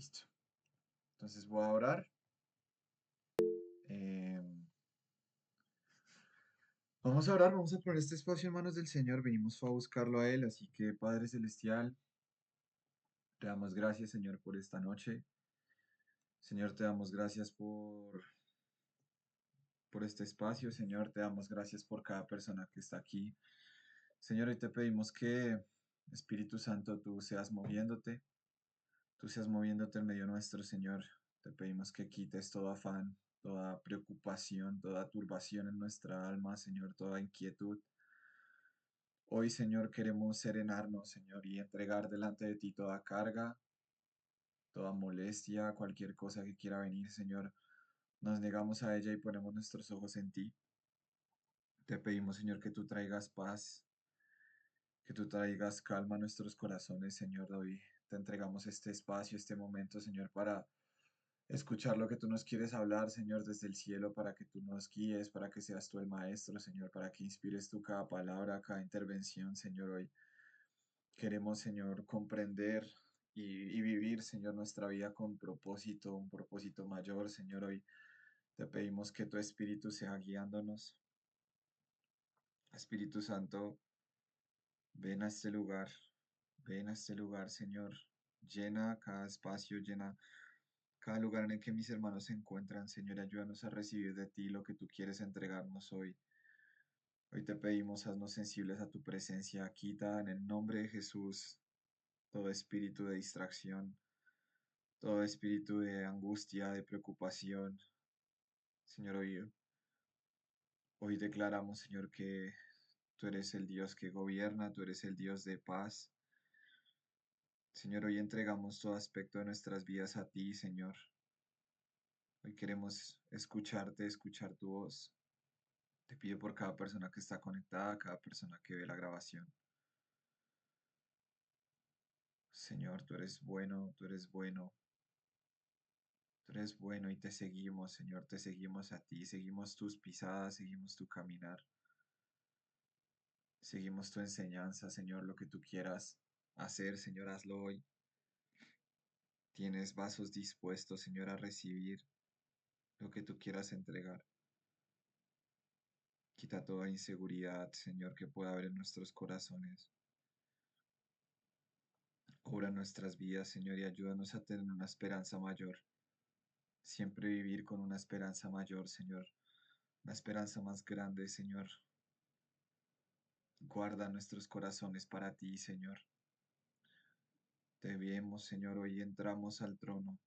Listo. Entonces voy a orar. Em, Vamos a orar, vamos a poner este espacio en manos del Señor. Venimos a buscarlo a Él. Así que, Padre Celestial, te damos gracias, Señor, por esta noche. Señor, te damos gracias por este espacio. Señor, te damos gracias por cada persona que está aquí. Señor, hoy te pedimos que, Espíritu Santo, tú seas moviéndote en medio nuestro, Señor. Te pedimos que quites todo afán, toda preocupación, toda turbación en nuestra alma, Señor, toda inquietud. Hoy, Señor, queremos serenarnos, Señor, y entregar delante de ti toda carga, toda molestia, cualquier cosa que quiera venir, Señor. Nos negamos a ella y ponemos nuestros ojos en ti. Te pedimos, Señor, que tú traigas paz, que tú traigas calma a nuestros corazones, Señor. Hoy te entregamos este espacio, este momento, Señor, para escuchar lo que tú nos quieres hablar, Señor, desde el cielo, para que tú nos guíes, para que seas tú el maestro, Señor, para que inspires tú cada palabra, cada intervención, Señor. Hoy queremos, Señor, comprender y vivir, Señor, nuestra vida con propósito, un propósito mayor, Señor. Hoy te pedimos que tu Espíritu sea guiándonos. Espíritu Santo, ven a este lugar, ven a este lugar, Señor. Llena cada espacio, llena cada lugar en el que mis hermanos se encuentran, Señor. Ayúdanos a recibir de ti lo que tú quieres entregarnos hoy. Hoy te pedimos, haznos sensibles a tu presencia. Quita en el nombre de Jesús todo espíritu de distracción, todo espíritu de angustia, de preocupación. Señor, hoy declaramos, Señor, que tú eres el Dios que gobierna, tú eres el Dios de paz. Señor, hoy entregamos todo aspecto de nuestras vidas a ti, Señor. Hoy queremos escucharte, escuchar tu voz. Te pido por cada persona que está conectada, cada persona que ve la grabación. Señor, tú eres bueno, tú eres bueno, tú eres bueno y te seguimos, Señor, te seguimos a ti, seguimos tus pisadas, seguimos tu caminar, seguimos tu enseñanza, Señor, lo que tú quieras hacer, Señor, hazlo hoy. Tienes vasos dispuestos, Señor, a recibir lo que tú quieras entregar. Quita toda inseguridad, Señor, que pueda haber en nuestros corazones. Obra nuestras vidas, Señor, y ayúdanos a tener una esperanza mayor. Siempre vivir con una esperanza mayor, Señor. Una esperanza más grande, Señor. Guarda nuestros corazones para ti, Señor. Te vemos, Señor, hoy entramos al trono.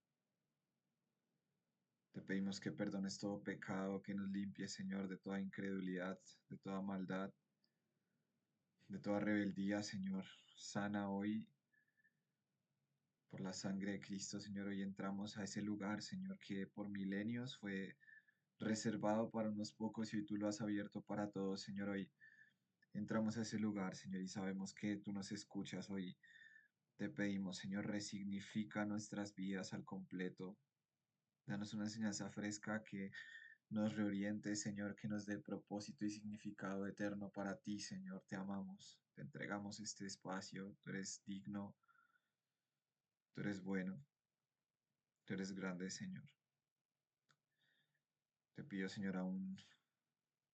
Te pedimos que perdones todo pecado, que nos limpies, Señor, de toda incredulidad, de toda maldad, de toda rebeldía, Señor. Sana hoy por la sangre de Cristo, Señor. Hoy entramos a ese lugar, Señor, que por milenios fue reservado para unos pocos y hoy tú lo has abierto para todos, Señor. Hoy entramos a ese lugar, Señor, y sabemos que tú nos escuchas hoy. Te pedimos, Señor, resignifica nuestras vidas al completo. Danos una enseñanza fresca que nos reoriente, Señor, que nos dé propósito y significado eterno para ti, Señor. Te amamos, te entregamos este espacio. Tú eres digno, tú eres bueno, tú eres grande, Señor. Te pido, Señor, aún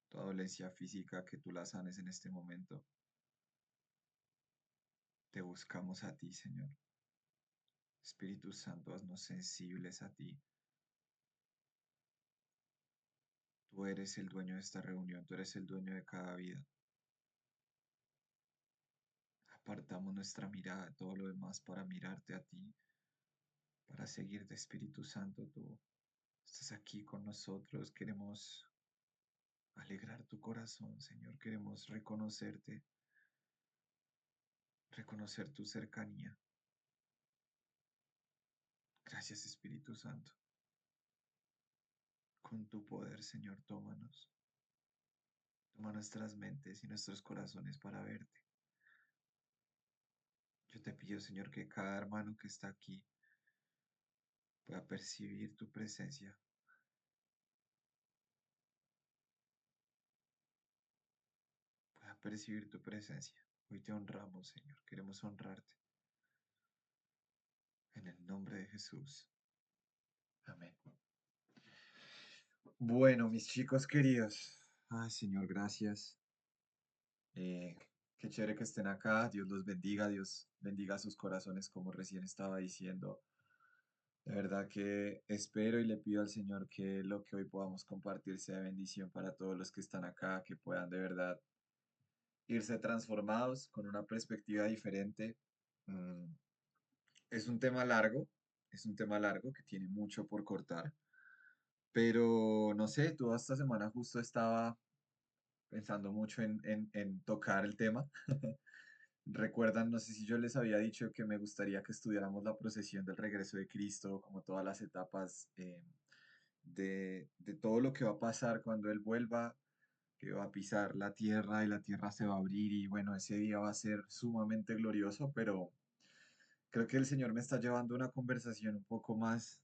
toda dolencia física que tú la sanes en este momento. Te buscamos a ti, Señor. Espíritu Santo, haznos sensibles a ti. Tú eres el dueño de esta reunión, tú eres el dueño de cada vida. Apartamos nuestra mirada de todo lo demás para mirarte a ti, para seguirte, Espíritu Santo. Tú estás aquí con nosotros, queremos alegrar tu corazón, Señor, queremos reconocerte, reconocer tu cercanía. Gracias, Espíritu Santo. Con tu poder, Señor, tómanos. Toma nuestras mentes y nuestros corazones para verte. Yo te pido, Señor, que cada hermano que está aquí pueda percibir tu presencia, pueda percibir tu presencia. Hoy te honramos, Señor, queremos honrarte. En el nombre de Jesús. Amén. Bueno, mis chicos queridos. Ay, Señor, gracias. Eh, Qué chévere que estén acá. Dios los bendiga. Dios bendiga sus corazones, como recién estaba diciendo. De verdad que espero y le pido al Señor que lo que hoy podamos compartir sea bendición para todos los que están acá, que puedan de verdad irse transformados con una perspectiva diferente. Mm, es un tema largo, es un tema largo que tiene mucho por cortar, pero no sé, toda esta semana justo estaba pensando mucho en tocar el tema. Recuerdan, no sé si yo les había dicho que me gustaría que estudiáramos la procesión del regreso de Cristo, como todas las etapas de todo lo que va a pasar cuando Él vuelva, que va a pisar la tierra y la tierra se va a abrir y bueno, ese día va a ser sumamente glorioso, pero creo que el Señor me está llevando a una conversación un poco más,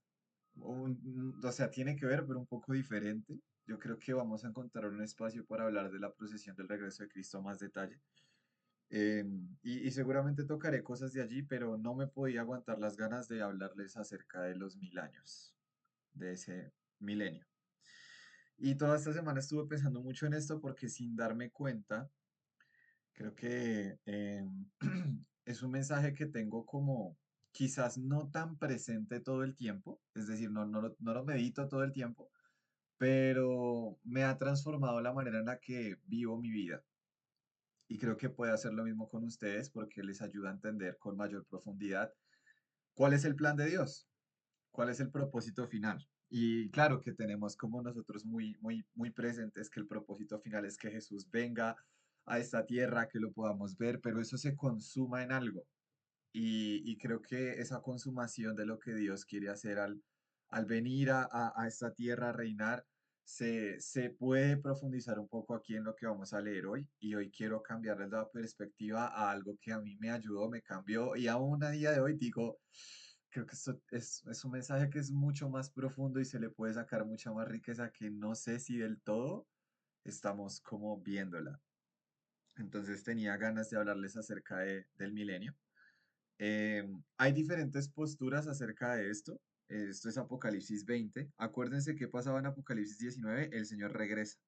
o sea, tiene que ver, pero un poco diferente. Yo creo que vamos a encontrar un espacio para hablar de la procesión del regreso de Cristo a más detalle. Y seguramente tocaré cosas de allí, pero no me podía aguantar las ganas de hablarles acerca de los 1000 años, de ese milenio. Y toda esta semana estuve pensando mucho en esto porque sin darme cuenta, creo que es un mensaje que tengo como quizás no tan presente todo el tiempo, es decir, no lo medito todo el tiempo, pero me ha transformado la manera en la que vivo mi vida. Y creo que puede hacer lo mismo con ustedes porque les ayuda a entender con mayor profundidad cuál es el plan de Dios, cuál es el propósito final. Y claro que tenemos como nosotros muy presentes que el propósito final es que Jesús venga a esta tierra, que lo podamos ver, pero eso se consuma en algo. Y creo que esa consumación de lo que Dios quiere hacer al venir a esta tierra a reinar, se puede profundizar un poco aquí en lo que vamos a leer hoy. Y hoy quiero cambiarles la perspectiva a algo que a mí me ayudó, me cambió. Y aún a día de hoy digo, creo que esto es un mensaje que es mucho más profundo y se le puede sacar mucha más riqueza que no sé si del todo estamos como viéndola. Entonces tenía ganas de hablarles acerca del milenio. Hay diferentes posturas acerca de esto. Esto es Apocalipsis 20. Acuérdense qué pasaba en Apocalipsis 19. El Señor regresa.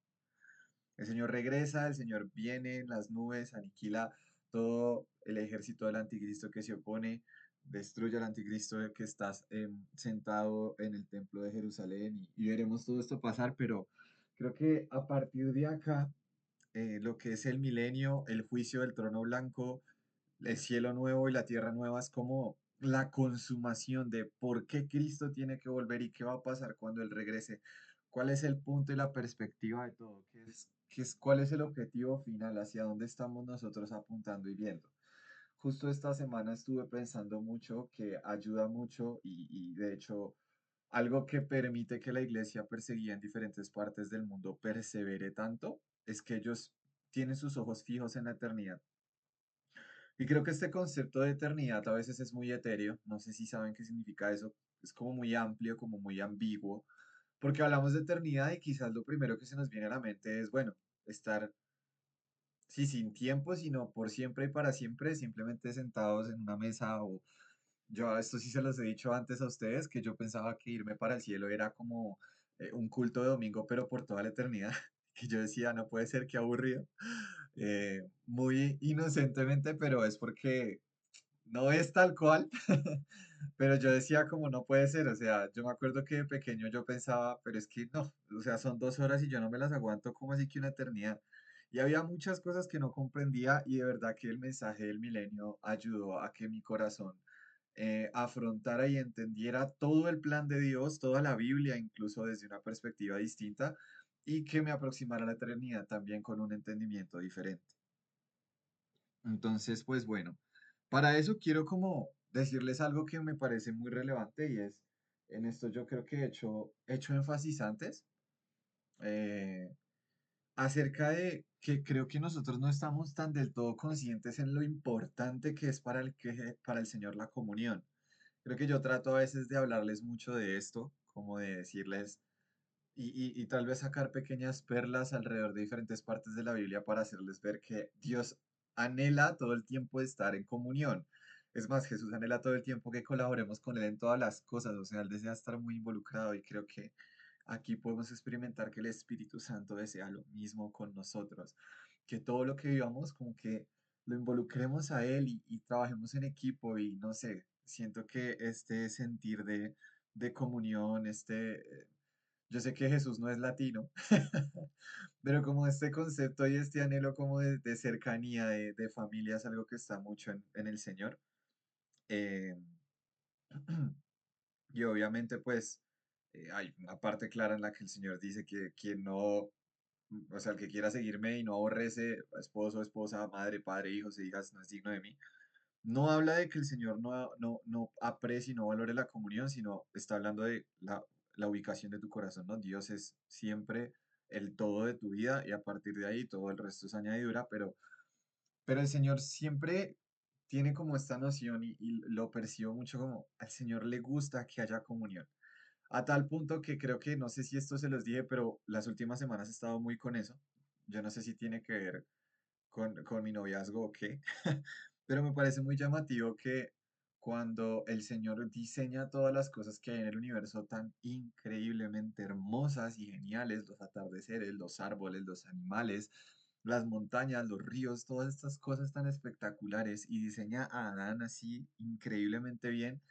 El Señor regresa, el Señor viene en las nubes, aniquila todo el ejército del anticristo que se opone, destruye al anticristo que está sentado en el templo de Jerusalén y veremos todo esto pasar, pero creo que a partir de acá, lo que es el milenio, el juicio del trono blanco, el cielo nuevo y la tierra nueva es como la consumación de por qué Cristo tiene que volver y qué va a pasar cuando Él regrese. ¿Cuál es el punto y la perspectiva de todo? ¿Cuál es el objetivo final? ¿Hacia dónde estamos nosotros apuntando y viendo? Justo esta semana estuve pensando mucho que ayuda mucho y de hecho algo que permite que la iglesia perseguida en diferentes partes del mundo persevere tanto es que ellos tienen sus ojos fijos en la eternidad. Y creo que este concepto de eternidad a veces es muy etéreo, no sé si saben qué significa eso, es como muy amplio, como muy ambiguo, porque hablamos de eternidad y quizás lo primero que se nos viene a la mente es, bueno, estar, sí, sin tiempo, sino por siempre y para siempre, simplemente sentados en una mesa o yo a esto sí se los he dicho antes a ustedes, que yo pensaba que irme para el cielo era como un culto de domingo, pero por toda la eternidad, que yo decía, no puede ser, qué aburrido, muy inocentemente, pero es porque no es tal cual, pero yo decía como no puede ser, o sea, yo me acuerdo que de pequeño yo pensaba, pero es que no, o sea, son 2 horas y yo no me las aguanto, como así que una eternidad? Y había muchas cosas que no comprendía y de verdad que el mensaje del milenio ayudó a que mi corazón afrontara y entendiera todo el plan de Dios, toda la Biblia, incluso desde una perspectiva distinta, y que me aproximara a la eternidad también con un entendimiento diferente. Entonces, pues bueno, para eso quiero como decirles algo que me parece muy relevante y es, en esto yo creo que he hecho énfasis antes, eh, acerca de que creo que nosotros no estamos tan del todo conscientes en lo importante que es para el Señor la comunión. Creo que yo trato a veces de hablarles mucho de esto, como de decirles y tal vez sacar pequeñas perlas alrededor de diferentes partes de la Biblia para hacerles ver que Dios anhela todo el tiempo estar en comunión. Es más, Jesús anhela todo el tiempo que colaboremos con Él en todas las cosas, o sea, Él desea estar muy involucrado y creo que aquí podemos experimentar que el Espíritu Santo desea lo mismo con nosotros, que todo lo que vivamos como que lo involucremos a Él y trabajemos en equipo y no sé, siento que este sentir de comunión, yo sé que Jesús no es latino, pero como este concepto y este anhelo como de cercanía, de familia es algo que está mucho en el Señor. Eh, y obviamente, pues, hay una parte clara en la que el Señor dice que quien no, o sea, el que quiera seguirme y no aborrece a esposo, esposa, madre, padre, hijos e hijas, no es digno de mí. No habla de que el Señor no aprecie y no valore la comunión, sino está hablando de la ubicación de tu corazón, ¿no? Dios es siempre el todo de tu vida y a partir de ahí todo el resto es añadidura, pero el Señor siempre tiene como esta noción y lo percibo mucho como al Señor le gusta que haya comunión. A tal punto que creo que, no sé si esto se los dije, pero las últimas semanas he estado muy con eso. Yo no sé si tiene que ver con mi noviazgo o qué, pero me parece muy llamativo que cuando el Señor diseña todas las cosas que hay en el universo tan increíblemente hermosas y geniales, los atardeceres, los árboles, los animales, las montañas, los ríos, todas estas cosas tan espectaculares, y diseña a Adán así increíblemente bien,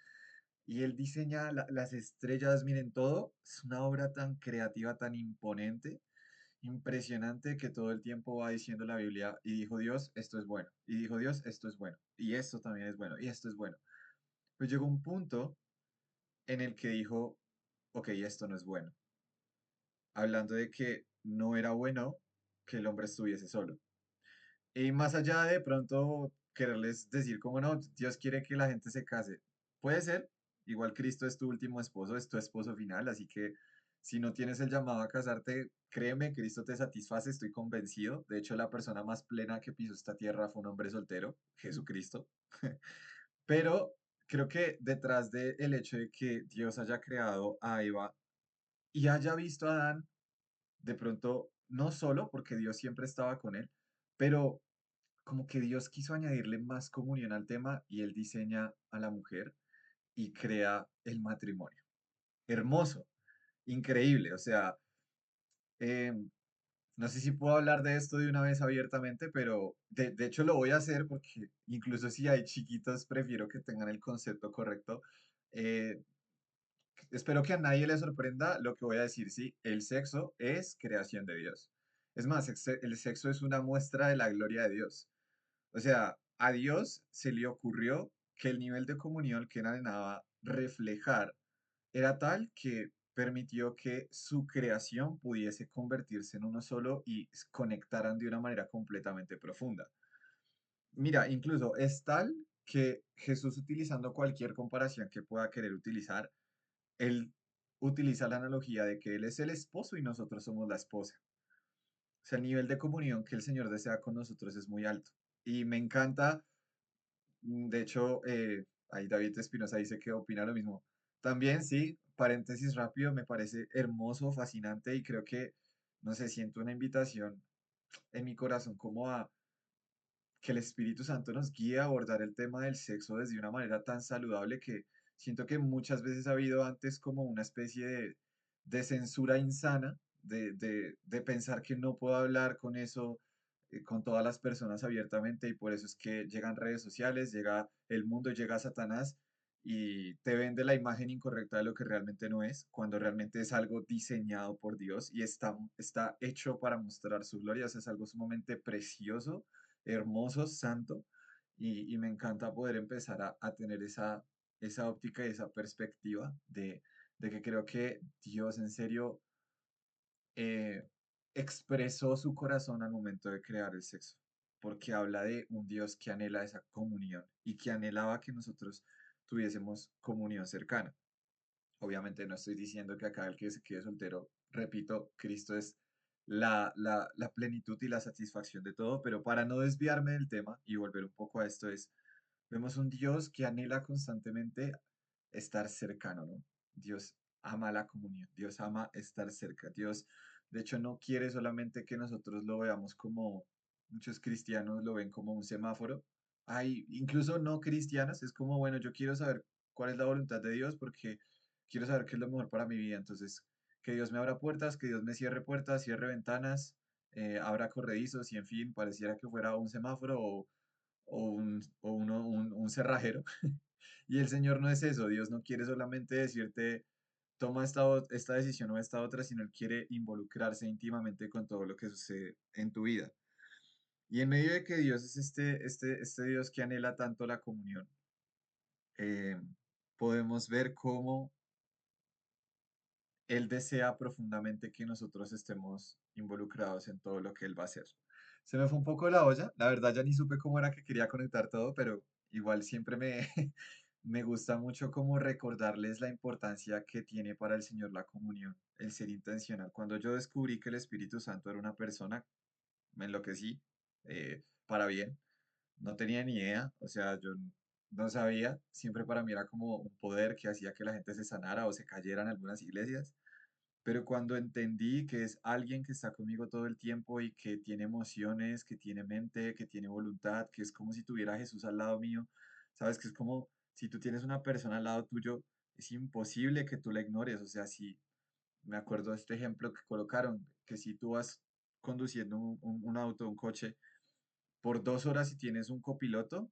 y él diseña las estrellas, miren, todo es una obra tan creativa, tan imponente, impresionante, que todo el tiempo va diciendo la Biblia, y dijo Dios, esto es bueno, y dijo Dios, esto es bueno, y esto también es bueno, y esto es bueno. Pues llegó un punto en el que dijo, ok, esto no es bueno, hablando de que no era bueno que el hombre estuviese solo. Y más allá de pronto quererles decir como no, Dios quiere que la gente se case. Puede ser, igual Cristo es tu último esposo, es tu esposo final, así que si no tienes el llamado a casarte, créeme, Cristo te satisface, estoy convencido. De hecho, la persona más plena que pisó esta tierra fue un hombre soltero, Jesucristo. Pero creo que detrás del hecho de que Dios haya creado a Eva y haya visto a Adán, de pronto, no solo porque Dios siempre estaba con él, pero como que Dios quiso añadirle más comunión al tema y él diseña a la mujer y crea el matrimonio. Hermoso, increíble. O sea, em, no sé si puedo hablar de esto de una vez abiertamente, pero de hecho lo voy a hacer porque incluso si hay chiquitos, prefiero que tengan el concepto correcto. Eh, Espero que a nadie le sorprenda lo que voy a decir, sí, el sexo es creación de Dios. Es más, el sexo es una muestra de la gloria de Dios. O sea, a Dios se le ocurrió que el nivel de comunión que él anhelaba reflejar era tal que permitió que su creación pudiese convertirse en uno solo y conectaran de una manera completamente profunda. Mira, incluso es tal que Jesús, utilizando cualquier comparación que pueda querer utilizar, él utiliza la analogía de que él es el esposo y nosotros somos la esposa. O sea, el nivel de comunión que el Señor desea con nosotros es muy alto. Y me encanta. De hecho, ahí David Espinosa dice que opina lo mismo. También, sí, paréntesis rápido, me parece hermoso, fascinante y creo que, no sé, siento una invitación en mi corazón como a que el Espíritu Santo nos guíe a abordar el tema del sexo desde una manera tan saludable que siento que muchas veces ha habido antes como una especie de censura insana, de pensar que no puedo hablar con eso, con todas las personas abiertamente y por eso es que llegan redes sociales, llega el mundo, llega Satanás y te vende la imagen incorrecta de lo que realmente no es, cuando realmente es algo diseñado por Dios y está hecho para mostrar su gloria. O sea, es algo sumamente precioso, hermoso, santo, y me encanta poder empezar a tener esa óptica y esa perspectiva de que creo que Dios en serio eh, expresó su corazón al momento de crear el sexo, porque habla de un Dios que anhela esa comunión y que anhelaba que nosotros tuviésemos comunión cercana. Obviamente no estoy diciendo que acá el que se quede soltero, repito, Cristo es la plenitud y la satisfacción de todo, pero para no desviarme del tema y volver un poco a esto es, vemos un Dios que anhela constantemente estar cercano, ¿no? Dios ama la comunión, Dios ama estar cerca, Dios de hecho no quiere solamente que nosotros lo veamos como muchos cristianos lo ven como un semáforo, hay incluso no cristianos, es como, bueno, yo quiero saber cuál es la voluntad de Dios porque quiero saber qué es lo mejor para mi vida. Entonces, que Dios me abra puertas, que Dios me cierre puertas, cierre ventanas, abra corredizos y en fin, pareciera que fuera un semáforo o un cerrajero. Y el Señor no es eso, Dios no quiere solamente decirte, toma esta decisión o esta otra, sino Él quiere involucrarse íntimamente con todo lo que sucede en tu vida. Y en medio de que Dios es este Dios que anhela tanto la comunión, eh, podemos ver cómo Él desea profundamente que nosotros estemos involucrados en todo lo que Él va a hacer. Se me fue un poco la olla, la verdad ya ni supe cómo era que quería conectar todo, pero igual siempre me gusta mucho como recordarles la importancia que tiene para el Señor la comunión, el ser intencional. Cuando yo descubrí que el Espíritu Santo era una persona, me enloquecí, para bien. No tenía ni idea, o sea, yo no sabía, siempre para mí era como un poder que hacía que la gente se sanara o se cayera en algunas iglesias, pero cuando entendí que es alguien que está conmigo todo el tiempo y que tiene emociones, que tiene mente, que tiene voluntad, que es como si tuviera a Jesús al lado mío, sabes que es como si tú tienes una persona al lado tuyo, es imposible que tú la ignores, o sea, si me acuerdo de este ejemplo que colocaron, que si tú vas conduciendo un auto, un coche, por 2 horas y tienes un copiloto,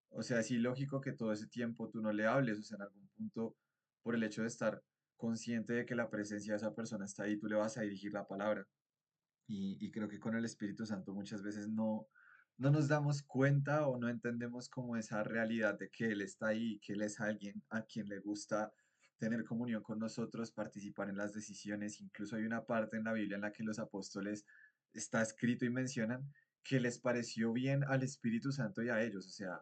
o sea, es ilógico que todo ese tiempo tú no le hables, o sea, en algún punto, por el hecho de estar consciente de que la presencia de esa persona está ahí, tú le vas a dirigir la palabra. Y creo que con el Espíritu Santo muchas veces no nos damos cuenta o no entendemos como esa realidad de que Él está ahí, que Él es alguien a quien le gusta tener comunión con nosotros, participar en las decisiones. Incluso hay una parte en la Biblia en la que los apóstoles está escrito y mencionan que les pareció bien al Espíritu Santo y a ellos. O sea,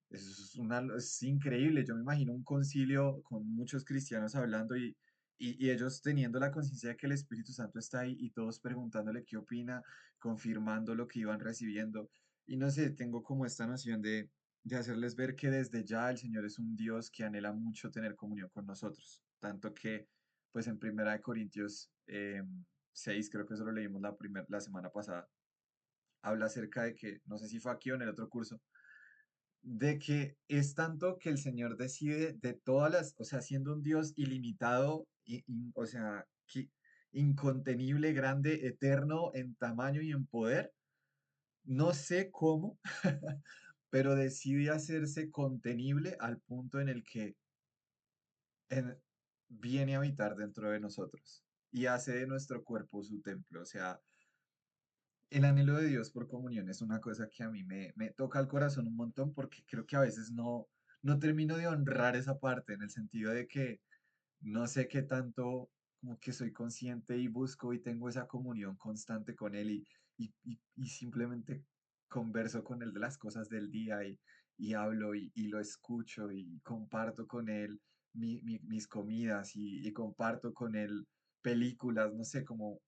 eso es increíble. Yo me imagino un concilio con muchos cristianos hablando y ellos teniendo la conciencia de que el Espíritu Santo está ahí y todos preguntándole qué opina, confirmando lo que iban recibiendo. Y no sé, tengo como esta noción de hacerles ver que desde ya el Señor es un Dios que anhela mucho tener comunión con nosotros. Tanto que, pues en Primera de Corintios 6, creo que eso lo leímos la semana pasada, habla acerca de que, no sé si fue aquí o en el otro curso, de que es tanto que el Señor decide de todas las, o sea, siendo un Dios ilimitado, o sea, incontenible, grande, eterno en tamaño y en poder, no sé cómo, pero decide hacerse contenible al punto en el que en- viene a habitar dentro de nosotros y hace de nuestro cuerpo su templo. O sea, el anhelo de Dios por comunión es una cosa que a mí me toca el corazón un montón porque creo que a veces no termino de honrar esa parte en el sentido de que no sé qué tanto como que soy consciente y busco y tengo esa comunión constante con Él y simplemente converso con Él de las cosas del día y hablo y lo escucho y comparto con Él mis comidas y comparto con Él películas, no sé, como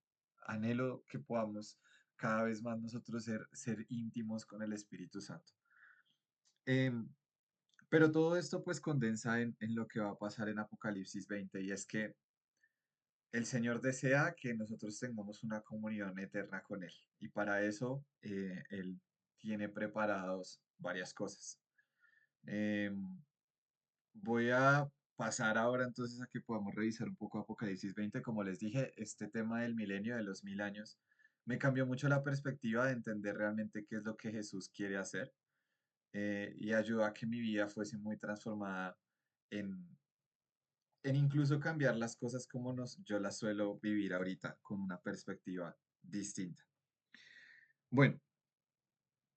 anhelo que podamos cada vez más nosotros ser íntimos con el Espíritu Santo. Em, pero todo esto pues condensa en lo que va a pasar en Apocalipsis 20 y es que el Señor desea que nosotros tengamos una comunión eterna con Él y para eso Él tiene preparados varias cosas. Em, Voy a pasar ahora entonces a que podamos revisar un poco Apocalipsis 20. Como les dije, este tema del milenio, de los 1000 años, me cambió mucho la perspectiva de entender realmente qué es lo que Jesús quiere hacer y ayudó a que mi vida fuese muy transformada en, en incluso cambiar las cosas como yo las suelo vivir ahorita, con una perspectiva distinta. Bueno,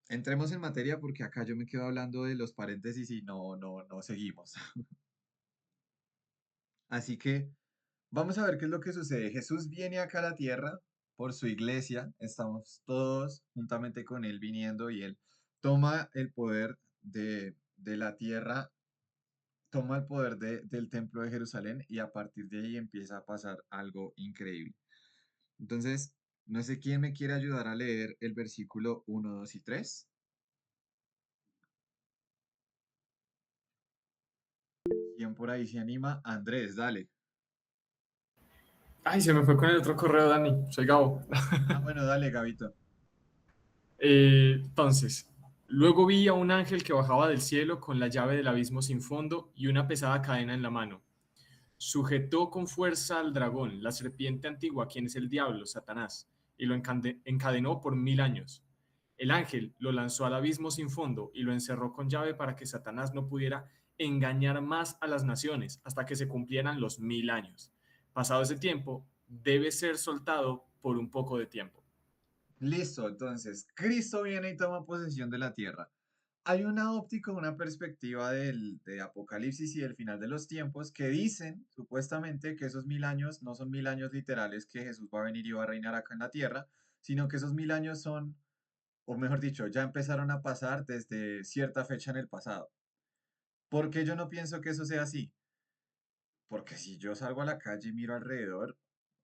entremos en materia porque acá yo me quedo hablando de los paréntesis y no seguimos. Así que vamos a ver qué es lo que sucede. Jesús viene acá a la tierra por su iglesia, estamos todos juntamente con él viniendo y él toma el poder de la tierra, toma el poder del templo de Jerusalén y a partir de ahí empieza a pasar algo increíble. Entonces, no sé quién me quiere ayudar a leer el versículo 1, 2 y 3. ¿Quién por ahí se anima? Andrés, dale. Ay, se me fue con el otro correo, Dani. Soy Gabo. Ah, bueno, dale, Gabito. Entonces, Luego vi a un ángel que bajaba del cielo con la llave del abismo sin fondo y una pesada cadena en la mano. Sujetó con fuerza al dragón, la serpiente antigua, quien es el diablo, Satanás, y lo encadenó por 1000 años. El ángel lo lanzó al abismo sin fondo y lo encerró con llave para que Satanás no pudiera engañar más a las naciones hasta que se cumplieran los 1000 años. Pasado ese tiempo, debe ser soltado por un poco de tiempo. Listo, entonces, Cristo viene y toma posesión de la tierra. Hay una óptica, una perspectiva de Apocalipsis y del final de los tiempos que dicen, supuestamente, que esos 1000 años no son 1000 años literales que Jesús va a venir y va a reinar acá en la tierra, sino que esos 1000 años son, o mejor dicho, ya empezaron a pasar desde cierta fecha en el pasado. ¿Por qué yo no pienso que eso sea así? Porque si yo salgo a la calle y miro alrededor,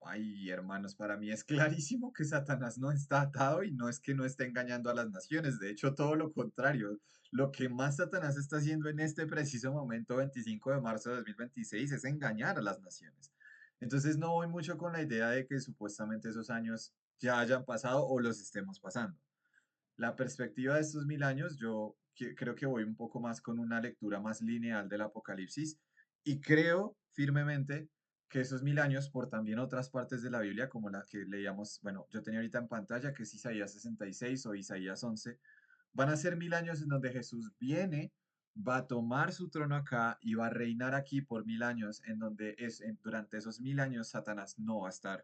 ay, hermanos, para mí es clarísimo que Satanás no está atado y no es que no esté engañando a las naciones. De hecho, todo lo contrario. Lo que más Satanás está haciendo en este preciso momento, 25 de marzo de 2026, es engañar a las naciones. Entonces, no voy mucho con la idea de que supuestamente esos años ya hayan pasado o los estemos pasando. La perspectiva de estos 1000 años, yo creo que voy un poco más con una lectura más lineal del Apocalipsis y creo firmemente que esos 1000 años, por también otras partes de la Biblia, como la que leíamos, bueno, yo tenía ahorita en pantalla, que es Isaías 66 o Isaías 11, van a ser 1000 años en donde Jesús viene, va a tomar su trono acá y va a reinar aquí por 1000 años, en donde durante esos 1000 años Satanás no va a estar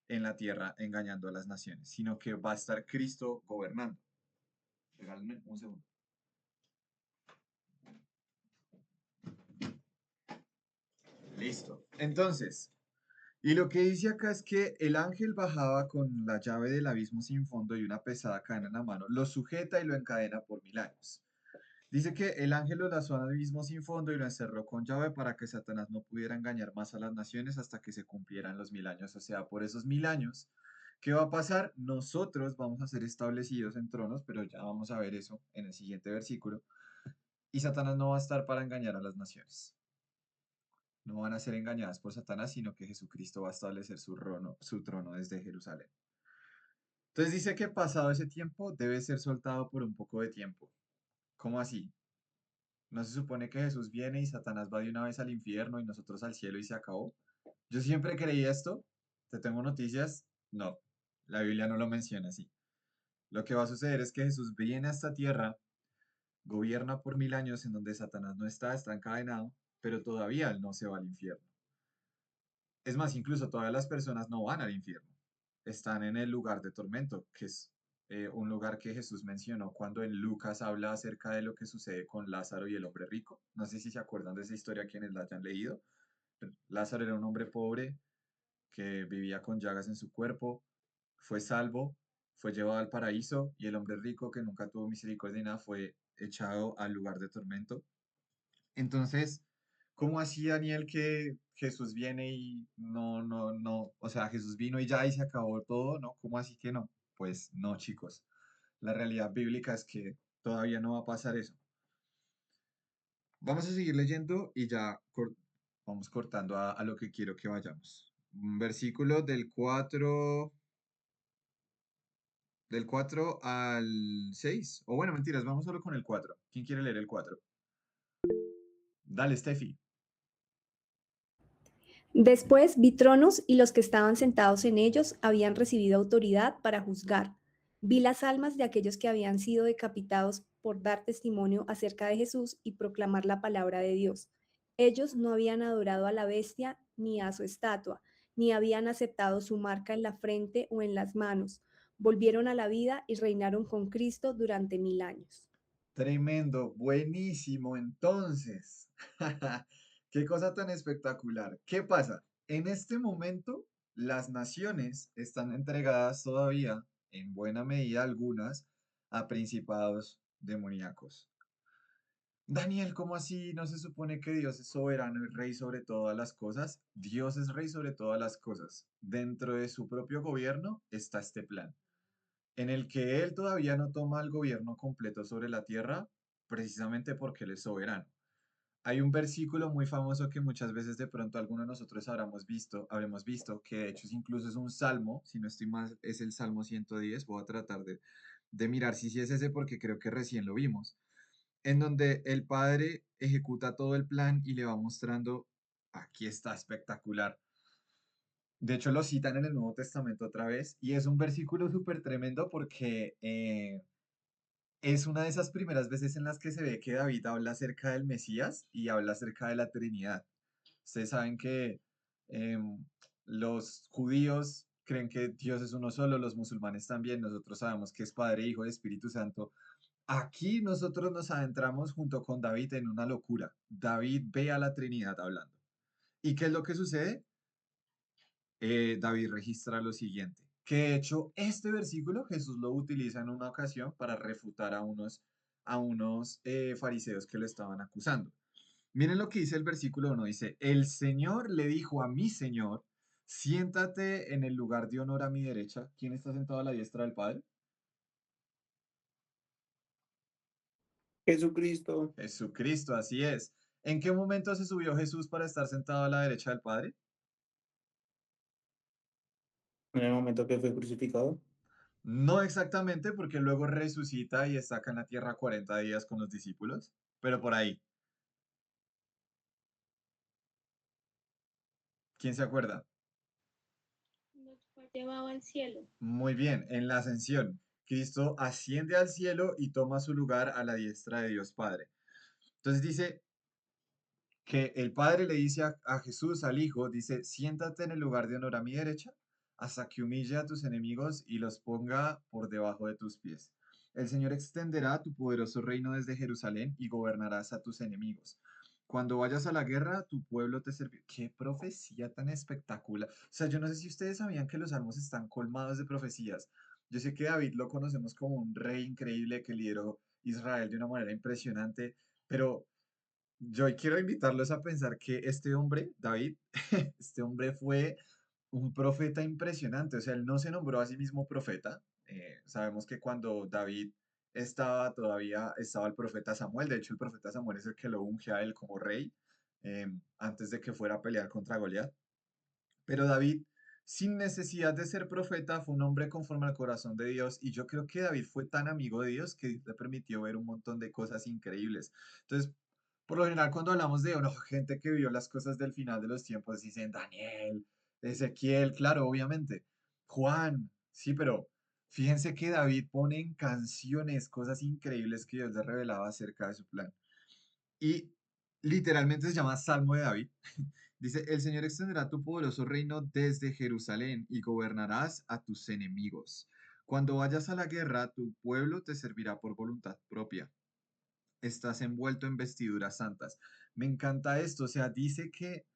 en la tierra engañando a las naciones, sino que va a estar Cristo gobernando. Regálenme un segundo. Listo. Entonces, y lo que dice acá es que el ángel bajaba con la llave del abismo sin fondo y una pesada cadena en la mano, lo sujeta y lo encadena por 1000 años. Dice que el ángel lo lanzó al abismo sin fondo y lo encerró con llave para que Satanás no pudiera engañar más a las naciones hasta que se cumplieran los 1000 años. O sea, por esos 1000 años, ¿qué va a pasar? Nosotros vamos a ser establecidos en tronos, pero ya vamos a ver eso en el siguiente versículo. Y Satanás no va a estar para engañar a las naciones. No van a ser engañadas por Satanás, sino que Jesucristo va a establecer su trono desde Jerusalén. Entonces dice que pasado ese tiempo debe ser soltado por un poco de tiempo. ¿Cómo así? ¿No se supone que Jesús viene y Satanás va de una vez al infierno y nosotros al cielo y se acabó? Yo siempre creí esto. Te tengo noticias. No, la Biblia no lo menciona así. Lo que va a suceder es que Jesús viene a esta tierra, gobierna por 1000 años en donde Satanás no está encadenado, pero todavía él no se va al infierno. Es más, incluso todas las personas no van al infierno, están en el lugar de tormento, que es un lugar que Jesús mencionó cuando en Lucas habla acerca de lo que sucede con Lázaro y el hombre rico. No sé si se acuerdan de esa historia quienes la hayan leído. Lázaro era un hombre pobre que vivía con llagas en su cuerpo, fue salvo, fue llevado al paraíso y el hombre rico que nunca tuvo misericordia de nada fue echado al lugar de tormento. Entonces, ¿cómo así, Daniel, que Jesús viene y no, o sea, Jesús vino y ya y se acabó todo, ¿no? ¿Cómo así que no? Pues no, chicos. La realidad bíblica es que todavía no va a pasar eso. Vamos a seguir leyendo y ya vamos cortando a lo que quiero que vayamos. Un versículo del cuatro al 6. O bueno, mentiras, vamos solo con el 4. ¿Quién quiere leer el 4? Dale, Steffi. Después vi tronos y los que estaban sentados en ellos habían recibido autoridad para juzgar. Vi las almas de aquellos que habían sido decapitados por dar testimonio acerca de Jesús y proclamar la palabra de Dios. Ellos no habían adorado a la bestia ni a su estatua, ni habían aceptado su marca en la frente o en las manos. Volvieron a la vida y reinaron con Cristo durante 1000 años. Tremendo, buenísimo. Entonces, qué cosa tan espectacular. ¿Qué pasa? En este momento, las naciones están entregadas todavía, en buena medida algunas, a principados demoníacos. Daniel, ¿cómo así? ¿No se supone que Dios es soberano y rey sobre todas las cosas? Dios es rey sobre todas las cosas. Dentro de su propio gobierno está este plan en el que él todavía no toma el gobierno completo sobre la tierra, precisamente porque él es soberano. Hay un versículo muy famoso que muchas veces de pronto algunos de nosotros habremos visto, que de hecho incluso es un salmo, si no estoy mal, es el Salmo 110. Voy a tratar de mirar si sí es ese porque creo que recién lo vimos, en donde el padre ejecuta todo el plan y le va mostrando, aquí está espectacular. De hecho, lo citan en el Nuevo Testamento otra vez y es un versículo súper tremendo porque es una de esas primeras veces en las que se ve que David habla acerca del Mesías y habla acerca de la Trinidad. Ustedes saben que em, los judíos creen que Dios es uno solo, los musulmanes también, nosotros sabemos que es Padre, Hijo y Espíritu Santo. Aquí nosotros nos adentramos junto con David en una locura. David ve a la Trinidad hablando. ¿Y qué es lo que sucede? David registra lo siguiente, que de hecho este versículo Jesús lo utiliza en una ocasión para refutar a unos fariseos que lo estaban acusando. Miren lo que dice el versículo 1, dice, el Señor le dijo a mi Señor, siéntate en el lugar de honor a mi derecha. ¿Quién está sentado a la diestra del Padre? Jesucristo, Jesucristo, así es. ¿En qué momento se subió Jesús para estar sentado a la derecha del Padre? en el momento que fue crucificado, No exactamente, porque luego resucita y está acá en la tierra 40 días con los discípulos, pero por ahí. ¿Quién se acuerda? Nos fue llevado al cielo. Muy bien, en la ascensión, Cristo asciende al cielo y toma su lugar a la diestra de Dios Padre. Entonces dice que el Padre le dice a Jesús, al Hijo, dice, siéntate en el lugar de honor a mi derecha, hasta que humille a tus enemigos y los ponga por debajo de tus pies. El Señor extenderá tu poderoso reino desde Jerusalén y gobernarás a tus enemigos. Cuando vayas a la guerra, tu pueblo te servirá. ¡Qué profecía tan espectacular! O sea, yo no sé si ustedes sabían que los salmos están colmados de profecías. Yo sé que David lo conocemos como un rey increíble que lideró Israel de una manera impresionante, pero yo quiero invitarlos a pensar que este hombre, David, este hombre fue un profeta impresionante. O sea, él no se nombró a sí mismo profeta. Sabemos que cuando David estaba el profeta Samuel. De hecho, el profeta Samuel es el que lo unge a él como rey antes de que fuera a pelear contra Goliat. Pero David, sin necesidad de ser profeta, fue un hombre conforme al corazón de Dios. Y yo creo que David fue tan amigo de Dios que Dios le permitió ver un montón de cosas increíbles. Entonces, por lo general, cuando hablamos de gente que vio las cosas del final de los tiempos, dicen Daniel, Ezequiel, claro, obviamente. Juan, sí, pero fíjense que David pone en canciones cosas increíbles que Dios le revelaba acerca de su plan. Y literalmente se llama Salmo de David. Dice, el Señor extenderá tu poderoso reino desde Jerusalén y gobernarás a tus enemigos. Cuando vayas a la guerra, tu pueblo te servirá por voluntad propia. Estás envuelto en vestiduras santas. Me encanta esto, o sea, dice que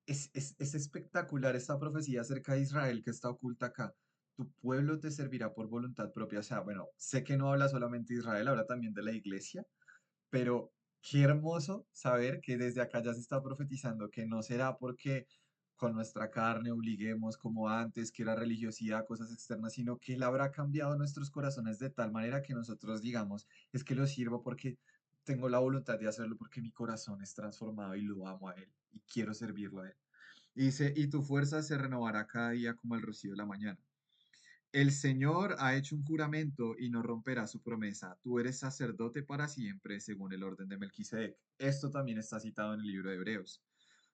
es espectacular esta profecía acerca de Israel que está oculta acá. Tu pueblo te servirá por voluntad propia. O sea, bueno, sé que no habla solamente de Israel, habla también de la iglesia, pero qué hermoso saber que desde acá ya se está profetizando que no será porque con nuestra carne obliguemos como antes, que era religiosidad, cosas externas, sino que Él habrá cambiado nuestros corazones de tal manera que nosotros digamos, es que lo sirvo porque tengo la voluntad de hacerlo porque mi corazón es transformado y lo amo a Él y quiero servirlo a Él. Y dice, y tu fuerza se renovará cada día como el rocío de la mañana. El Señor ha hecho un juramento y no romperá su promesa. Tú eres sacerdote para siempre, según el orden de Melquisedec. Esto también está citado en el libro de Hebreos.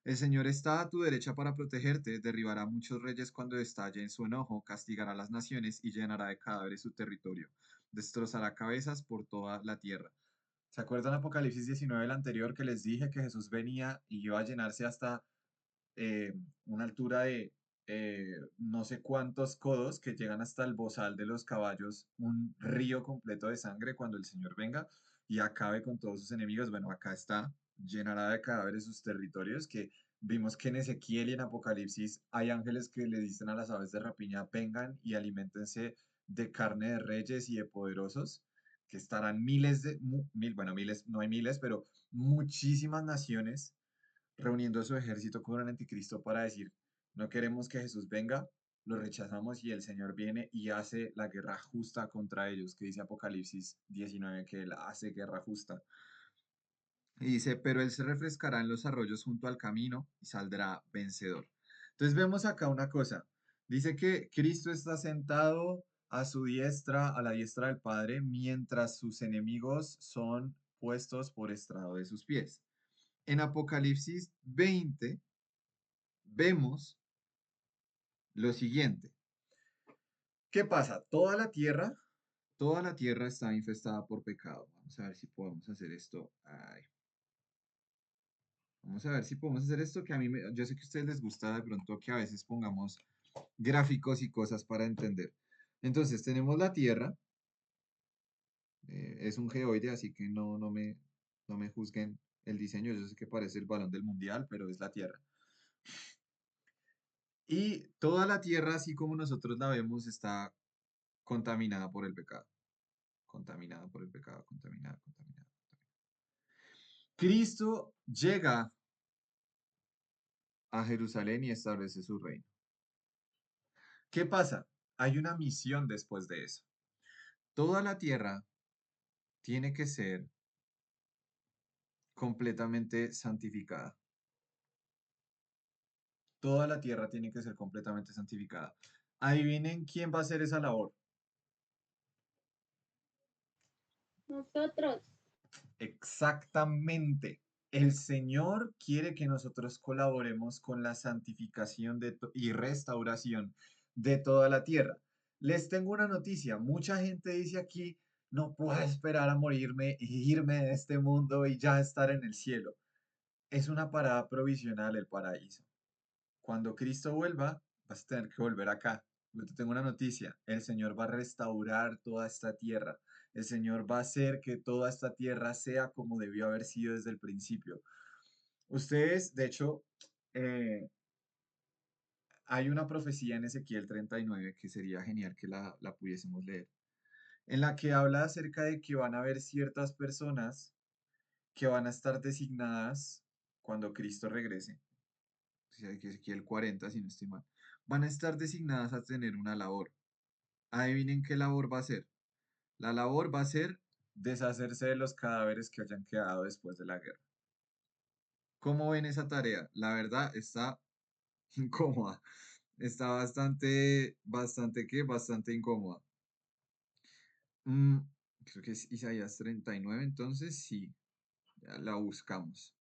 El Señor está a tu derecha para protegerte, derribará a muchos reyes cuando estalle en su enojo, castigará a las naciones y llenará de cadáveres su territorio. Destrozará cabezas por toda la tierra. ¿Se acuerdan Apocalipsis 19, el anterior, que les dije que Jesús venía y iba a llenarse hasta eh, una altura de no sé cuántos codos que llegan hasta el bozal de los caballos, un río completo de sangre cuando el Señor venga y acabe con todos sus enemigos? Bueno, acá está, llenará de cadáveres sus territorios, que vimos que en Ezequiel y en Apocalipsis hay ángeles que le dicen a las aves de rapiña, vengan y aliméntense de carne de reyes y de poderosos, que estarán miles bueno, miles, no hay miles, pero muchísimas naciones reuniendo su ejército contra el anticristo para decir, no queremos que Jesús venga, lo rechazamos y el Señor viene y hace la guerra justa contra ellos, que dice Apocalipsis 19, que Él hace guerra justa. Y dice, pero Él se refrescará en los arroyos junto al camino y saldrá vencedor. Entonces vemos acá una cosa. Dice que Cristo está sentado a su diestra, a la diestra del Padre, mientras sus enemigos son puestos por estrado de sus pies. En Apocalipsis 20 vemos lo siguiente. ¿Qué pasa? Toda la tierra está infestada por pecado. Vamos a ver si podemos hacer esto. Ay. Vamos a ver si podemos hacer esto que yo sé que a ustedes les gusta de pronto que a veces pongamos gráficos y cosas para entender. Entonces tenemos la tierra, es un geoide, así que no me juzguen el diseño. Yo sé que parece el balón del mundial, pero es la tierra. Y toda la tierra, así como nosotros la vemos, está contaminada por el pecado. Contaminada por el pecado, contaminada. Cristo llega a Jerusalén y establece su reino. ¿Qué pasa? Hay una misión después de eso. Toda la tierra tiene que ser completamente santificada. Toda la tierra tiene que ser completamente santificada. Adivinen quién va a hacer esa labor. Nosotros. Exactamente. El Señor quiere que nosotros colaboremos con la santificación y restauración de toda la tierra. Les tengo una noticia. Mucha gente dice aquí, no puedo esperar a morirme e irme de este mundo y ya estar en el cielo. Es una parada provisional el paraíso. Cuando Cristo vuelva, vas a tener que volver acá. Yo te tengo una noticia. El Señor va a restaurar toda esta tierra. El Señor va a hacer que toda esta tierra sea como debió haber sido desde el principio. Ustedes, de hecho, eh, hay una profecía en Ezequiel 39 que sería genial que la pudiésemos leer, en la que habla acerca de que van a haber ciertas personas que van a estar designadas cuando Cristo regrese. O sea, que Ezequiel 40, si no estoy mal. Van a estar designadas a tener una labor. Adivinen qué labor va a ser. La labor va a ser deshacerse de los cadáveres que hayan quedado después de la guerra. ¿Cómo ven esa tarea? La verdad está incómoda. Está bastante incómoda. Mm, Creo que es Isaías 39, entonces sí, ya la buscamos.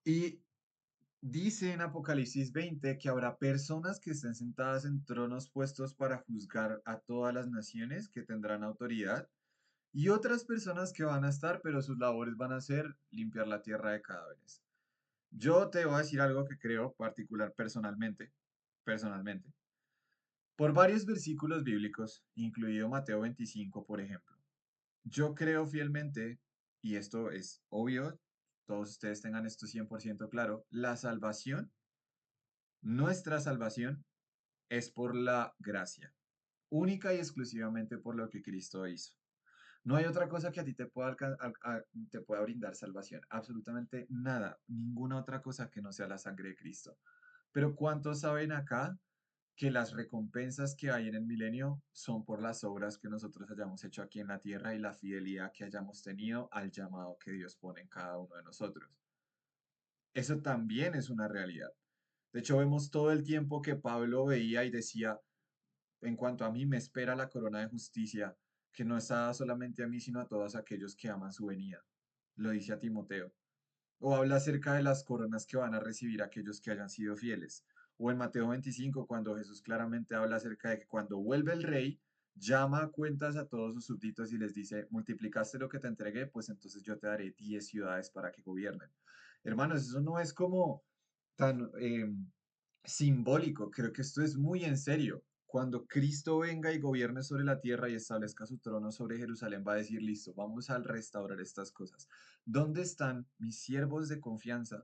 Y dice en Apocalipsis 20 que habrá personas que estén sentadas en tronos puestos para juzgar a todas las naciones que tendrán autoridad y otras personas que van a estar, pero sus labores van a ser limpiar la tierra de cadáveres. Yo te voy a decir algo que creo particular personalmente, por varios versículos bíblicos, incluido Mateo 25, por ejemplo. Yo creo fielmente, y esto es obvio, todos ustedes tengan esto 100% claro, la salvación, nuestra salvación, es por la gracia, única y exclusivamente por lo que Cristo hizo. No hay otra cosa que a ti te pueda brindar salvación. Absolutamente nada. Ninguna otra cosa que no sea la sangre de Cristo. Pero ¿cuántos saben acá que las recompensas que hay en el milenio son por las obras que nosotros hayamos hecho aquí en la tierra y la fidelidad que hayamos tenido al llamado que Dios pone en cada uno de nosotros? Eso también es una realidad. De hecho, vemos todo el tiempo que Pablo veía y decía, en cuanto a mí, me espera la corona de justicia, que no está dada solamente a mí, sino a todos aquellos que aman su venida. Lo dice a Timoteo. O habla acerca de las coronas que van a recibir aquellos que hayan sido fieles. O en Mateo 25, cuando Jesús claramente habla acerca de que cuando vuelve el rey, llama a cuentas a todos sus súbditos y les dice, multiplicaste lo que te entregué, pues entonces yo te daré 10 ciudades para que gobiernen. Hermanos, eso no es como tan simbólico, creo que esto es muy en serio. Cuando Cristo venga y gobierne sobre la tierra y establezca su trono sobre Jerusalén, va a decir, listo, vamos a restaurar estas cosas. ¿Dónde están mis siervos de confianza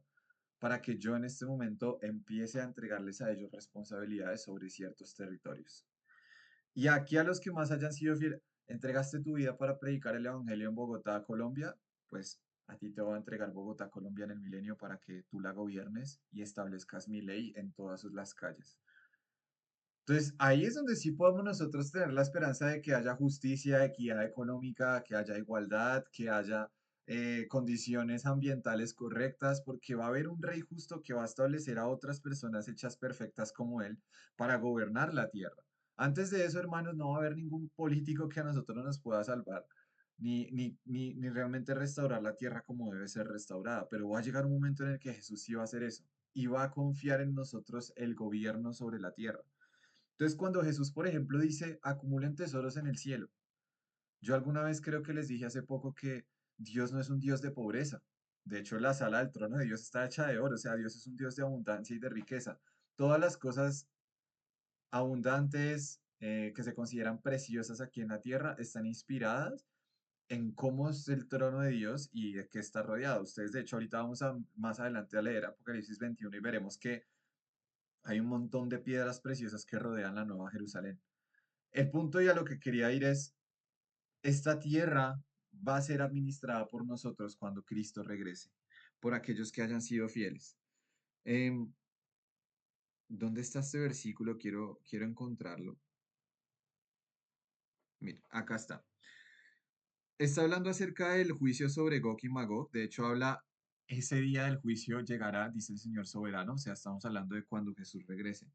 para que yo en este momento empiece a entregarles a ellos responsabilidades sobre ciertos territorios? Y aquí a los que más hayan sido fieles, entregaste tu vida para predicar el Evangelio en Bogotá, Colombia, pues a ti te voy a entregar Bogotá, Colombia en el milenio para que tú la gobiernes y establezcas mi ley en todas las calles. Entonces, ahí es donde sí podemos nosotros tener la esperanza de que haya justicia, equidad económica, que haya igualdad, que haya condiciones ambientales correctas, porque va a haber un rey justo que va a establecer a otras personas hechas perfectas como él para gobernar la tierra. Antes de eso, hermanos, no va a haber ningún político que a nosotros nos pueda salvar, ni realmente restaurar la tierra como debe ser restaurada, pero va a llegar un momento en el que Jesús sí va a hacer eso y va a confiar en nosotros el gobierno sobre la tierra. Entonces, cuando Jesús, por ejemplo, dice, acumulen tesoros en el cielo, yo alguna vez creo que les dije hace poco que Dios no es un Dios de pobreza. De hecho, la sala del trono de Dios está hecha de oro, o sea, Dios es un Dios de abundancia y de riqueza. Todas las cosas abundantes que se consideran preciosas aquí en la tierra están inspiradas en cómo es el trono de Dios y de qué está rodeado. Ustedes, de hecho, ahorita vamos a más adelante a leer Apocalipsis 21 y veremos que hay un montón de piedras preciosas que rodean la Nueva Jerusalén. El punto y a lo que quería ir es, esta tierra va a ser administrada por nosotros cuando Cristo regrese, por aquellos que hayan sido fieles. Em, ¿Dónde está este versículo? Quiero encontrarlo. Mira, acá está. Está hablando acerca del juicio sobre Gog y Magog. De hecho, habla, ese día del juicio llegará, dice el Señor soberano. O sea, estamos hablando de cuando Jesús regrese.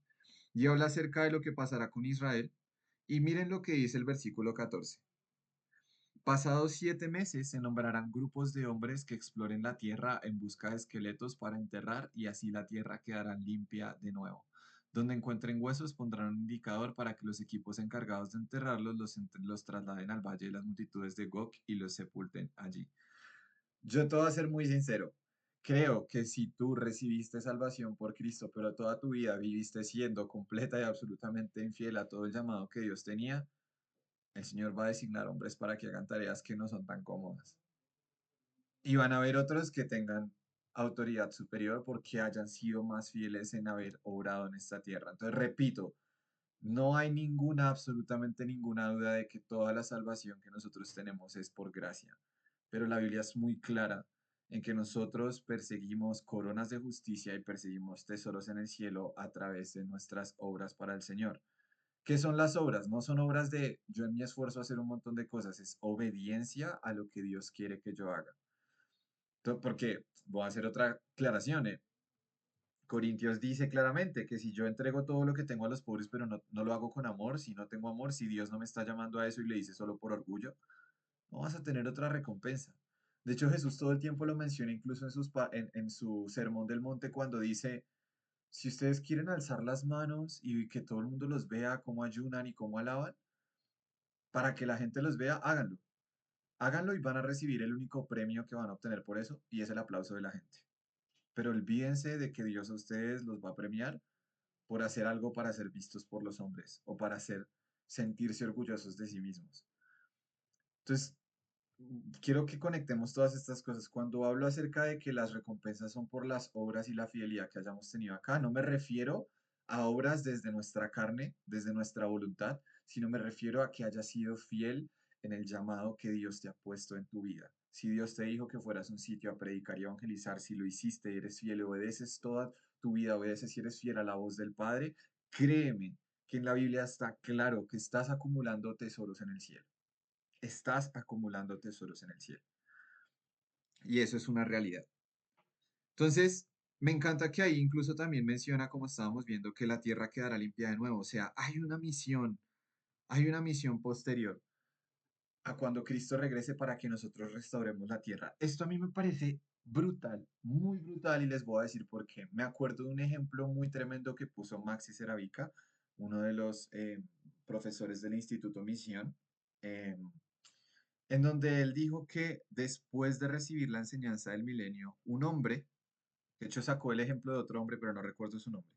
Y habla acerca de lo que pasará con Israel. Y miren lo que dice el versículo 14. Pasados 7 meses se nombrarán grupos de hombres que exploren la tierra en busca de esqueletos para enterrar y así la tierra quedará limpia de nuevo. Donde encuentren huesos pondrán un indicador para que los equipos encargados de enterrarlos los trasladen al valle de las multitudes de Gog y los sepulten allí. Yo te voy a ser muy sincero. Creo que si tú recibiste salvación por Cristo, pero toda tu vida viviste siendo completa y absolutamente infiel a todo el llamado que Dios tenía, el Señor va a designar hombres para que hagan tareas que no son tan cómodas. Y van a haber otros que tengan autoridad superior porque hayan sido más fieles en haber obrado en esta tierra. Entonces, repito, no hay ninguna, absolutamente ninguna duda de que toda la salvación que nosotros tenemos es por gracia. Pero la Biblia es muy clara en que nosotros perseguimos coronas de justicia y perseguimos tesoros en el cielo a través de nuestras obras para el Señor. ¿Qué son las obras? No son obras de yo en mi esfuerzo hacer un montón de cosas, es obediencia a lo que Dios quiere que yo haga. Porque voy a hacer otra aclaración. Corintios dice claramente que si yo entrego todo lo que tengo a los pobres, pero no lo hago con amor, si no tengo amor, si Dios no me está llamando a eso y le dice solo por orgullo, no vas a tener otra recompensa. De hecho, Jesús todo el tiempo lo menciona, incluso en su sermón del monte, cuando dice, si ustedes quieren alzar las manos y que todo el mundo los vea cómo ayunan y cómo alaban, para que la gente los vea, háganlo. Háganlo y van a recibir el único premio que van a obtener por eso, y es el aplauso de la gente. Pero olvídense de que Dios a ustedes los va a premiar por hacer algo para ser vistos por los hombres o para sentirse orgullosos de sí mismos. Entonces, quiero que conectemos todas estas cosas. Cuando hablo acerca de que las recompensas son por las obras y la fidelidad que hayamos tenido acá, no me refiero a obras desde nuestra carne, desde nuestra voluntad, sino me refiero a que hayas sido fiel en el llamado que Dios te ha puesto en tu vida. Si Dios te dijo que fueras a un sitio a predicar y evangelizar, si lo hiciste y eres fiel, obedeces toda tu vida, obedeces y eres fiel a la voz del Padre, créeme que en la Biblia está claro que estás acumulando tesoros en el cielo. Estás acumulando tesoros en el cielo. Y eso es una realidad. Entonces, me encanta que ahí incluso también menciona, como estábamos viendo, que la tierra quedará limpia de nuevo. O sea, hay una misión posterior a cuando Cristo regrese para que nosotros restauremos la tierra. Esto a mí me parece brutal, muy brutal, y les voy a decir por qué. Me acuerdo de un ejemplo muy tremendo que puso Maxi Seravica, uno de los profesores del Instituto Misión, eh, en donde él dijo que después de recibir la enseñanza del milenio, un hombre, de hecho sacó el ejemplo de otro hombre, pero no recuerdo su nombre,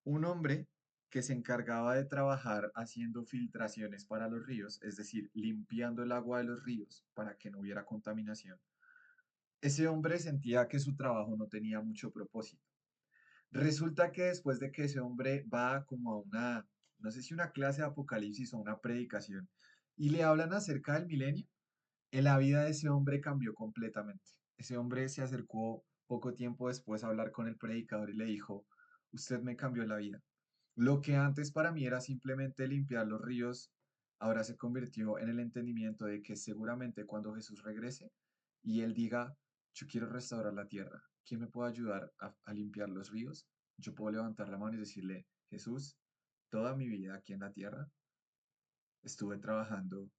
un hombre que se encargaba de trabajar haciendo filtraciones para los ríos, es decir, limpiando el agua de los ríos para que no hubiera contaminación. Ese hombre sentía que su trabajo no tenía mucho propósito. Resulta que después de que ese hombre va como a una, no sé si una clase de Apocalipsis o una predicación, y le hablan acerca del milenio, en la vida de ese hombre cambió completamente. Ese hombre se acercó poco tiempo después a hablar con el predicador y le dijo, usted me cambió la vida. Lo que antes para mí era simplemente limpiar los ríos, ahora se convirtió en el entendimiento de que seguramente cuando Jesús regrese, y él diga, yo quiero restaurar la tierra, ¿quién me puede ayudar a limpiar los ríos? Yo puedo levantar la mano y decirle, Jesús, toda mi vida aquí en la tierra estuve trabajando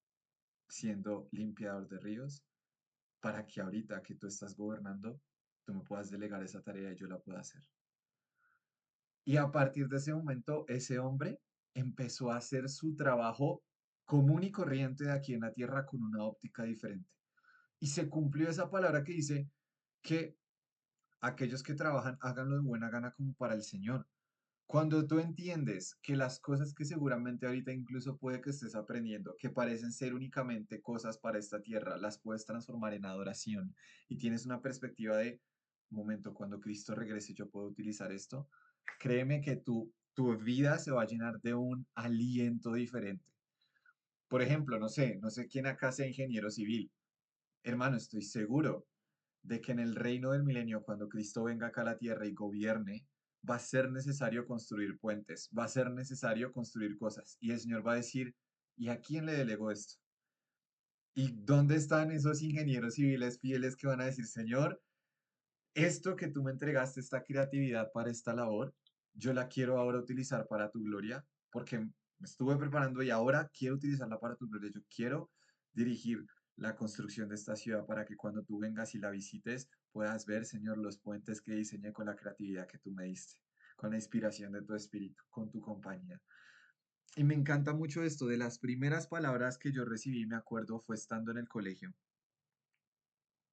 siendo limpiador de ríos para que ahorita que tú estás gobernando, tú me puedas delegar esa tarea y yo la pueda hacer. Y a partir de ese momento, ese hombre empezó a hacer su trabajo común y corriente de aquí en la tierra con una óptica diferente. Y se cumplió esa palabra que dice que aquellos que trabajan háganlo de buena gana como para el Señor. Cuando tú entiendes que las cosas que seguramente ahorita incluso puede que estés aprendiendo, que parecen ser únicamente cosas para esta tierra, las puedes transformar en adoración y tienes una perspectiva de, momento, cuando Cristo regrese yo puedo utilizar esto, créeme que tu vida se va a llenar de un aliento diferente. Por ejemplo, no sé quién acá sea ingeniero civil. Hermano, estoy seguro de que en el reino del milenio, cuando Cristo venga acá a la tierra y gobierne, va a ser necesario construir puentes, va a ser necesario construir cosas. Y el Señor va a decir, ¿y a quién le delegó esto? ¿Y dónde están esos ingenieros civiles fieles que van a decir, Señor, esto que tú me entregaste, esta creatividad para esta labor, yo la quiero ahora utilizar para tu gloria, porque me estuve preparando y ahora quiero utilizarla para tu gloria. Yo quiero dirigir la construcción de esta ciudad para que cuando tú vengas y la visites puedas ver, Señor, los puentes que diseñé con la creatividad que tú me diste, con la inspiración de tu espíritu, con tu compañía. Y me encanta mucho esto, de las primeras palabras que yo recibí, me acuerdo, fue estando en el colegio.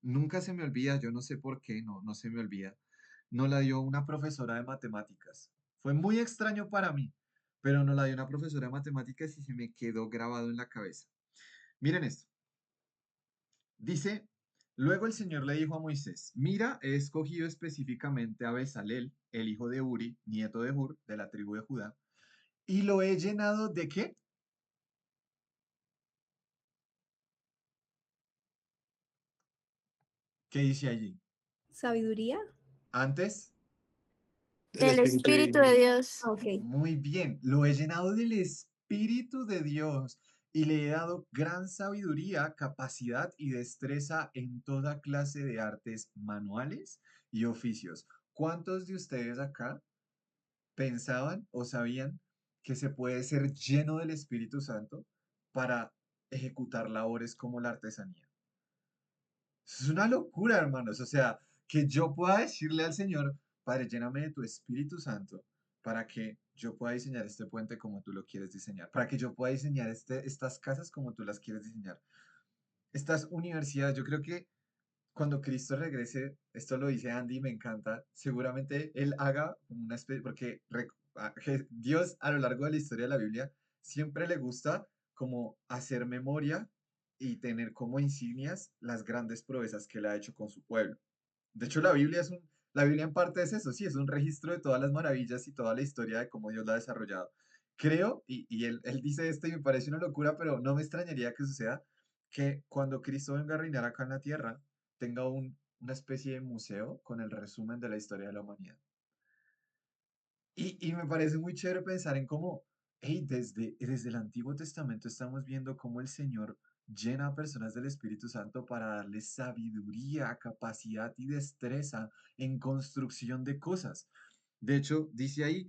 Nunca se me olvida, yo no sé por qué, no se me olvida. Nos la dio una profesora de matemáticas. Fue muy extraño para mí, pero nos la dio una profesora de matemáticas y se me quedó grabado en la cabeza. Miren esto. Dice, luego el Señor le dijo a Moisés, mira, he escogido específicamente a Bezalel, el hijo de Uri, nieto de Hur, de la tribu de Judá, y lo he llenado de ¿qué? ¿Qué dice allí? ¿Sabiduría? Antes, El Del Espíritu Espíritu de Divino. Dios. Ok. muy bien, lo he llenado del Espíritu de Dios y le he dado gran sabiduría, capacidad y destreza en toda clase de artes manuales y oficios. ¿Cuántos de ustedes acá pensaban o sabían que se puede ser lleno del Espíritu Santo para ejecutar labores como la artesanía? Es una locura, hermanos. O sea, que yo pueda decirle al Señor, Padre, lléname de tu Espíritu Santo para que yo pueda diseñar este puente como tú lo quieres diseñar, para que yo pueda diseñar estas casas como tú las quieres diseñar. Estas universidades, yo creo que cuando Cristo regrese, esto lo dice Andy, me encanta, seguramente Él haga una especie, porque Dios a lo largo de la historia de la Biblia siempre le gusta como hacer memoria y tener como insignias las grandes proezas que Él ha hecho con su pueblo. De hecho, la Biblia en parte es eso, sí, es un registro de todas las maravillas y toda la historia de cómo Dios la ha desarrollado. Creo, y él dice esto y me parece una locura, pero no me extrañaría que suceda, que cuando Cristo venga a reinar acá en la tierra, tenga una especie de museo con el resumen de la historia de la humanidad. Y me parece muy chévere pensar en cómo, hey, desde el Antiguo Testamento estamos viendo cómo el Señor llena a personas del Espíritu Santo para darles sabiduría, capacidad y destreza en construcción de cosas. De hecho, dice ahí,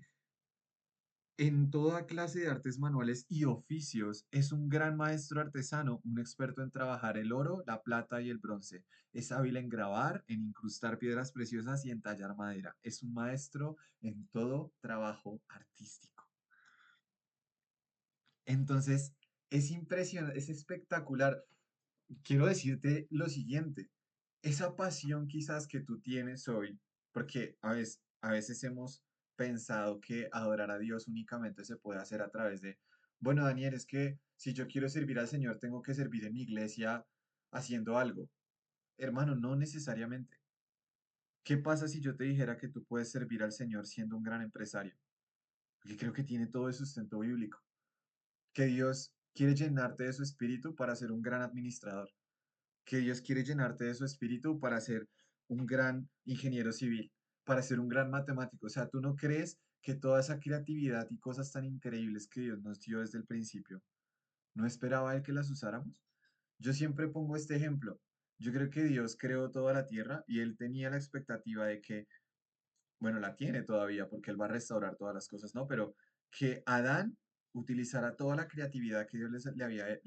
en toda clase de artes manuales y oficios, es un gran maestro artesano, un experto en trabajar el oro, la plata y el bronce. Es hábil en grabar, en incrustar piedras preciosas y en tallar madera. Es un maestro en todo trabajo artístico. Entonces, es impresionante, es espectacular. Quiero decirte lo siguiente, esa pasión quizás que tú tienes hoy, porque a veces hemos pensado que adorar a Dios únicamente se puede hacer a través de, bueno, Daniel, es que si yo quiero servir al Señor, tengo que servir en mi iglesia haciendo algo. Hermano, no necesariamente. ¿Qué pasa si yo te dijera que tú puedes servir al Señor siendo un gran empresario? Porque creo que tiene todo el sustento bíblico. Que Dios quiere llenarte de su espíritu para ser un gran administrador, que Dios quiere llenarte de su espíritu para ser un gran ingeniero civil, para ser un gran matemático. O sea, ¿tú no crees que toda esa creatividad y cosas tan increíbles que Dios nos dio desde el principio, no esperaba Él que las usáramos? Yo siempre pongo este ejemplo. Yo creo que Dios creó toda la tierra y Él tenía la expectativa de que, bueno, la tiene todavía porque Él va a restaurar todas las cosas, ¿no? Pero que Adán utilizara toda la creatividad que Dios le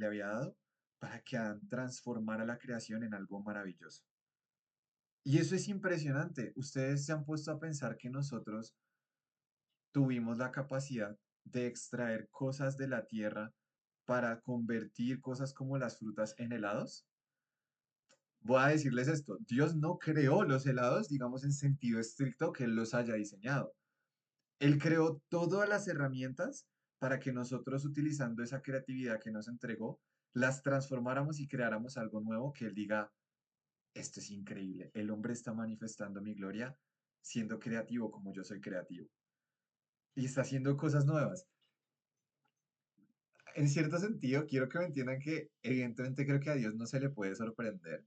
había dado para que Adán transformara la creación en algo maravilloso. Y eso es impresionante. Ustedes se han puesto a pensar que nosotros tuvimos la capacidad de extraer cosas de la tierra para convertir cosas como las frutas en helados. Voy a decirles esto, Dios no creó los helados, digamos, en sentido estricto que Él los haya diseñado. Él creó todas las herramientas para que nosotros, utilizando esa creatividad que nos entregó, las transformáramos y creáramos algo nuevo que Él diga, esto es increíble, el hombre está manifestando mi gloria siendo creativo como yo soy creativo. Y está haciendo cosas nuevas. En cierto sentido, quiero que me entiendan que evidentemente creo que a Dios no se le puede sorprender,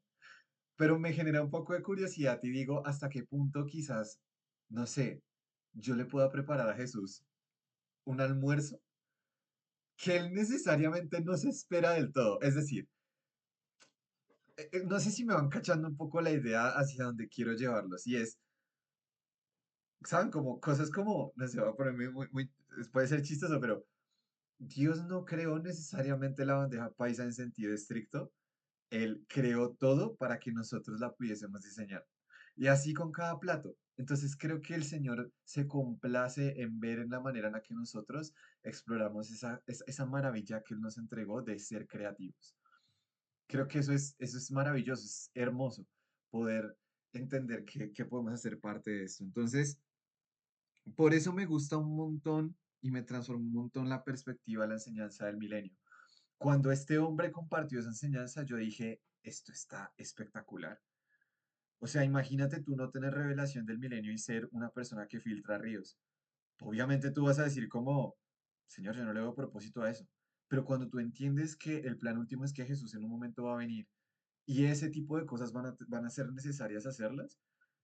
pero me genera un poco de curiosidad y digo, ¿hasta qué punto quizás, no sé, yo le pueda preparar a Jesús un almuerzo que él necesariamente no se espera del todo? Es decir, no sé si me van cachando un poco la idea hacia donde quiero llevarlos, y es, ¿saben? Como cosas como, no sé, va a ponerme puede ser chistoso, pero Dios no creó necesariamente la bandeja paisa en sentido estricto. Él creó todo para que nosotros la pudiésemos diseñar. Y así con cada plato. Entonces creo que el Señor se complace en ver en la manera en la que nosotros exploramos esa maravilla que Él nos entregó de ser creativos. Creo que eso es maravilloso, es hermoso poder entender que podemos hacer parte de esto. Entonces, por eso me gusta un montón y me transformó un montón la perspectiva de la enseñanza del milenio. Cuando este hombre compartió esa enseñanza, yo dije, esto está espectacular. O sea, imagínate tú no tener revelación del milenio y ser una persona que filtra ríos. Obviamente tú vas a decir como, Señor, yo no le veo propósito a eso. Pero cuando tú entiendes que el plan último es que Jesús en un momento va a venir y ese tipo de cosas van a ser necesarias hacerlas,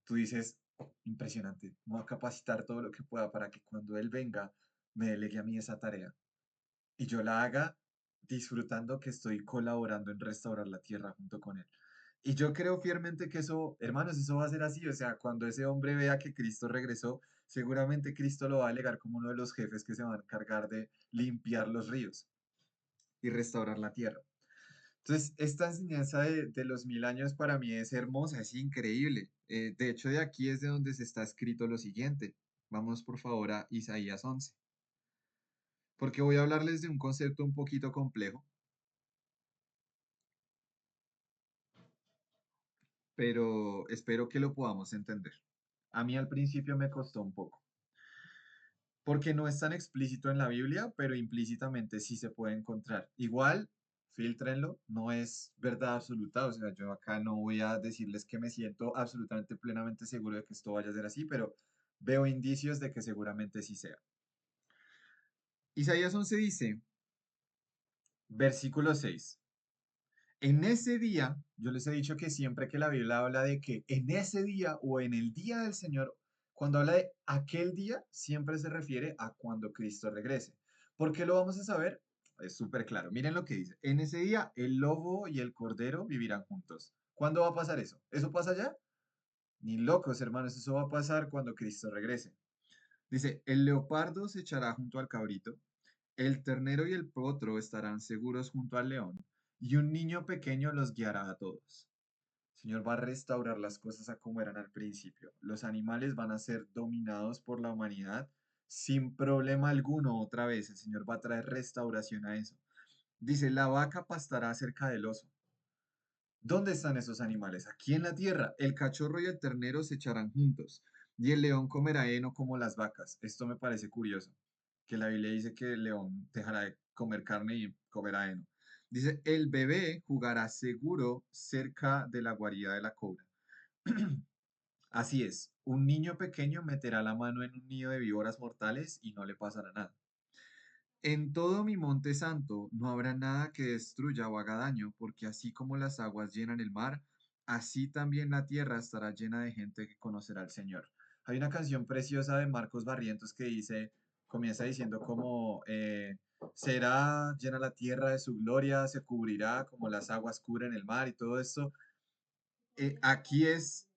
tú dices, impresionante, voy a capacitar todo lo que pueda para que cuando Él venga me delegue a mí esa tarea y yo la haga disfrutando que estoy colaborando en restaurar la tierra junto con Él. Y yo creo fielmente que eso, hermanos, eso va a ser así. O sea, cuando ese hombre vea que Cristo regresó, seguramente Cristo lo va a alegar como uno de los jefes que se van a encargar de limpiar los ríos y restaurar la tierra. Entonces, esta enseñanza de los 1000 años para mí es hermosa, es increíble. De hecho, de aquí es de donde se está escrito lo siguiente. Vamos por favor a Isaías 11, porque voy a hablarles de un concepto un poquito complejo, pero espero que lo podamos entender. A mí al principio me costó un poco, porque no es tan explícito en la Biblia, pero implícitamente sí se puede encontrar. Igual, filtrenlo, no es verdad absoluta, o sea, yo acá no voy a decirles que me siento absolutamente plenamente seguro de que esto vaya a ser así, pero veo indicios de que seguramente sí sea. Isaías 11 dice, versículo 6. En ese día, yo les he dicho que siempre que la Biblia habla de que en ese día o en el día del Señor, cuando habla de aquel día, siempre se refiere a cuando Cristo regrese. ¿Por qué lo vamos a saber? Es súper claro. Miren lo que dice. En ese día, el lobo y el cordero vivirán juntos. ¿Cuándo va a pasar eso? ¿Eso pasa ya? Ni locos, hermanos. Eso va a pasar cuando Cristo regrese. Dice, el leopardo se echará junto al cabrito, el ternero y el potro estarán seguros junto al león, y un niño pequeño los guiará a todos. El Señor va a restaurar las cosas a como eran al principio. Los animales van a ser dominados por la humanidad sin problema alguno otra vez. El Señor va a traer restauración a eso. Dice, la vaca pastará cerca del oso. ¿Dónde están esos animales? Aquí en la tierra. El cachorro y el ternero se echarán juntos, y el león comerá heno como las vacas. Esto me parece curioso, que la Biblia dice que el león dejará de comer carne y comerá heno. Dice, el bebé jugará seguro cerca de la guarida de la cobra. Así es, un niño pequeño meterá la mano en un nido de víboras mortales y no le pasará nada. En todo mi monte santo no habrá nada que destruya o haga daño, porque así como las aguas llenan el mar, así también la tierra estará llena de gente que conocerá al Señor. Hay una canción preciosa de Marcos Barrientos que dice, comienza diciendo como, será llena la tierra de su gloria, se cubrirá como las aguas cubren el mar y todo esto. aquí es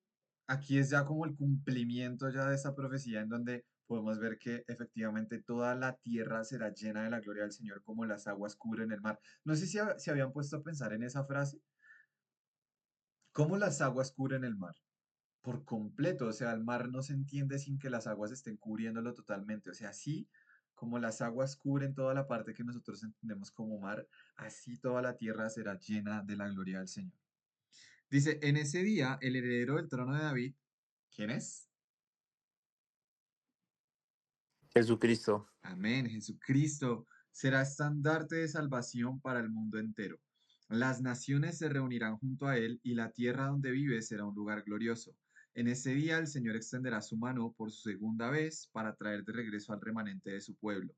ya como el cumplimiento ya de esa profecía en donde podemos ver que efectivamente toda la tierra será llena de la gloria del Señor como las aguas cubren el mar. No sé si se habían puesto a pensar en esa frase. ¿Cómo las aguas cubren el mar? Por completo, o sea, el mar no se entiende sin que las aguas estén cubriéndolo totalmente. O sea, así como las aguas cubren toda la parte que nosotros entendemos como mar, así toda la tierra será llena de la gloria del Señor. Dice, en ese día, el heredero del trono de David, ¿quién es? Jesucristo. Amén, Jesucristo será estandarte de salvación para el mundo entero. Las naciones se reunirán junto a él y la tierra donde vive será un lugar glorioso. En ese día el Señor extenderá su mano por su segunda vez para traer de regreso al remanente de su pueblo.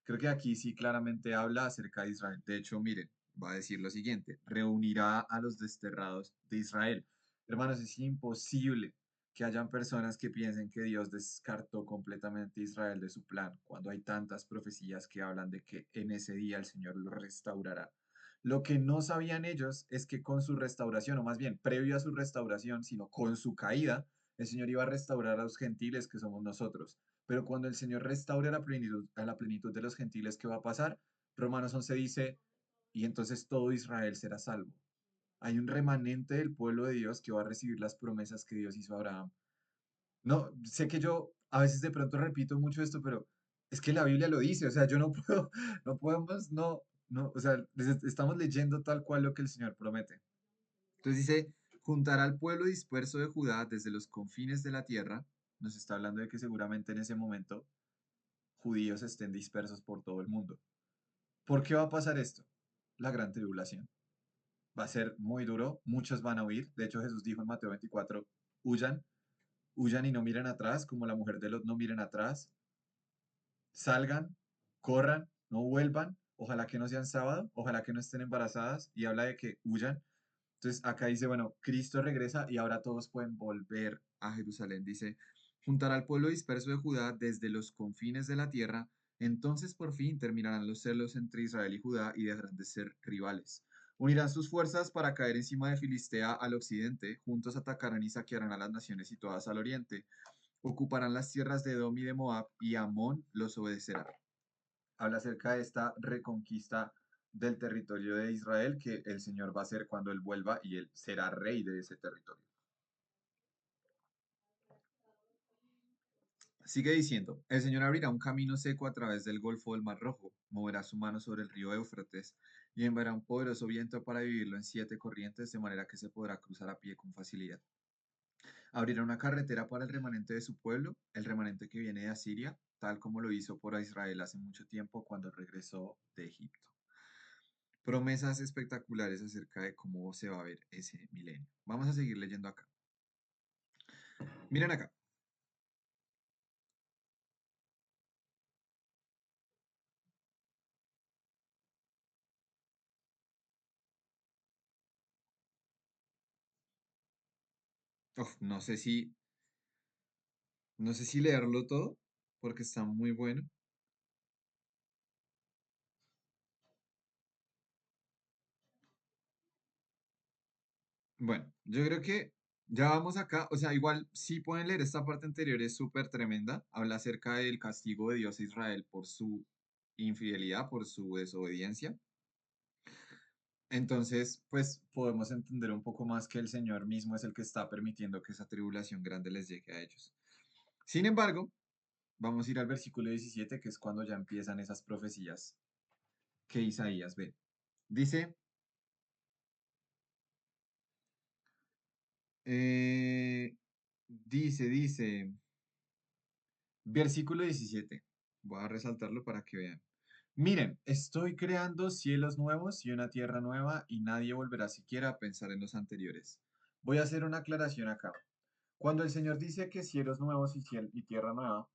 Creo que aquí sí claramente habla acerca de Israel. De hecho, miren, va a decir lo siguiente, reunirá a los desterrados de Israel. Hermanos, es imposible que hayan personas que piensen que Dios descartó completamente a Israel de su plan, cuando hay tantas profecías que hablan de que en ese día el Señor lo restaurará. Lo que no sabían ellos es que con su restauración, o más bien previo a su restauración, sino con su caída, el Señor iba a restaurar a los gentiles que somos nosotros. Pero cuando el Señor restaure a la plenitud de los gentiles, ¿qué va a pasar? Romanos 11 dice, y entonces todo Israel será salvo. Hay un remanente del pueblo de Dios que va a recibir las promesas que Dios hizo a Abraham. No, sé que yo a veces de pronto repito mucho esto, pero es que la Biblia lo dice, o sea, yo no puedo, no podemos, no, o sea, estamos leyendo tal cual lo que el Señor promete. Entonces dice, juntará al pueblo disperso de Judá desde los confines de la tierra, nos está hablando de que seguramente en ese momento judíos estén dispersos por todo el mundo. ¿Por qué va a pasar esto? La gran tribulación. Va a ser muy duro, muchos van a huir. De hecho, Jesús dijo en Mateo 24, huyan, huyan y no miren atrás, como la mujer de Lot, no miren atrás, salgan, corran, no vuelvan, ojalá que no sean sábado, ojalá que no estén embarazadas, y habla de que huyan. Entonces acá dice, bueno, Cristo regresa y ahora todos pueden volver a Jerusalén. Dice, juntará al pueblo disperso de Judá desde los confines de la tierra, entonces por fin terminarán los celos entre Israel y Judá y dejarán de ser rivales. Unirán sus fuerzas para caer encima de Filistea al occidente, juntos atacarán y saquearán a las naciones y todas al oriente. Ocuparán las tierras de Edom y de Moab, y Amón los obedecerá. Habla acerca de esta reconquista del territorio de Israel que el Señor va a hacer cuando Él vuelva y Él será rey de ese territorio. Sigue diciendo, el Señor abrirá un camino seco a través del Golfo del Mar Rojo, moverá su mano sobre el río Éufrates y enviará un poderoso viento para dividirlo en 7 corrientes de manera que se podrá cruzar a pie con facilidad. Abrirá una carretera para el remanente de su pueblo, el remanente que viene de Asiria, tal como lo hizo por Israel hace mucho tiempo cuando regresó de Egipto. Promesas espectaculares acerca de cómo se va a ver ese milenio. Vamos a seguir leyendo acá. Miren acá. Uf, no sé si leerlo todo, porque está muy bueno. Bueno, yo creo que ya vamos acá. O sea, igual sí pueden leer esta parte anterior, es súper tremenda. Habla acerca del castigo de Dios a Israel por su infidelidad, por su desobediencia. Entonces, pues podemos entender un poco más que el Señor mismo es el que está permitiendo que esa tribulación grande les llegue a ellos. Sin embargo, vamos a ir al versículo 17, que es cuando ya empiezan esas profecías que Isaías ve. Dice, eh, dice, versículo 17. Voy a resaltarlo para que vean. Miren, estoy creando cielos nuevos y una tierra nueva y nadie volverá siquiera a pensar en los anteriores. Voy a hacer una aclaración acá. Cuando el Señor dice que cielos nuevos y tierra nueva,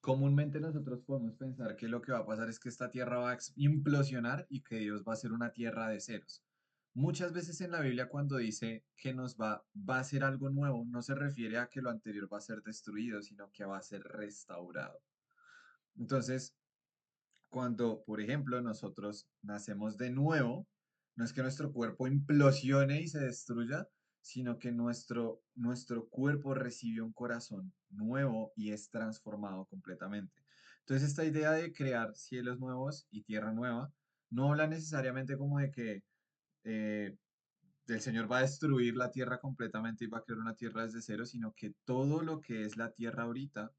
comúnmente nosotros podemos pensar que lo que va a pasar es que esta tierra va a implosionar y que Dios va a ser una tierra de ceros. Muchas veces en la Biblia cuando dice que va a hacer algo nuevo, no se refiere a que lo anterior va a ser destruido, sino que va a ser restaurado. Entonces, cuando, por ejemplo, nosotros nacemos de nuevo, No es que nuestro cuerpo implosione y se destruya, sino que nuestro cuerpo recibe un corazón nuevo y es transformado completamente. Entonces, esta idea de crear cielos nuevos y tierra nueva no habla necesariamente como de que eh, el Señor va a destruir la tierra completamente y va a crear una tierra desde cero, sino que todo lo que es la tierra ahorita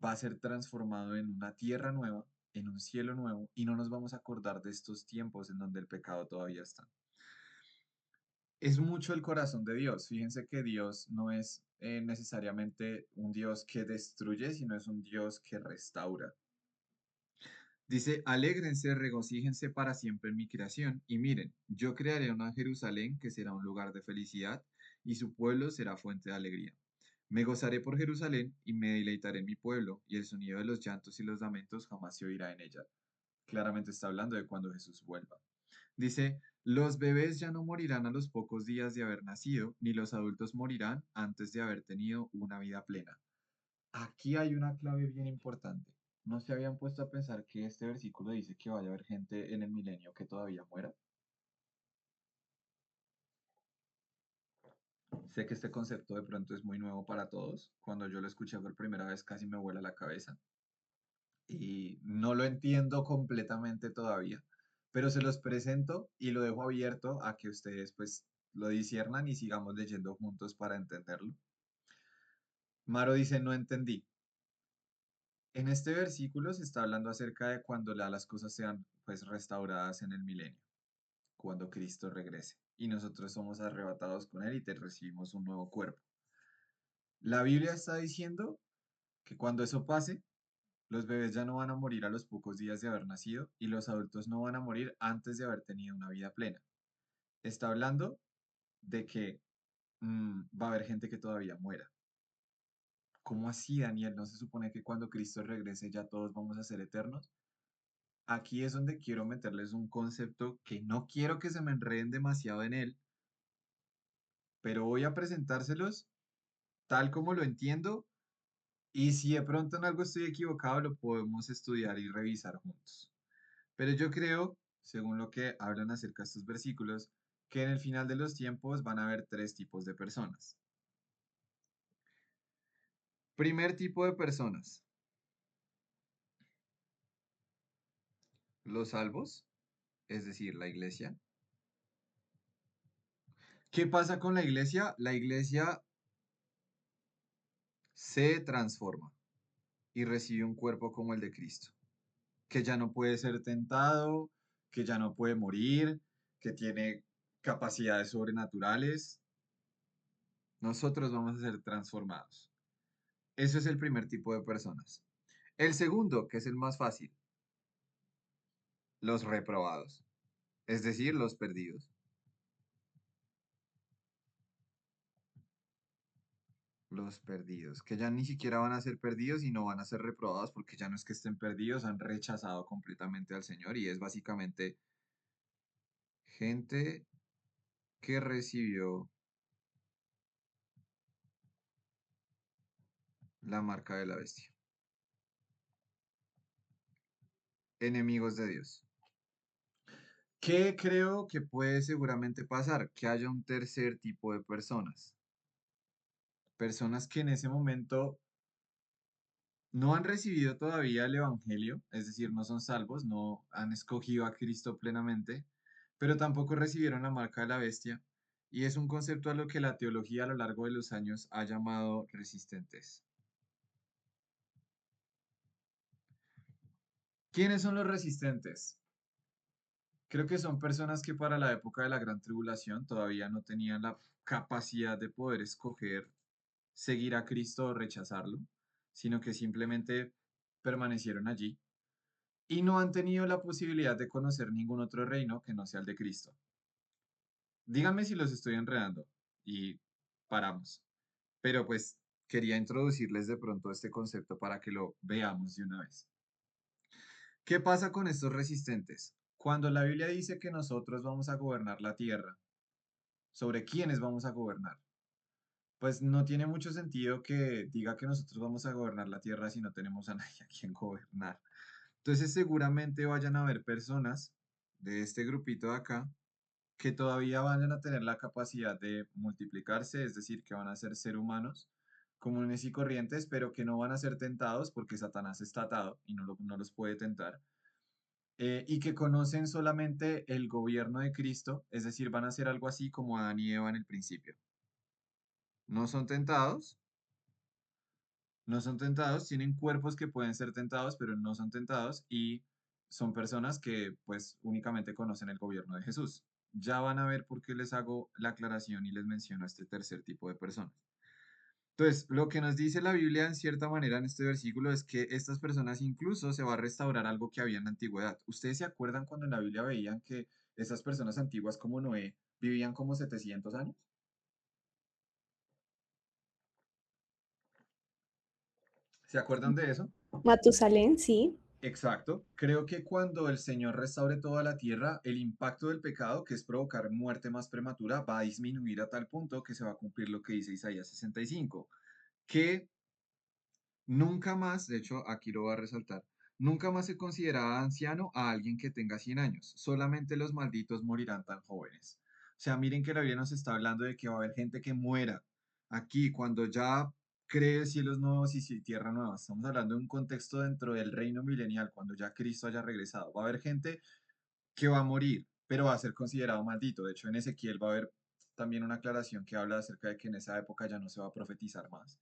va a ser transformado en una tierra nueva, en un cielo nuevo, y no nos vamos a acordar de estos tiempos en donde el pecado todavía está. Es mucho el corazón de Dios. Fíjense que Dios no es necesariamente un Dios que destruye, sino es un Dios que restaura. Dice, alégrense, regocíjense para siempre en mi creación, y miren, yo crearé una Jerusalén que será un lugar de felicidad, y su pueblo será fuente de alegría. Me gozaré por Jerusalén y me deleitaré en mi pueblo, y el sonido de los llantos y los lamentos jamás se oirá en ella. Claramente está hablando de cuando Jesús vuelva. Dice, los bebés ya no morirán a los pocos días de haber nacido, ni los adultos morirán antes de haber tenido una vida plena. Aquí hay una clave bien importante. ¿No se habían puesto a pensar que este versículo dice que vaya a haber gente en el milenio que todavía muera? Sé que este concepto de pronto es muy nuevo para todos. Cuando yo lo escuché por primera vez casi me vuela la cabeza y no lo entiendo completamente todavía, pero se los presento y lo dejo abierto a que ustedes pues lo disiernan y sigamos leyendo juntos para entenderlo. Maro dice, no entendí. En este versículo se está hablando acerca de cuando las cosas sean pues restauradas en el milenio, cuando Cristo regrese y nosotros somos arrebatados con él y te recibimos un nuevo cuerpo. La Biblia está diciendo que cuando eso pase, los bebés ya no van a morir a los pocos días de haber nacido y los adultos no van a morir antes de haber tenido una vida plena. Está hablando de que va a haber gente que todavía muera. ¿Cómo así, Daniel? ¿No se supone que cuando Cristo regrese ya todos vamos a ser eternos? Aquí es donde quiero meterles un concepto que no quiero que se me enreden demasiado en él, pero voy a presentárselos tal como lo entiendo y si de pronto en algo estoy equivocado lo podemos estudiar y revisar juntos. Pero yo creo, según lo que hablan acerca de estos versículos, que en el final de los tiempos van a haber tres tipos de personas. Primer tipo de personas, los salvos, es decir, la iglesia. ¿Qué pasa con la iglesia? La iglesia se transforma y recibe un cuerpo como el de Cristo, que ya no puede ser tentado, que ya no puede morir, que tiene capacidades sobrenaturales. Nosotros vamos a ser transformados. Eso es el primer tipo de personas. El segundo, que es el más fácil, los reprobados, es decir, los perdidos. Los perdidos, que ya ni siquiera van a ser perdidos y no van a ser reprobados porque ya no es que estén perdidos, han rechazado completamente al Señor y es básicamente gente que recibió la marca de la bestia. Enemigos de Dios. ¿Qué creo que puede seguramente pasar? Que haya un tercer tipo de personas. Personas que en ese momento no han recibido todavía el Evangelio, es decir, no son salvos, no han escogido a Cristo plenamente, pero tampoco recibieron la marca de la bestia, y es un concepto a lo que la teología a lo largo de los años ha llamado resistentes. ¿Quiénes son los resistentes? Creo que son personas que para la época de la Gran Tribulación todavía no tenían la capacidad de poder escoger seguir a Cristo o rechazarlo, sino que simplemente permanecieron allí y no han tenido la posibilidad de conocer ningún otro reino que no sea el de Cristo. Díganme si los estoy enredando y paramos. Pero pues quería introducirles de pronto este concepto para que lo veamos de una vez. ¿Qué pasa con estos resistentes? Cuando la Biblia dice que nosotros vamos a gobernar la tierra, ¿sobre quiénes vamos a gobernar? Pues no tiene mucho sentido que diga que nosotros vamos a gobernar la tierra si no tenemos a nadie a quien gobernar. Entonces seguramente vayan a haber personas de este grupito de acá que todavía vayan a tener la capacidad de multiplicarse, es decir, que van a ser humanos comunes y corrientes, pero que no van a ser tentados porque Satanás está atado y no los puede tentar, y que conocen solamente el gobierno de Cristo, es decir, van a ser algo así como Adán y Eva en el principio. No son tentados, no son tentados, tienen cuerpos que pueden ser tentados, pero no son tentados y son personas que pues únicamente conocen el gobierno de Jesús. Ya van a ver por qué les hago la aclaración y les menciono a este tercer tipo de personas. Entonces, lo que nos dice la Biblia en cierta manera en este versículo es que estas personas incluso se va a restaurar algo que había en la antigüedad. ¿Ustedes se acuerdan cuando en la Biblia veían que esas personas antiguas como Noé vivían como 700 años? ¿Se acuerdan de eso? Matusalén, sí. Exacto. Creo que cuando el Señor restaure toda la tierra, el impacto del pecado, que es provocar muerte más prematura, va a disminuir a tal punto que se va a cumplir lo que dice Isaías 65, que nunca más, de hecho aquí lo voy a resaltar, nunca más se considerará anciano a alguien que tenga 100 años, solamente los malditos morirán tan jóvenes. O sea, miren que la Biblia nos está hablando de que va a haber gente que muera aquí cuando ya cree cielos nuevos y tierra nueva. Estamos hablando de un contexto dentro del reino milenial, cuando ya Cristo haya regresado. Va a haber gente que va a morir, pero va a ser considerado maldito. De hecho, en Ezequiel va a haber también una aclaración que habla acerca de que en esa época ya no se va a profetizar más.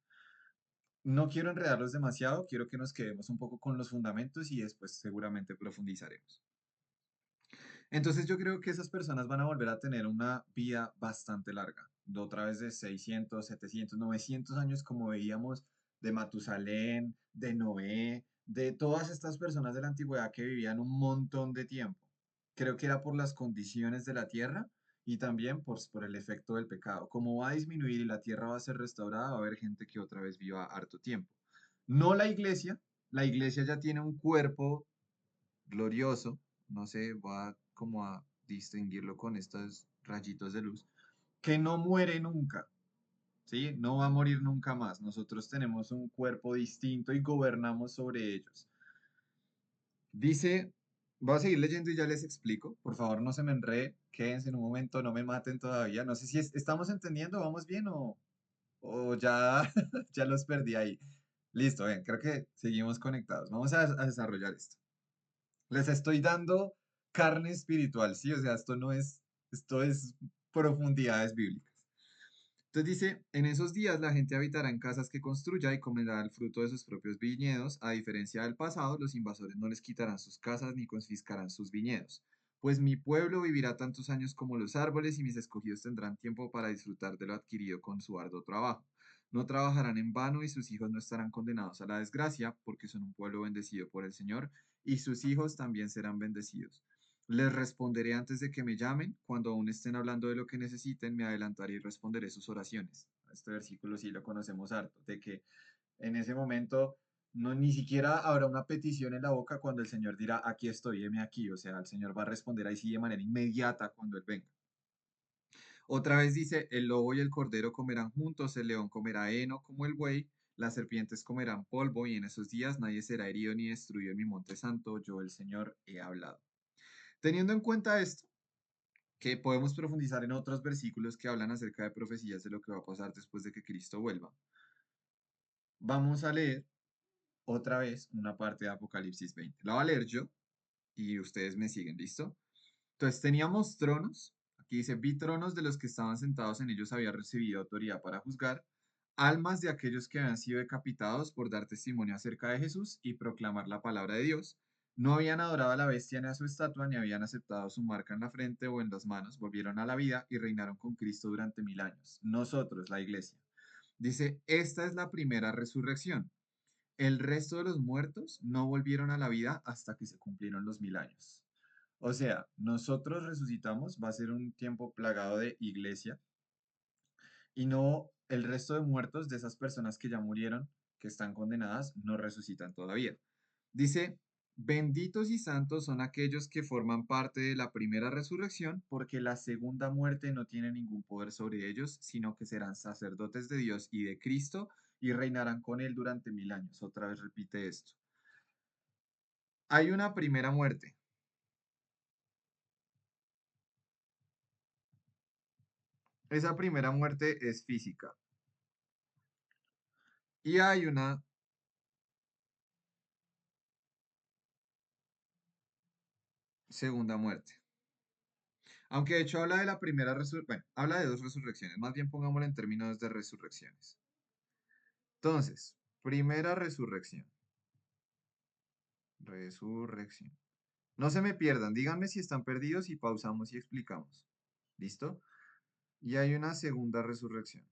No quiero enredarlos demasiado, quiero que nos quedemos un poco con los fundamentos y después seguramente profundizaremos. Entonces yo creo que esas personas van a volver a tener una vida bastante larga, de otra vez de 600, 700, 900 años como veíamos de Matusalén, de Noé, de todas estas personas de la antigüedad que vivían un montón de tiempo. Creo que era por las condiciones de la tierra y también por el efecto del pecado. Como va a disminuir y la tierra va a ser restaurada, va a haber gente que otra vez viva harto tiempo. No la iglesia ya tiene un cuerpo glorioso, no sé, va como a distinguirlo con estos rayitos de luz, que no muere nunca, ¿sí? No va a morir nunca más. Nosotros tenemos un cuerpo distinto y gobernamos sobre ellos. Dice, voy a seguir leyendo y ya les explico. Por favor, no se me enrede, quédense en un momento, no me maten todavía. No sé si estamos entendiendo, ¿vamos bien o ya, ya los perdí ahí? Listo, bien, creo que seguimos conectados. Vamos a desarrollar esto. Les estoy dando carne espiritual, ¿sí? O sea, esto es profundidades bíblicas. Entonces dice, en esos días la gente habitará en casas que construya y comerá el fruto de sus propios viñedos. A diferencia del pasado, los invasores no les quitarán sus casas ni confiscarán sus viñedos. Pues mi pueblo vivirá tantos años como los árboles y mis escogidos tendrán tiempo para disfrutar de lo adquirido con su arduo trabajo. No trabajarán en vano y sus hijos no estarán condenados a la desgracia, porque son un pueblo bendecido por el Señor, y sus hijos también serán bendecidos. Les responderé antes de que me llamen, cuando aún estén hablando de lo que necesiten, me adelantaré y responderé sus oraciones. Este versículo sí lo conocemos harto, de que en ese momento no ni siquiera habrá una petición en la boca cuando el Señor dirá, aquí estoy, heme aquí. O sea, el Señor va a responder ahí sí de manera inmediata cuando Él venga. Otra vez dice, el lobo y el cordero comerán juntos, el león comerá heno como el buey, las serpientes comerán polvo, y en esos días nadie será herido ni destruido en mi monte santo, yo el Señor he hablado. Teniendo en cuenta esto, que podemos profundizar en otros versículos que hablan acerca de profecías de lo que va a pasar después de que Cristo vuelva. Vamos a leer otra vez una parte de Apocalipsis 20. La voy a leer yo y ustedes me siguen, ¿listo? Entonces teníamos tronos, aquí dice, vi tronos de los que estaban sentados en ellos había recibido autoridad para juzgar, almas de aquellos que habían sido decapitados por dar testimonio acerca de Jesús y proclamar la palabra de Dios. No habían adorado a la bestia ni a su estatua, ni habían aceptado su marca en la frente o en las manos, volvieron a la vida y reinaron con Cristo durante 1000 años. Nosotros, la iglesia. Dice, esta es la primera resurrección. El resto de los muertos no volvieron a la vida hasta que se cumplieron los 1000 años. O sea, nosotros resucitamos, va a ser un tiempo plagado de iglesia y no el resto de muertos de esas personas que ya murieron, que están condenadas, no resucitan todavía. Dice, benditos y santos son aquellos que forman parte de la primera resurrección, porque la segunda muerte no tiene ningún poder sobre ellos, sino que serán sacerdotes de Dios y de Cristo y reinarán con él durante 1000 años. Otra vez repite esto. Hay una primera muerte. Esa primera muerte es física. Y hay una segunda muerte. Aunque de hecho habla de la primera resurrección, bueno, habla de dos resurrecciones, más bien pongámoslo en términos de resurrecciones. Entonces, primera resurrección. Resurrección. No se me pierdan, díganme si están perdidos y pausamos y explicamos. ¿Listo? Y hay una segunda resurrección.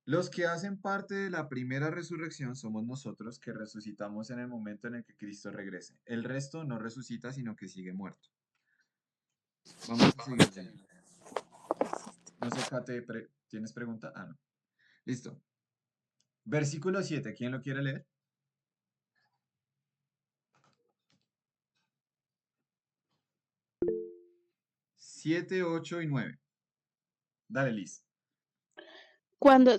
Los que hacen parte de la primera resurrección somos nosotros que resucitamos en el momento en el que Cristo regrese. El resto no resucita, sino que sigue muerto. Vamos a seguir leyendo. No sé, Kate, ¿tienes pregunta? Ah, no. Listo. Versículo 7, ¿quién lo quiere leer? 7, 8 y 9. Dale, Liz. Cuando,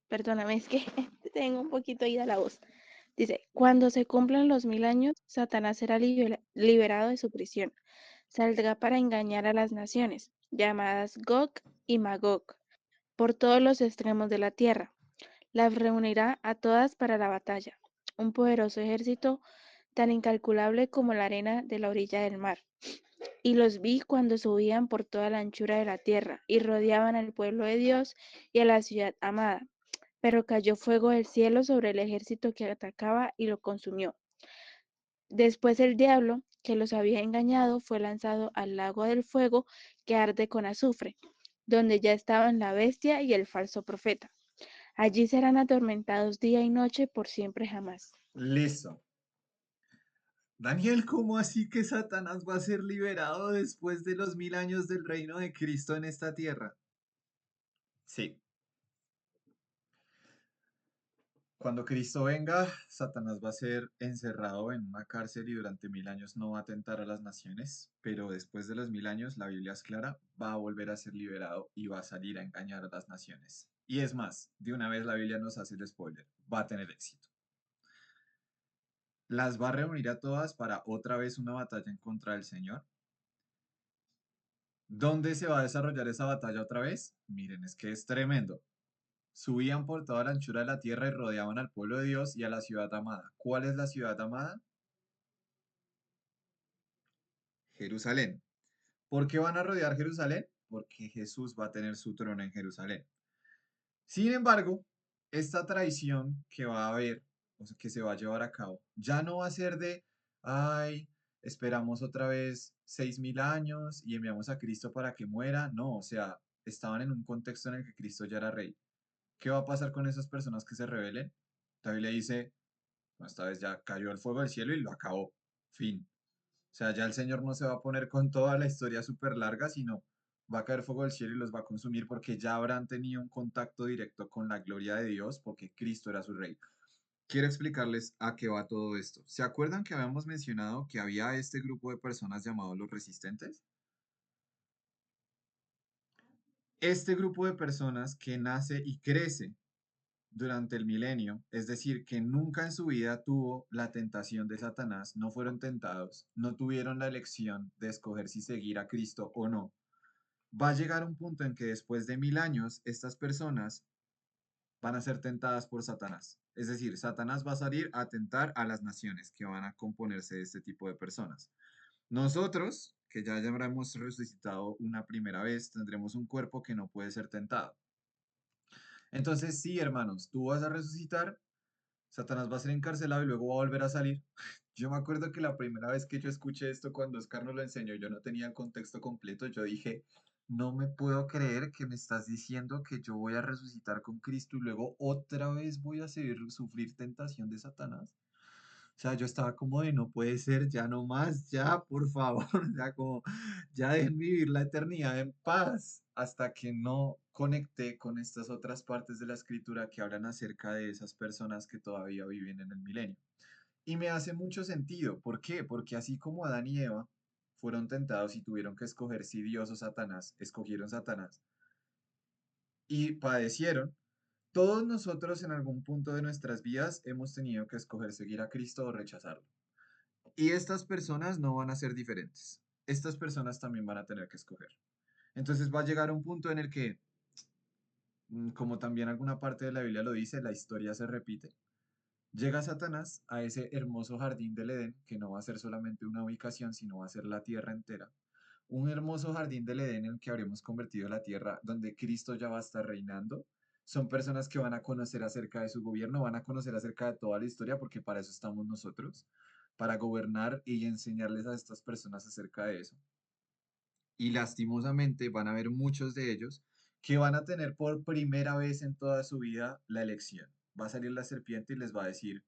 perdóname, es que tengo un poquito ida la voz. Dice, cuando se cumplan los 1000 años, Satanás será liberado de su prisión. Saldrá para engañar a las naciones, llamadas Gog y Magog, por todos los extremos de la tierra. Las reunirá a todas para la batalla. Un poderoso ejército tan incalculable como la arena de la orilla del mar. Y los vi cuando subían por toda la anchura de la tierra y rodeaban al pueblo de Dios y a la ciudad amada. Pero cayó fuego del cielo sobre el ejército que atacaba y lo consumió. Después el diablo, que los había engañado, fue lanzado al lago del fuego que arde con azufre, donde ya estaban la bestia y el falso profeta. Allí serán atormentados día y noche por siempre jamás. Listo. Daniel, ¿cómo así que Satanás va a ser liberado después de los 1000 años del reino de Cristo en esta tierra? Sí. Cuando Cristo venga, Satanás va a ser encerrado en una cárcel y durante 1000 años no va a tentar a las naciones, pero después de los 1000 años, la Biblia es clara, va a volver a ser liberado y va a salir a engañar a las naciones. Y es más, de una vez la Biblia nos hace el spoiler, va a tener éxito. Las va a reunir a todas para otra vez una batalla en contra del Señor. ¿Dónde se va a desarrollar esa batalla otra vez? Miren, es que es tremendo. Subían por toda la anchura de la tierra y rodeaban al pueblo de Dios y a la ciudad amada. ¿Cuál es la ciudad amada? Jerusalén. ¿Por qué van a rodear Jerusalén? Porque Jesús va a tener su trono en Jerusalén. Sin embargo, esta traición que va a haber, o sea, que se va a llevar a cabo, ya no va a ser de, ay, esperamos otra vez 6000 años y enviamos a Cristo para que muera. No, o sea, estaban en un contexto en el que Cristo ya era rey. ¿Qué va a pasar con esas personas que se rebelen? La Biblia dice, no, esta vez ya cayó el fuego del cielo y lo acabó. Fin. O sea, ya el Señor no se va a poner con toda la historia súper larga, sino va a caer fuego del cielo y los va a consumir porque ya habrán tenido un contacto directo con la gloria de Dios porque Cristo era su rey. Quiero explicarles a qué va todo esto. ¿Se acuerdan que habíamos mencionado que había este grupo de personas llamados los resistentes? Este grupo de personas que nace y crece durante el milenio, es decir, que nunca en su vida tuvo la tentación de Satanás, no fueron tentados, no tuvieron la elección de escoger si seguir a Cristo o no. Va a llegar un punto en que después de 1000 años, estas personas van a ser tentadas por Satanás. Es decir, Satanás va a salir a tentar a las naciones que van a componerse de este tipo de personas. Nosotros, que ya habremos resucitado una primera vez, tendremos un cuerpo que no puede ser tentado. Entonces, sí, hermanos, tú vas a resucitar, Satanás va a ser encarcelado y luego va a volver a salir. Yo me acuerdo que la primera vez que yo escuché esto, cuando Oscar nos lo enseñó, yo no tenía el contexto completo. Yo dije, no me puedo creer que me estás diciendo que yo voy a resucitar con Cristo y luego otra vez voy a sufrir tentación de Satanás. O sea, yo estaba como de no puede ser, ya no más, ya, por favor, ya como, ya dejen vivir la eternidad en paz, hasta que no conecté con estas otras partes de la escritura que hablan acerca de esas personas que todavía viven en el milenio. Y me hace mucho sentido, ¿por qué? Porque así como Adán y Eva fueron tentados y tuvieron que escoger si Dios o Satanás, escogieron Satanás y padecieron, todos nosotros en algún punto de nuestras vidas hemos tenido que escoger seguir a Cristo o rechazarlo. Y estas personas no van a ser diferentes. estas personas también van a tener que escoger. Entonces va a llegar un punto en el que, como también alguna parte de la Biblia lo dice, la historia se repite. Llega Satanás a ese hermoso jardín del Edén, que no va a ser solamente una ubicación, sino va a ser la tierra entera. Un hermoso jardín del Edén en el que habremos convertido la tierra, donde Cristo ya va a estar reinando. Son personas que van a conocer acerca de su gobierno, van a conocer acerca de toda la historia, porque para eso estamos nosotros, para gobernar y enseñarles a estas personas acerca de eso. Y lastimosamente van a haber muchos de ellos que van a tener por primera vez en toda su vida la elección. Va a salir la serpiente y les va a decir,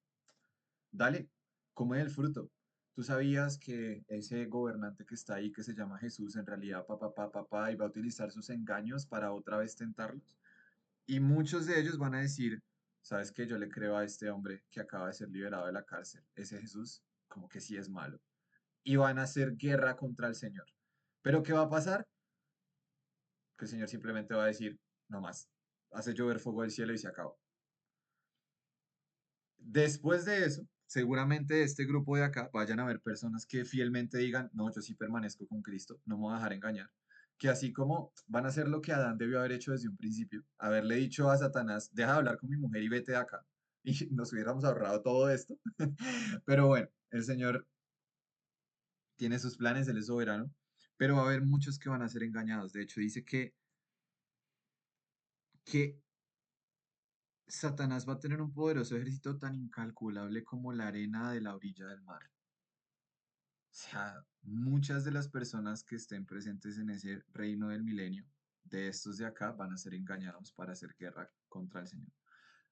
dale, come el fruto. ¿Tú sabías que ese gobernante que está ahí, que se llama Jesús, en realidad papá, y va a utilizar sus engaños para otra vez tentarlos? Y muchos de ellos van a decir, ¿sabes qué? Yo le creo a este hombre que acaba de ser liberado de la cárcel. Ese Jesús, como que sí es malo. Y van a hacer guerra contra el Señor. ¿Pero qué va a pasar? Que el Señor simplemente va a decir, no más, hace llover fuego del cielo y se acabó. Después de eso, seguramente de este grupo de acá vayan a haber personas que fielmente digan, no, yo sí permanezco con Cristo, no me voy a dejar engañar. Que así como van a hacer lo que Adán debió haber hecho desde un principio, haberle dicho a Satanás, deja de hablar con mi mujer y vete de acá, y nos hubiéramos ahorrado todo esto. Pero bueno, el Señor tiene sus planes, Él es soberano, pero va a haber muchos que van a ser engañados. De hecho, dice que Satanás va a tener un poderoso ejército tan incalculable como la arena de la orilla del mar. O sea, muchas de las personas que estén presentes en ese reino del milenio, de estos de acá, van a ser engañados para hacer guerra contra el Señor.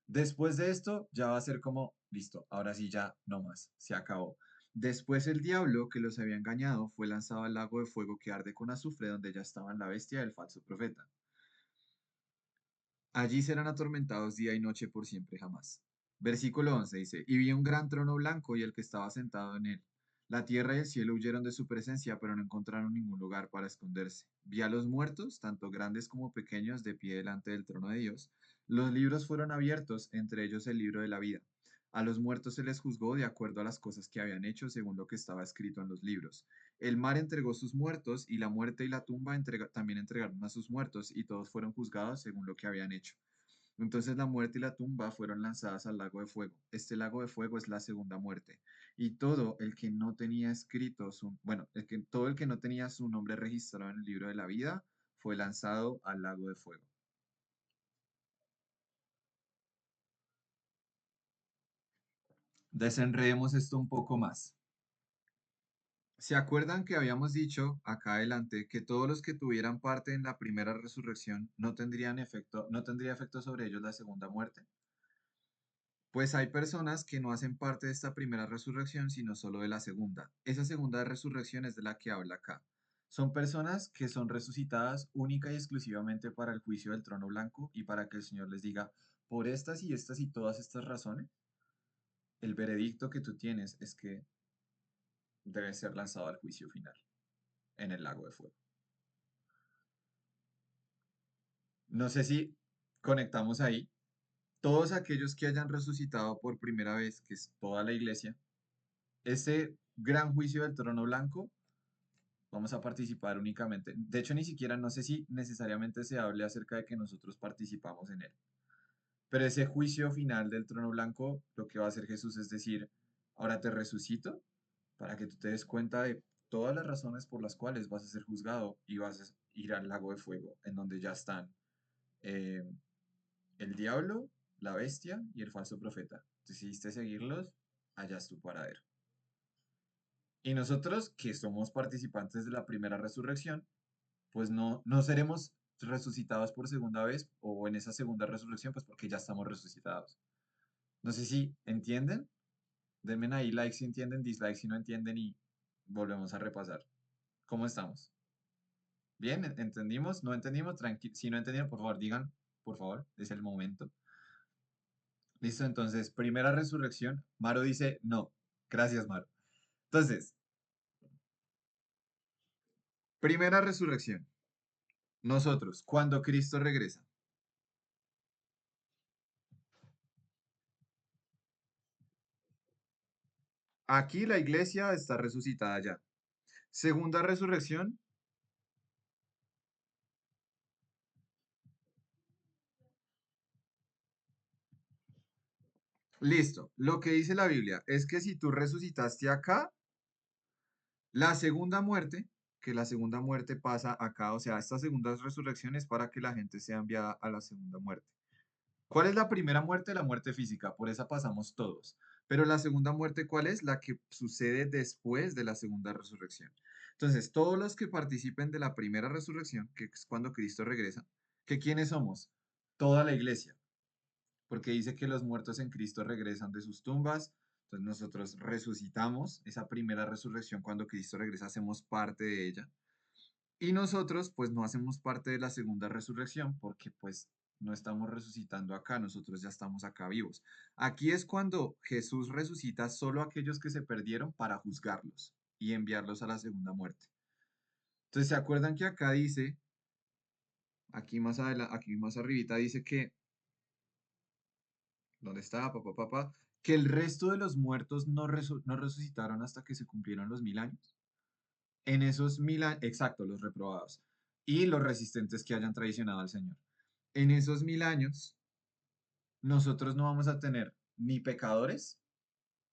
Después de esto, ya va a ser como, listo, ahora sí ya no más, se acabó. Después el diablo que los había engañado fue lanzado al lago de fuego que arde con azufre, donde ya estaban la bestia y el falso profeta. Allí serán atormentados día y noche por siempre jamás. Versículo 11 dice, y vi un gran trono blanco y el que estaba sentado en él. La tierra y el cielo huyeron de su presencia, pero no encontraron ningún lugar para esconderse. Vi a los muertos, tanto grandes como pequeños, de pie delante del trono de Dios. Los libros fueron abiertos, entre ellos el libro de la vida. A los muertos se les juzgó de acuerdo a las cosas que habían hecho, según lo que estaba escrito en los libros. El mar entregó sus muertos, y la muerte y la tumba también entregaron a sus muertos, y todos fueron juzgados según lo que habían hecho. Entonces la muerte y la tumba fueron lanzadas al lago de fuego. Este lago de fuego es la segunda muerte. Y todo el que no tenía escrito todo el que no tenía su nombre registrado en el libro de la vida fue lanzado al lago de fuego. Desenredemos esto un poco más. ¿Se acuerdan que habíamos dicho acá adelante que todos los que tuvieran parte en la primera resurrección no tendría efecto sobre ellos la segunda muerte? Pues hay personas que no hacen parte de esta primera resurrección, sino solo de la segunda. Esa segunda resurrección es de la que habla acá. Son personas que son resucitadas única y exclusivamente para el juicio del trono blanco y para que el Señor les diga, por estas y todas estas razones, el veredicto que tú tienes es que debes ser lanzado al juicio final en el lago de fuego. No sé si conectamos ahí. Todos aquellos que hayan resucitado por primera vez, que es toda la iglesia, ese gran juicio del trono blanco, vamos a participar únicamente. De hecho, ni siquiera no sé si necesariamente se hable acerca de que nosotros participamos en él. Pero ese juicio final del trono blanco, lo que va a hacer Jesús es decir, ahora te resucito para que tú te des cuenta de todas las razones por las cuales vas a ser juzgado y vas a ir al lago de fuego, en donde ya están eh, el diablo, la bestia y el falso profeta. Decidiste seguirlos, allá es tu paradero. Y nosotros, que somos participantes de la primera resurrección, pues no seremos resucitados por segunda vez o en esa segunda resurrección, pues porque ya estamos resucitados. No sé si entienden. Denme ahí like si entienden, dislike si no entienden y volvemos a repasar. ¿Cómo estamos? ¿Bien? ¿Entendimos? ¿No entendimos? Si no entendieron, por favor, digan, por favor, es el momento. Listo, entonces, primera resurrección. Maro dice no. Gracias, Maro. Entonces, primera resurrección. Nosotros, cuando Cristo regresa. Aquí la iglesia está resucitada ya. Segunda resurrección. Listo. Lo que dice la Biblia es que si tú resucitaste acá, la segunda muerte, que la segunda muerte pasa acá, o sea, esta segunda resurrección es para que la gente sea enviada a la segunda muerte. ¿Cuál es la primera muerte? La muerte física, por esa pasamos todos. Pero la segunda muerte, ¿cuál es? La que sucede después de la segunda resurrección. Entonces, todos los que participen de la primera resurrección, que es cuando Cristo regresa, ¿que quiénes somos? Toda la iglesia, porque dice que los muertos en Cristo regresan de sus tumbas. Entonces nosotros resucitamos, esa primera resurrección cuando Cristo regresa, hacemos parte de ella. Y nosotros pues no hacemos parte de la segunda resurrección porque pues no estamos resucitando acá, nosotros ya estamos acá vivos. Aquí es cuando Jesús resucita solo a aquellos que se perdieron para juzgarlos y enviarlos a la segunda muerte. Entonces, ¿se acuerdan que acá dice, aquí más arribita dice que, ¿dónde está? Que el resto de los muertos no resucitaron hasta que se cumplieron los 1000 años. En esos 1000 años, exacto, los reprobados y los resistentes que hayan traicionado al Señor. En esos 1000 años, nosotros no vamos a tener ni pecadores,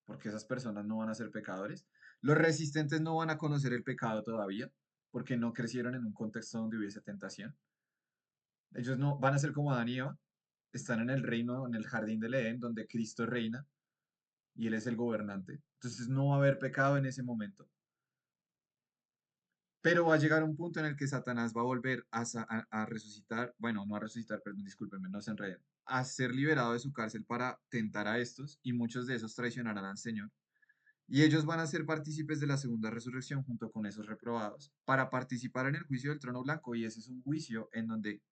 porque esas personas no van a ser pecadores. Los resistentes no van a conocer el pecado todavía, porque no crecieron en un contexto donde hubiese tentación. Ellos no van a ser como Adán y Eva, están en el reino, en el jardín del Edén, donde Cristo reina y Él es el gobernante. Entonces no va a haber pecado en ese momento. Pero va a llegar un punto en el que Satanás va a volver a resucitar, bueno, no a resucitar, perdón, discúlpenme, no se enreden, a ser liberado de su cárcel para tentar a estos, y muchos de esos traicionarán al Señor. Y ellos van a ser partícipes de la segunda resurrección junto con esos reprobados para participar en el juicio del trono blanco. Y ese es un juicio en donde,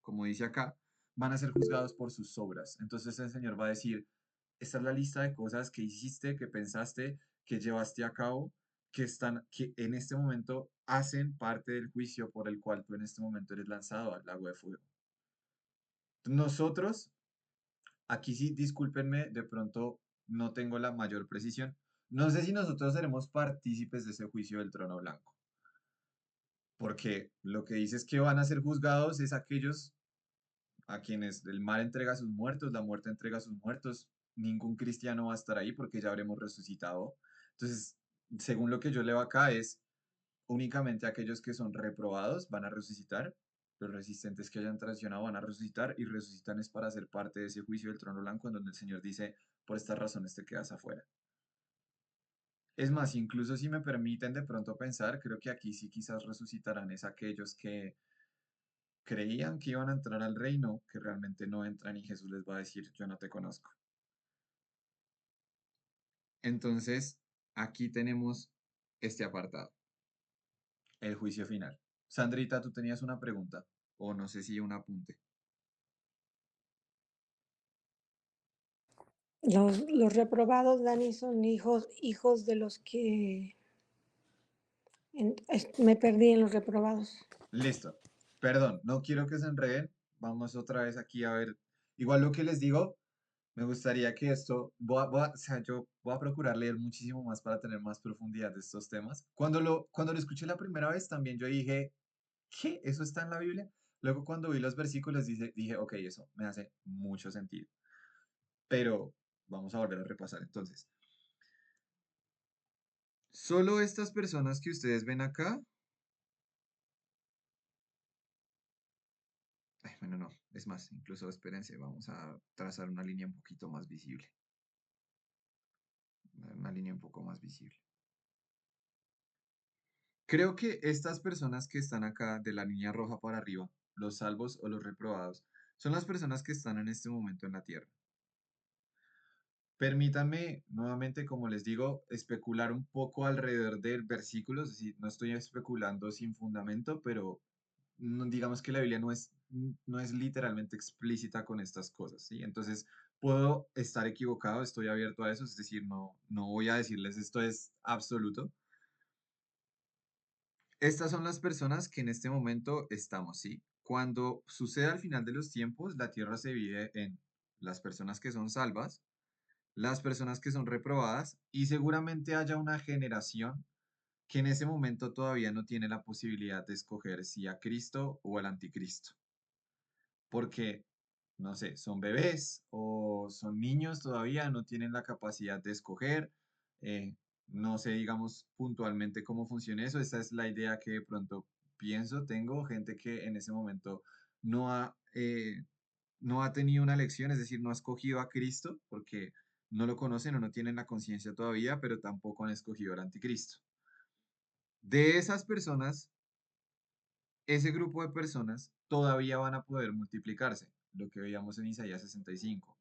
como dice acá, van a ser juzgados por sus obras. Entonces el Señor va a decir, esta es la lista de cosas que hiciste, que pensaste, que llevaste a cabo, que en este momento hacen parte del juicio por el cual tú en este momento eres lanzado al lago de fuego. Nosotros, aquí sí, discúlpenme, de pronto no tengo la mayor precisión. No sé si nosotros seremos partícipes de ese juicio del trono blanco, porque lo que dice es que van a ser juzgados es aquellos a quienes el mar entrega a sus muertos, la muerte entrega a sus muertos. Ningún cristiano va a estar ahí porque ya habremos resucitado. Entonces, según lo que yo leo acá es únicamente aquellos que son reprobados van a resucitar, los resistentes que hayan traicionado van a resucitar y resucitan es para ser parte de ese juicio del trono blanco en donde el Señor dice, por estas razones te quedas afuera. Es más, incluso si me permiten de pronto pensar, creo que aquí sí quizás resucitarán es aquellos que creían que iban a entrar al reino, que realmente no entran y Jesús les va a decir, yo no te conozco. Entonces, aquí tenemos este apartado, el juicio final. Sandrita, tú tenías una pregunta, o no sé si un apunte. Los reprobados, Dani, son hijos de los que me perdí en los reprobados. Listo. Perdón, no quiero que se enreden. Vamos otra vez aquí a ver. Igual lo que les digo, me gustaría que esto, o sea, yo voy a procurar leer muchísimo más para tener más profundidad de estos temas. Cuando lo escuché la primera vez también yo dije, ¿qué? ¿Eso está en la Biblia? Luego cuando vi los versículos dije, ok, eso me hace mucho sentido. Pero vamos a volver a repasar entonces. Solo estas personas que ustedes ven acá. Ay, bueno, no, es más, incluso espérense, vamos a trazar una línea un poquito más visible. Una línea un poco más visible. Creo que estas personas que están acá de la línea roja para arriba, los salvos o los reprobados, son las personas que están en este momento en la tierra. Permítanme nuevamente, como les digo, especular un poco alrededor del versículo, es decir, no estoy especulando sin fundamento, pero digamos que la Biblia no es literalmente explícita con estas cosas, ¿sí? Entonces, puedo estar equivocado, estoy abierto a eso, es decir, no voy a decirles esto es absoluto. Estas son las personas que en este momento estamos, ¿sí? Cuando suceda al final de los tiempos, la tierra se divide en las personas que son salvas, las personas que son reprobadas y seguramente haya una generación que en ese momento todavía no tiene la posibilidad de escoger si a Cristo o al anticristo, porque, no sé, son bebés o son niños todavía, no tienen la capacidad de escoger. eh, no sé, digamos, puntualmente cómo funciona eso. Esa es la idea que de pronto pienso. Tengo gente que en ese momento no ha, no ha tenido una elección, es decir, no ha escogido a Cristo porque no lo conocen o no tienen la conciencia todavía, pero tampoco han escogido al anticristo. De esas personas, ese grupo de personas todavía van a poder multiplicarse, lo que veíamos en Isaías 65.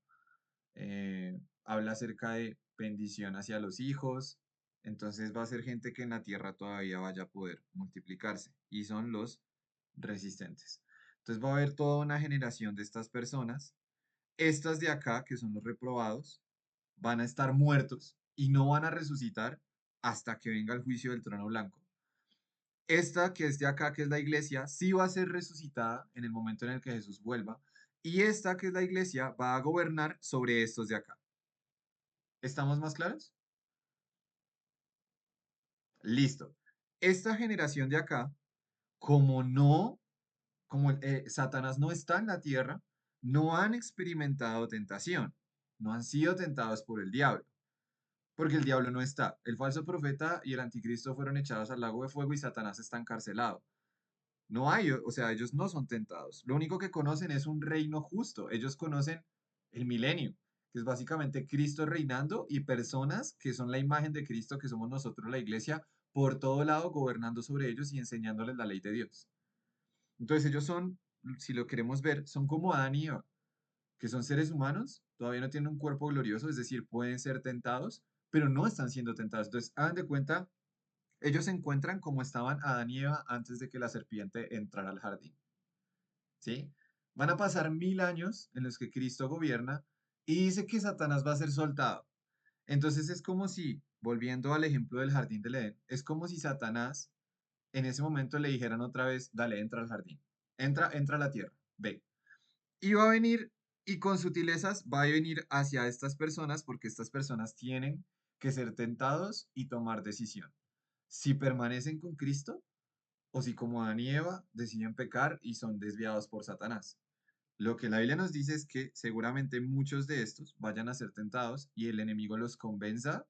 Habla acerca de bendición hacia los hijos, entonces va a ser gente que en la tierra todavía vaya a poder multiplicarse y son los resistentes. Entonces va a haber toda una generación de estas personas. Estas de acá, que son los reprobados, van a estar muertos y no van a resucitar hasta que venga el juicio del trono blanco. Esta que es de acá, que es la iglesia, sí va a ser resucitada en el momento en el que Jesús vuelva. Y esta que es la iglesia va a gobernar sobre estos de acá. ¿Estamos más claros? Listo. Esta generación de acá, como no, como Satanás no está en la tierra, no han experimentado tentación, no han sido tentados por el diablo, porque el diablo no está. El falso profeta y el anticristo fueron echados al lago de fuego y Satanás está encarcelado. No hay, o sea, ellos no son tentados. Lo único que conocen es un reino justo. Ellos conocen el milenio, que es básicamente Cristo reinando y personas que son la imagen de Cristo, que somos nosotros la iglesia, por todo lado gobernando sobre ellos y enseñándoles la ley de Dios. Entonces ellos son, si lo queremos ver, son como Adán y Eva, que son seres humanos, todavía no tienen un cuerpo glorioso, es decir, pueden ser tentados, pero no están siendo tentados. Entonces, hagan de cuenta, ellos se encuentran como estaban Adán y Eva antes de que la serpiente entrara al jardín. ¿Sí? Van a pasar 1000 años en los que Cristo gobierna y dice que Satanás va a ser soltado. Entonces es como si, volviendo al ejemplo del jardín del Edén, es como si Satanás en ese momento le dijeran otra vez, dale, entra al jardín, entra a la tierra, ve. Y va a venir y con sutilezas va a venir hacia estas personas porque estas personas tienen que ser tentados y tomar decisión. Si permanecen con Cristo o si como Adán y Eva deciden pecar y son desviados por Satanás. Lo que la Biblia nos dice es que seguramente muchos de estos vayan a ser tentados y el enemigo los convenza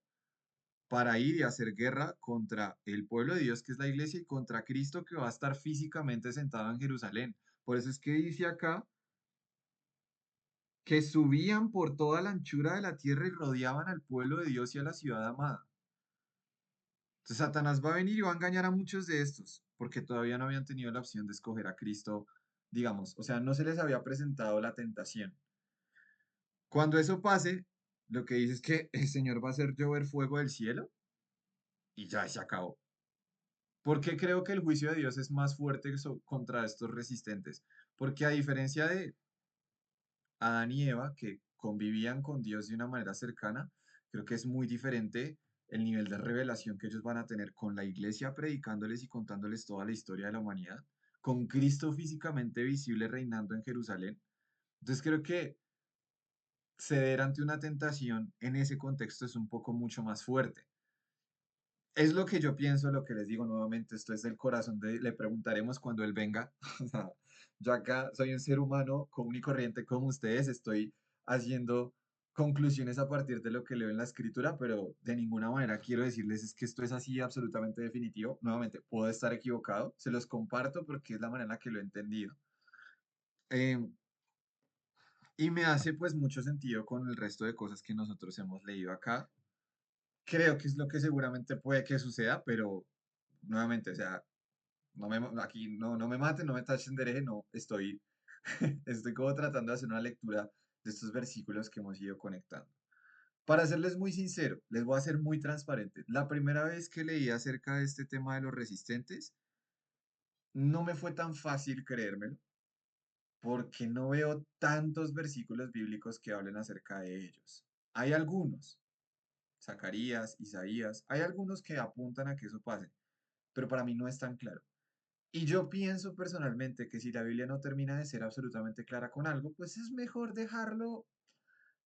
para ir y hacer guerra contra el pueblo de Dios, que es la iglesia, y contra Cristo, que va a estar físicamente sentado en Jerusalén. Por eso es que dice acá que subían por toda la anchura de la tierra y rodeaban al pueblo de Dios y a la ciudad amada. Entonces Satanás va a venir y va a engañar a muchos de estos, porque todavía no habían tenido la opción de escoger a Cristo, digamos, o sea, no se les había presentado la tentación. Cuando eso pase, lo que dice es que el Señor va a hacer llover fuego del cielo y ya se acabó. ¿Por qué creo que el juicio de Dios es más fuerte contra estos resistentes? Porque a diferencia de Adán y Eva, que convivían con Dios de una manera cercana, creo que es muy diferente el nivel de revelación que ellos van a tener con la iglesia predicándoles y contándoles toda la historia de la humanidad, con Cristo físicamente visible reinando en Jerusalén. Entonces creo que ceder ante una tentación en ese contexto es un poco mucho más fuerte. Es lo que yo pienso, lo que les digo nuevamente, esto es del corazón le preguntaremos cuando él venga. O sea, yo acá soy un ser humano común y corriente como ustedes, estoy haciendo conclusiones a partir de lo que leo en la escritura, pero de ninguna manera quiero decirles es que esto es así absolutamente definitivo. Nuevamente, puedo estar equivocado, se los comparto porque es la manera en la que lo he entendido. Em, y me hace pues mucho sentido con el resto de cosas que nosotros hemos leído acá. Creo que es lo que seguramente puede que suceda, pero nuevamente, o sea, aquí no me maten, no me tachen de hereje, no, estoy como tratando de hacer una lectura de estos versículos que hemos ido conectando. Para serles muy sincero, les voy a ser muy transparente. La primera vez que leí acerca de este tema de los resistentes, no me fue tan fácil creérmelo, porque no veo tantos versículos bíblicos que hablen acerca de ellos. Hay algunos, Zacarías, Isaías, hay algunos que apuntan a que eso pase, pero para mí no es tan claro. Y yo pienso personalmente que si la Biblia no termina de ser absolutamente clara con algo, pues es mejor dejarlo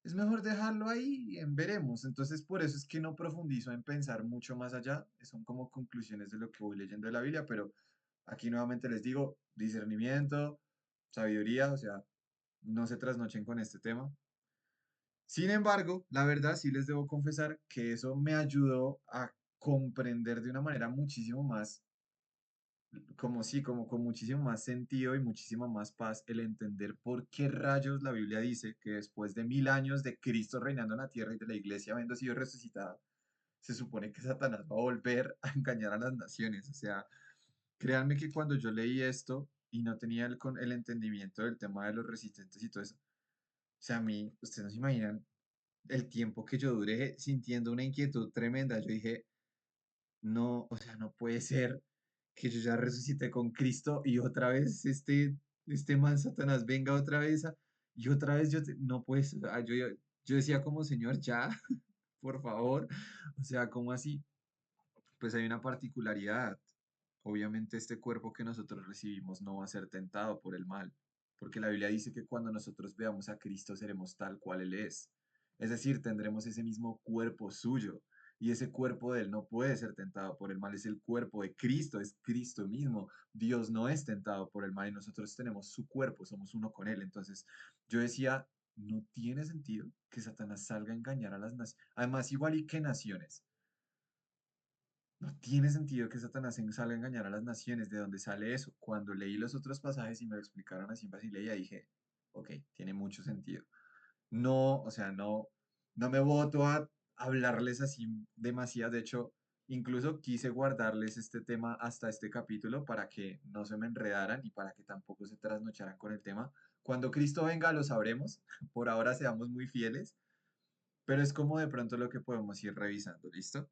es mejor dejarlo ahí y en veremos. Entonces, por eso es que no profundizo en pensar mucho más allá. Son como conclusiones de lo que voy leyendo de la Biblia, pero aquí nuevamente les digo, discernimiento, sabiduría, o sea, no se trasnochen con este tema. Sin embargo, la verdad sí les debo confesar que eso me ayudó a comprender de una manera muchísimo más, como sí, como con muchísimo más sentido y muchísima más paz el entender por qué rayos la Biblia dice que después de 1000 años de Cristo reinando en la tierra y de la iglesia habiendo sido resucitada, se supone que Satanás va a volver a engañar a las naciones. O sea, créanme que cuando yo leí esto y no tenía el entendimiento del tema de los resistentes y todo eso, o sea, a mí, ustedes no se imaginan el tiempo que yo duré sintiendo una inquietud tremenda. Yo dije, no, o sea, no puede ser que yo ya resucité con Cristo y otra vez este man Satanás venga otra vez y otra vez no puede ser. Yo decía como, Señor, ya, por favor. O sea, ¿cómo así? Pues hay una particularidad. Obviamente este cuerpo que nosotros recibimos no va a ser tentado por el mal, porque la Biblia dice que cuando nosotros veamos a Cristo seremos tal cual Él es. Es decir, tendremos ese mismo cuerpo suyo, y ese cuerpo de Él no puede ser tentado por el mal, es el cuerpo de Cristo, es Cristo mismo. Dios no es tentado por el mal y nosotros tenemos su cuerpo, somos uno con Él. Entonces yo decía, no tiene sentido que Satanás salga a engañar a las naciones, además igual y que naciones. No tiene sentido que Satanás salga a engañar a las naciones. ¿De dónde sale eso? Cuando leí los otros pasajes y me lo explicaron así en Basilea, dije, ok, tiene mucho sentido. No, o sea, no me voto a hablarles así demasiado. De hecho, incluso quise guardarles este tema hasta este capítulo para que no se me enredaran y para que tampoco se trasnocharan con el tema. Cuando Cristo venga lo sabremos. Por ahora seamos muy fieles, pero es como de pronto lo que podemos ir revisando, ¿listo?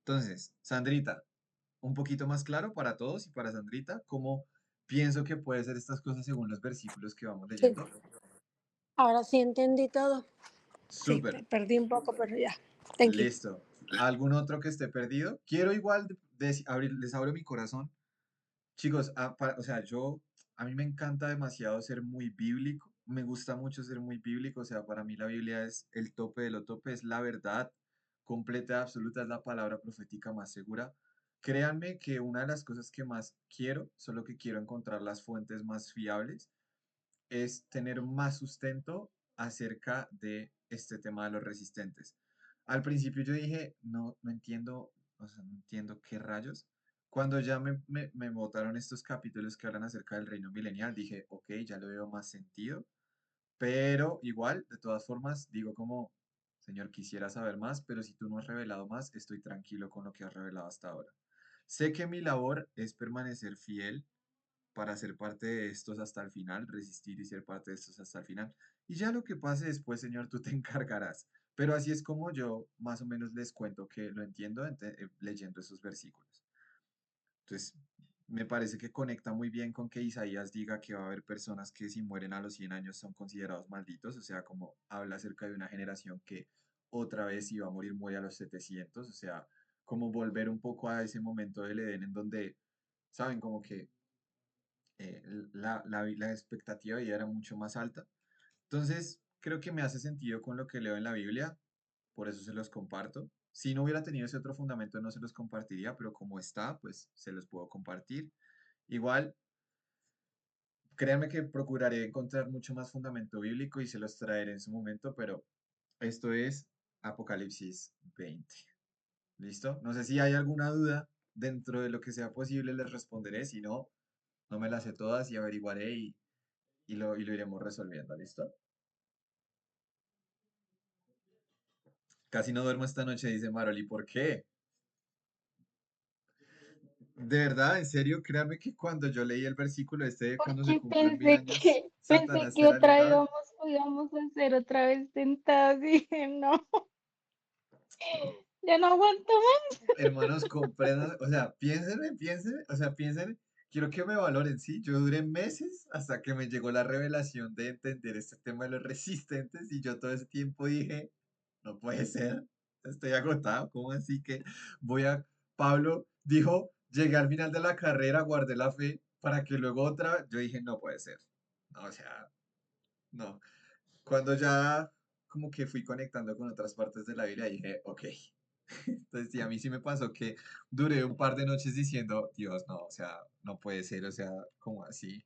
Entonces, Sandrita, un poquito más claro para todos y para Sandrita, cómo pienso que puede ser estas cosas según los versículos que vamos Sí, leyendo. ahora sí entendí todo. Sí, Súper, perdí un poco, pero ya. Thank you. listo. ¿Algún otro que esté perdido? Quiero igual les abro mi corazón. Chicos, o sea, a mí me encanta demasiado ser muy bíblico, me gusta mucho ser muy bíblico, o sea, para mí la Biblia es el tope de lo tope, es la verdad completa, absoluta, es la palabra profética más segura. Créanme que una de las cosas que más quiero, solo que quiero encontrar las fuentes más fiables, es tener más sustento acerca de este tema de los resistentes. Al principio yo dije, no entiendo, o sea, no entiendo qué rayos. Cuando ya me botaron estos capítulos que hablan acerca del reino milenial, dije, ok, ya le veo más sentido, pero igual, de todas formas, digo como, Señor, quisiera saber más, pero si tú no has revelado más, estoy tranquilo con lo que has revelado hasta ahora. Sé que mi labor es permanecer fiel para ser parte de estos hasta el final, resistir y ser parte de estos hasta el final. Y ya lo que pase después, Señor, tú te encargarás. Pero así es como yo más o menos les cuento que lo entiendo leyendo esos versículos. Entonces, me parece que conecta muy bien con que Isaías diga que va a haber personas que si mueren a los 100 años son considerados malditos, o sea, como habla acerca de una generación que otra vez iba a morir muy a los 700, o sea, como volver un poco a ese momento del Edén en donde, saben, como que la expectativa de vida era mucho más alta. Entonces, creo que me hace sentido con lo que leo en la Biblia, por eso se los comparto. Si no hubiera tenido ese otro fundamento, no se los compartiría, pero como está, pues se los puedo compartir. Igual, créanme que procuraré encontrar mucho más fundamento bíblico y se los traeré en su momento, pero esto es Apocalipsis 20. ¿Listo? No sé si hay alguna duda dentro de lo que sea posible, les responderé. Si no, no me las sé todas y averiguaré y lo iremos resolviendo, ¿listo? Casi no duermo esta noche, dice Maroli. ¿Por qué? De verdad, en serio, créanme que cuando yo leí el versículo este de cuando se Porque cumplan 1000 años, pensé Satanás que será liberado. íbamos a ser otra vez tentados. Dije, no, ya no aguanto más. Hermanos, comprendan, o sea, piénsenme, o sea, piensen, quiero que me valoren, ¿sí? Yo duré meses hasta que me llegó la revelación de entender este tema de los resistentes y yo todo ese tiempo dije, no puede ser, estoy agotado, ¿cómo así que Pablo dijo, llegué al final de la carrera, guardé la fe para que luego otra, yo dije, no puede ser, no, o sea, no. Cuando ya como que fui conectando con otras partes de la Biblia y dije, ok. Entonces, sí, a mí sí me pasó que duré un par de noches diciendo, Dios, no, o sea, no puede ser, o sea, como así.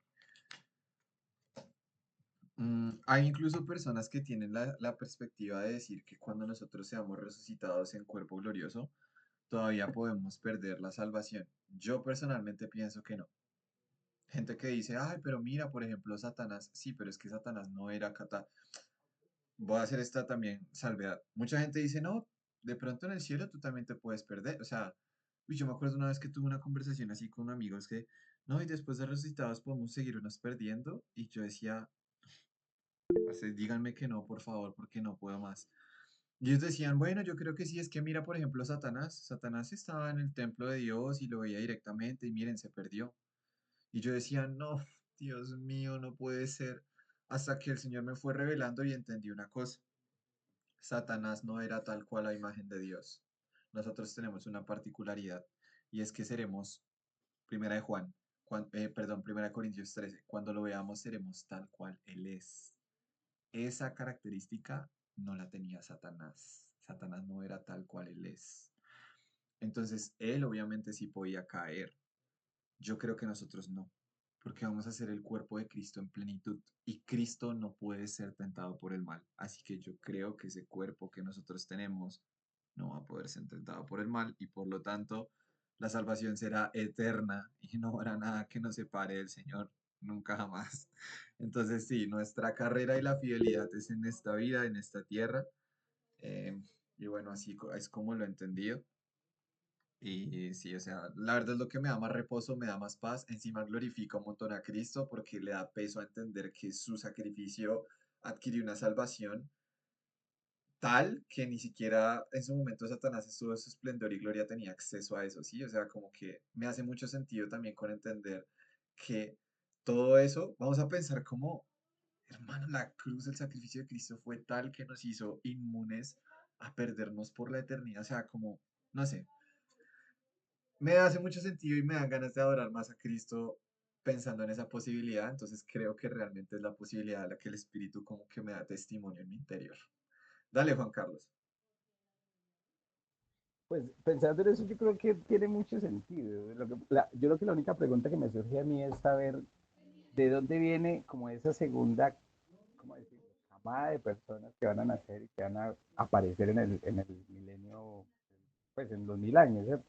Hay incluso personas que tienen la perspectiva de decir que cuando nosotros seamos resucitados en cuerpo glorioso, todavía podemos perder la salvación. Yo personalmente pienso que no. Gente que dice, ay, pero mira, por ejemplo, Satanás, sí, pero es que Satanás no era cata. Voy a hacer esta también salvedad. Mucha gente dice, no, de pronto en el cielo tú también te puedes perder. O sea, uy, yo me acuerdo una vez que tuve una conversación así con amigos que, no, y después de resucitados podemos seguirnos perdiendo. Y yo decía, pues, díganme que no, por favor, porque no puedo más. Y ellos decían, bueno, yo creo que sí, es que mira, por ejemplo, Satanás. Satanás estaba en el templo de Dios y lo veía directamente y miren, se perdió. Y yo decía, no, Dios mío, no puede ser. Hasta que el Señor me fue revelando y entendí una cosa. Satanás no era tal cual la imagen de Dios. Nosotros tenemos una particularidad y es que seremos, primera de Juan, perdón, primera de Corintios 13, cuando lo veamos seremos tal cual Él es. Esa característica no la tenía Satanás. Satanás no era tal cual Él es. Entonces, Él obviamente sí podía caer. Yo creo que nosotros no, porque vamos a ser el cuerpo de Cristo en plenitud y Cristo no puede ser tentado por el mal. Así que yo creo que ese cuerpo que nosotros tenemos no va a poder ser tentado por el mal y por lo tanto la salvación será eterna y no habrá nada que nos separe del Señor, nunca jamás. Entonces sí, nuestra carrera y la fidelidad es en esta vida, en esta tierra. eh, y bueno, así es como lo he entendido. Y sí, o sea, la verdad es lo que me da más reposo, me da más paz. Encima glorifica un montón a Cristo porque le da peso a entender que su sacrificio adquirió una salvación tal que ni siquiera en su momento Satanás en todo su esplendor y gloria tenía acceso a eso, ¿sí? O sea, como que me hace mucho sentido también con entender que todo eso, vamos a pensar como, hermano, la cruz, el sacrificio de Cristo fue tal que nos hizo inmunes a perdernos por la eternidad. O sea, como, no sé, me hace mucho sentido y me dan ganas de adorar más a Cristo pensando en esa posibilidad. Entonces creo que realmente es la posibilidad a la que el Espíritu como que me da testimonio en mi interior. Dale, Juan Carlos. Pues pensando en eso, yo creo que tiene mucho sentido. Yo creo que la única pregunta que me surge a mí es saber de dónde viene como esa segunda, ¿cómo decirlo?, camada de personas que van a nacer y que van a aparecer en el milenio, pues en los 1000 años, ¿cierto?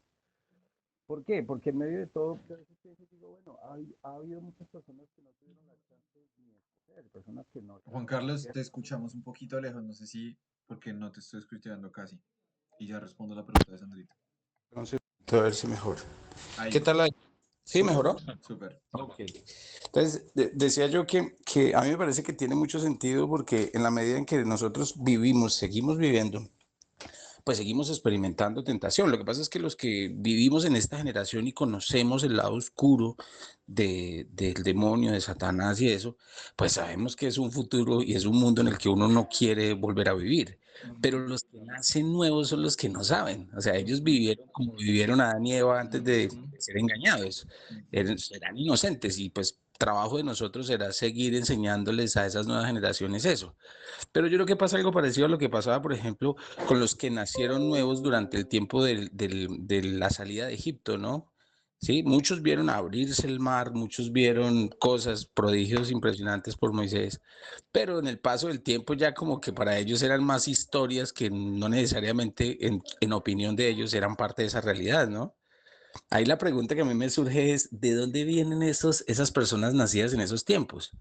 ¿Por qué? Porque en medio de todo, yo a veces pienso y digo, bueno, ha habido muchas personas que no tuvieron la chance ni de escoger, personas que no Juan tuvieron la Carlos, te suerte. escuchamos un poquito lejos, no sé si porque no te estoy escuchando casi. Y ya respondo la pregunta de Sandrita. Entonces, a ver si mejor. ¿Qué Ahí, tal ahí? ¿Sí, súper, mejoró? súper. Ok. Entonces, decía yo que a mí me parece que tiene mucho sentido porque en la medida en que nosotros vivimos, seguimos viviendo, pues seguimos experimentando tentación. Lo que pasa es que los que vivimos en esta generación y conocemos el lado oscuro del demonio, de Satanás y eso, pues sabemos que es un futuro y es un mundo en el que uno no quiere volver a vivir. Pero Ujú, los que nacen nuevos son los que no saben. O sea, ellos vivieron como vivieron Adán y Eva antes de ujú, ser engañados. ujú. Serán inocentes y pues trabajo de nosotros será seguir enseñándoles a esas nuevas generaciones eso. Pero yo creo que pasa algo parecido a lo que pasaba, por ejemplo, con los que nacieron nuevos durante el tiempo de la salida de Egipto, ¿no? Sí, muchos vieron abrirse el mar, muchos vieron cosas, prodigios impresionantes por Moisés, pero en el paso del tiempo ya como que para ellos eran más historias que no necesariamente en opinión de ellos eran parte de esa realidad, ¿no? Ahí la pregunta que a mí me surge es, ¿de dónde vienen esas personas nacidas en esos tiempos?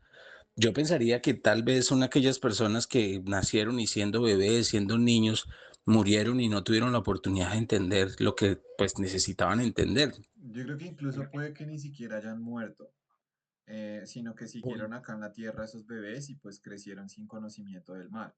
Yo pensaría que tal vez son aquellas personas que nacieron y siendo bebés, siendo niños, murieron y no tuvieron la oportunidad de entender lo que pues necesitaban entender. Yo creo que incluso puede que ni siquiera hayan muerto, sino que siguieron acá en la tierra esos bebés y pues crecieron sin conocimiento del mal.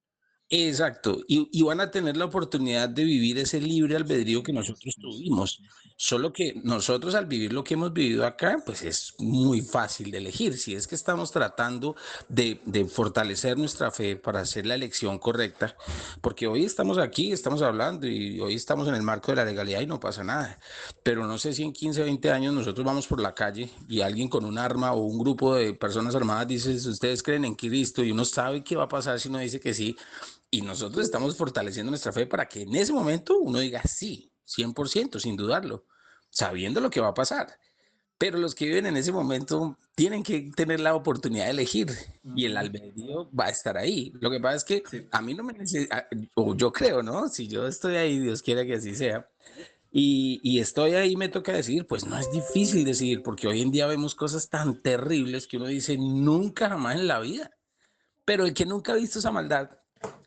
Exacto, y van a tener la oportunidad de vivir ese libre albedrío que nosotros Ujú, tuvimos. Solo que nosotros al vivir lo que hemos vivido acá, pues es muy fácil de elegir. Si es que estamos tratando de fortalecer nuestra fe para hacer la elección correcta, porque hoy estamos aquí, estamos hablando y hoy estamos en el marco de la legalidad y no pasa nada. Pero no sé si en 15, 20 años nosotros vamos por la calle y alguien con un arma o un grupo de personas armadas dice, ustedes creen en Cristo y uno sabe qué va a pasar si uno dice que sí. Y nosotros estamos fortaleciendo nuestra fe para que en ese momento uno diga sí, 100%, sin dudarlo, sabiendo lo que va a pasar. Pero los que viven en ese momento tienen que tener la oportunidad de elegir y el Ujú. albedrío va a estar ahí. Lo que pasa es que Sí. a mí no me necesita, o yo creo, ¿no? Si yo estoy ahí, Dios quiera que así sea, y estoy ahí, me toca decidir, pues no es difícil decidir, porque hoy en día vemos cosas tan terribles que uno dice nunca jamás en la vida. Pero el que nunca ha visto esa maldad,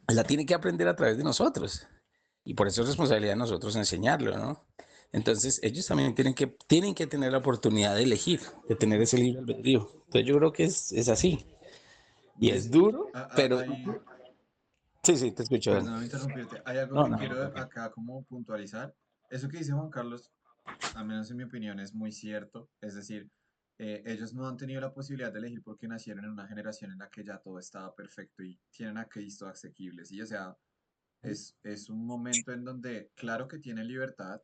la tiene que aprender a través de nosotros. Y por eso es responsabilidad de nosotros enseñarlo, ¿no? Entonces, ellos también tienen que tener la oportunidad de elegir, de tener ese libre albedrío. Entonces, yo creo que es así. Y es Es, duro, pero hay, sí, sí, te escucho. Dani. perdóname interrumpirte, hay algo No, que no, quiero no. acá como puntualizar. Eso que dice Juan Carlos, al menos en mi opinión, es muy cierto. Es decir, ellos no han tenido la posibilidad de elegir porque nacieron en una generación en la que ya todo estaba perfecto y tienen a Cristo asequible, ¿sí? O sea, es un momento en donde, claro que tienen libertad,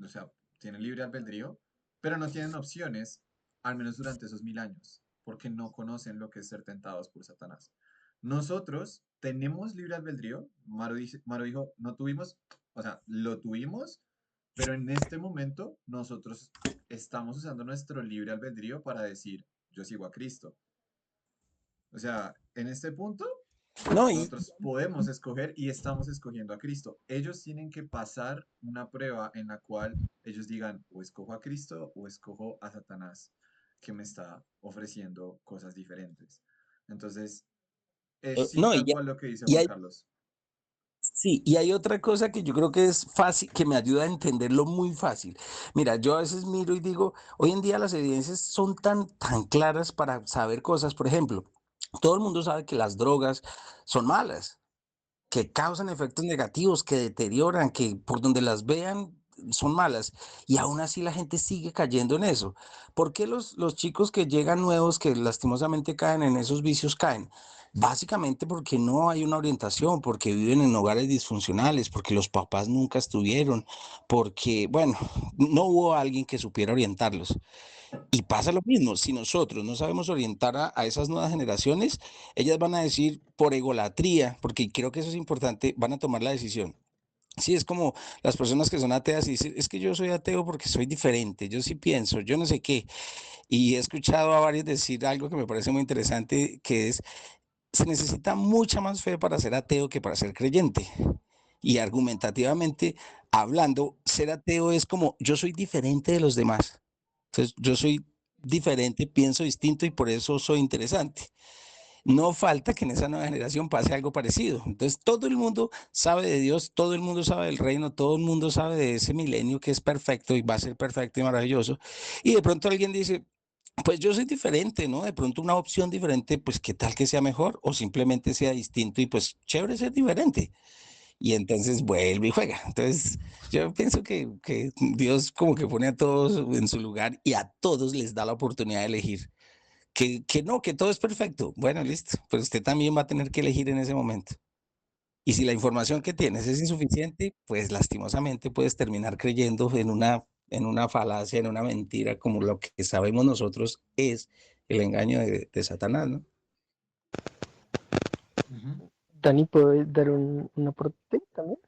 o sea, tienen libre albedrío, pero no tienen opciones, al menos durante esos 1000 años, porque no conocen lo que es ser tentados por Satanás. Nosotros tenemos libre albedrío, Maro dijo, no tuvimos, o sea, lo tuvimos, pero en este momento nosotros estamos usando nuestro libre albedrío para decir, yo sigo a Cristo. O sea, en este punto No, y nosotros podemos escoger y estamos escogiendo a Cristo. Ellos tienen que pasar una prueba en la cual ellos digan, o escojo a Cristo o escojo a Satanás, que me está ofreciendo cosas diferentes. Entonces, es sí no, tal cual lo que dice y Juan hay, Carlos. sí, y hay otra cosa que yo creo que es fácil, que me ayuda a entenderlo muy fácil. Mira, yo a veces miro y digo, hoy en día las evidencias son tan claras para saber cosas. Por ejemplo, todo el mundo sabe que las drogas son malas, que causan efectos negativos, que deterioran, que por donde las vean son malas. Y aún así la gente sigue cayendo en eso. ¿Por qué los chicos que llegan nuevos, que lastimosamente caen en esos vicios, caen? Básicamente porque no hay una orientación, porque viven en hogares disfuncionales, porque los papás nunca estuvieron, porque, bueno, no hubo alguien que supiera orientarlos. Y pasa lo mismo, si nosotros no sabemos orientar a esas nuevas generaciones, ellas van a decir por egolatría, porque creo que eso es importante, van a tomar la decisión. Sí, es como las personas que son ateas y dicen, es que yo soy ateo porque soy diferente, yo sí pienso, yo no sé qué. Y he escuchado a varios decir algo que me parece muy interesante, que es, se necesita mucha más fe para ser ateo que para ser creyente. Y argumentativamente hablando, ser ateo es como, yo soy diferente de los demás. Entonces, yo soy diferente, pienso distinto y por eso soy interesante. No falta que en esa nueva generación pase algo parecido. Entonces, todo el mundo sabe de Dios, todo el mundo sabe del reino, todo el mundo sabe de ese milenio que es perfecto y va a ser perfecto y maravilloso. Y de pronto alguien dice, pues yo soy diferente, ¿no? De pronto una opción diferente, pues qué tal que sea mejor o simplemente sea distinto y pues chévere ser diferente. Y entonces vuelve y juega. Entonces, yo pienso que Dios como que pone a todos en su lugar y a todos les da la oportunidad de elegir. Que no, que todo es perfecto. Bueno, listo, pero usted también va a tener que elegir en ese momento. Y si la información que tienes es insuficiente, pues lastimosamente puedes terminar creyendo en una falacia, en una mentira, como lo que sabemos nosotros es el engaño de Satanás, ¿no? Ujú. Dani, ¿puedo dar un aporte también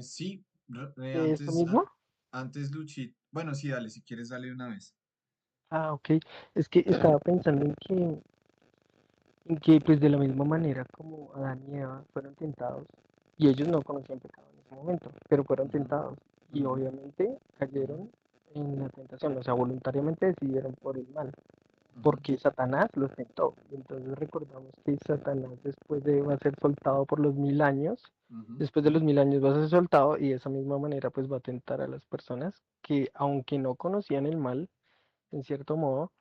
Sí, de esto mismo? antes Luchi, bueno, sí, dale, si quieres, dale una vez. Ah, ok. Es que estaba pensando en que pues de la misma manera como Adán y Eva fueron tentados, y ellos no conocían pecado en ese momento, pero fueron Ujú, tentados y ujú, obviamente ujú, cayeron en la tentación, o sea, voluntariamente decidieron por el mal, ujú, porque Satanás los tentó. Y entonces recordamos que Satanás después de va a ser soltado por los 1000 años, ujú, después de los 1000 años va a ser soltado y de esa misma manera pues va a tentar a las personas que aunque no conocían el mal, en cierto modo,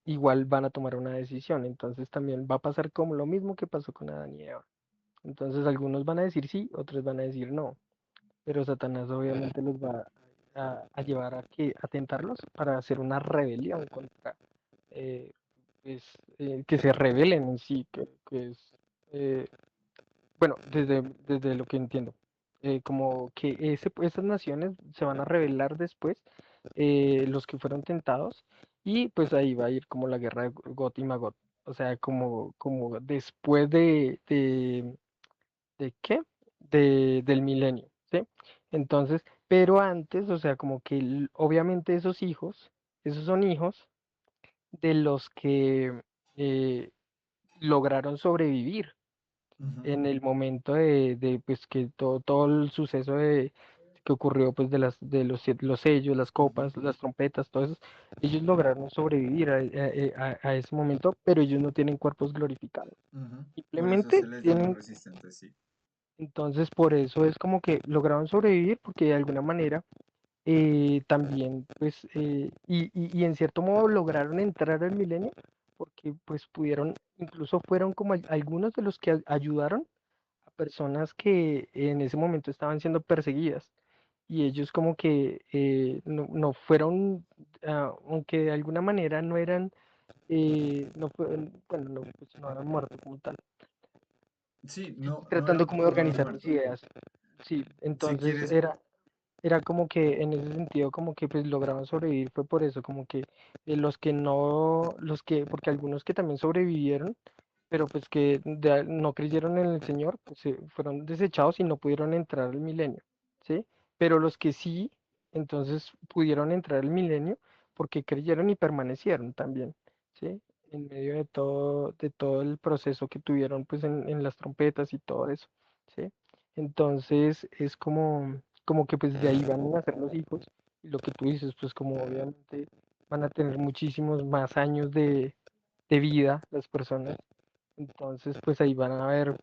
igual van a tomar una decisión. Entonces también va a pasar como lo mismo que pasó con Adán y Eva. Entonces algunos van a decir sí, otros van a decir no, pero Satanás obviamente los va a llevar a tentarlos para hacer una rebelión contra, eh, pues, que se rebelen en sí, que es, eh, bueno, desde lo que entiendo, como que esas naciones se van a rebelar después, los que fueron tentados, y pues ahí va a ir como la guerra de Got y Magot, o sea, como después ¿De qué? Del milenio, ¿sí? Entonces, pero antes, o sea, como que obviamente esos son hijos de los que eh, lograron sobrevivir Ujú, en el momento pues que todo el suceso que ocurrió pues los sellos, las ujú, copas, las trompetas, todo eso, ellos lograron sobrevivir a ese momento, pero ellos no tienen cuerpos glorificados. ujú. Por eso Simplemente se les llama tienen, resistentes, sí. entonces por eso es como que lograron sobrevivir porque de alguna manera también pues y en cierto modo lograron entrar al milenio porque pues pudieron, incluso fueron como algunos de los que ayudaron a personas que en ese momento estaban siendo perseguidas y ellos como que no fueron, aunque de alguna manera no eran, no fueron, bueno, no, pues, no eran muertos como tal, Sí, y no, tratando como de no eran organizar sus muertos. ideas. Sí, Si entonces quieres, era como que en ese sentido como que pues lograban sobrevivir, fue por eso, como que porque algunos que también sobrevivieron, pero pues que no creyeron en el Señor, pues fueron desechados y no pudieron entrar al milenio, ¿sí? Pero los que sí, entonces pudieron entrar al milenio porque creyeron y permanecieron también, ¿sí? En medio de todo el proceso que tuvieron pues en las trompetas y todo eso, ¿sí? Entonces es como que pues de ahí van a nacer los hijos y lo que tú dices, pues como obviamente van a tener muchísimos más años de vida las personas, entonces pues ahí van a haber,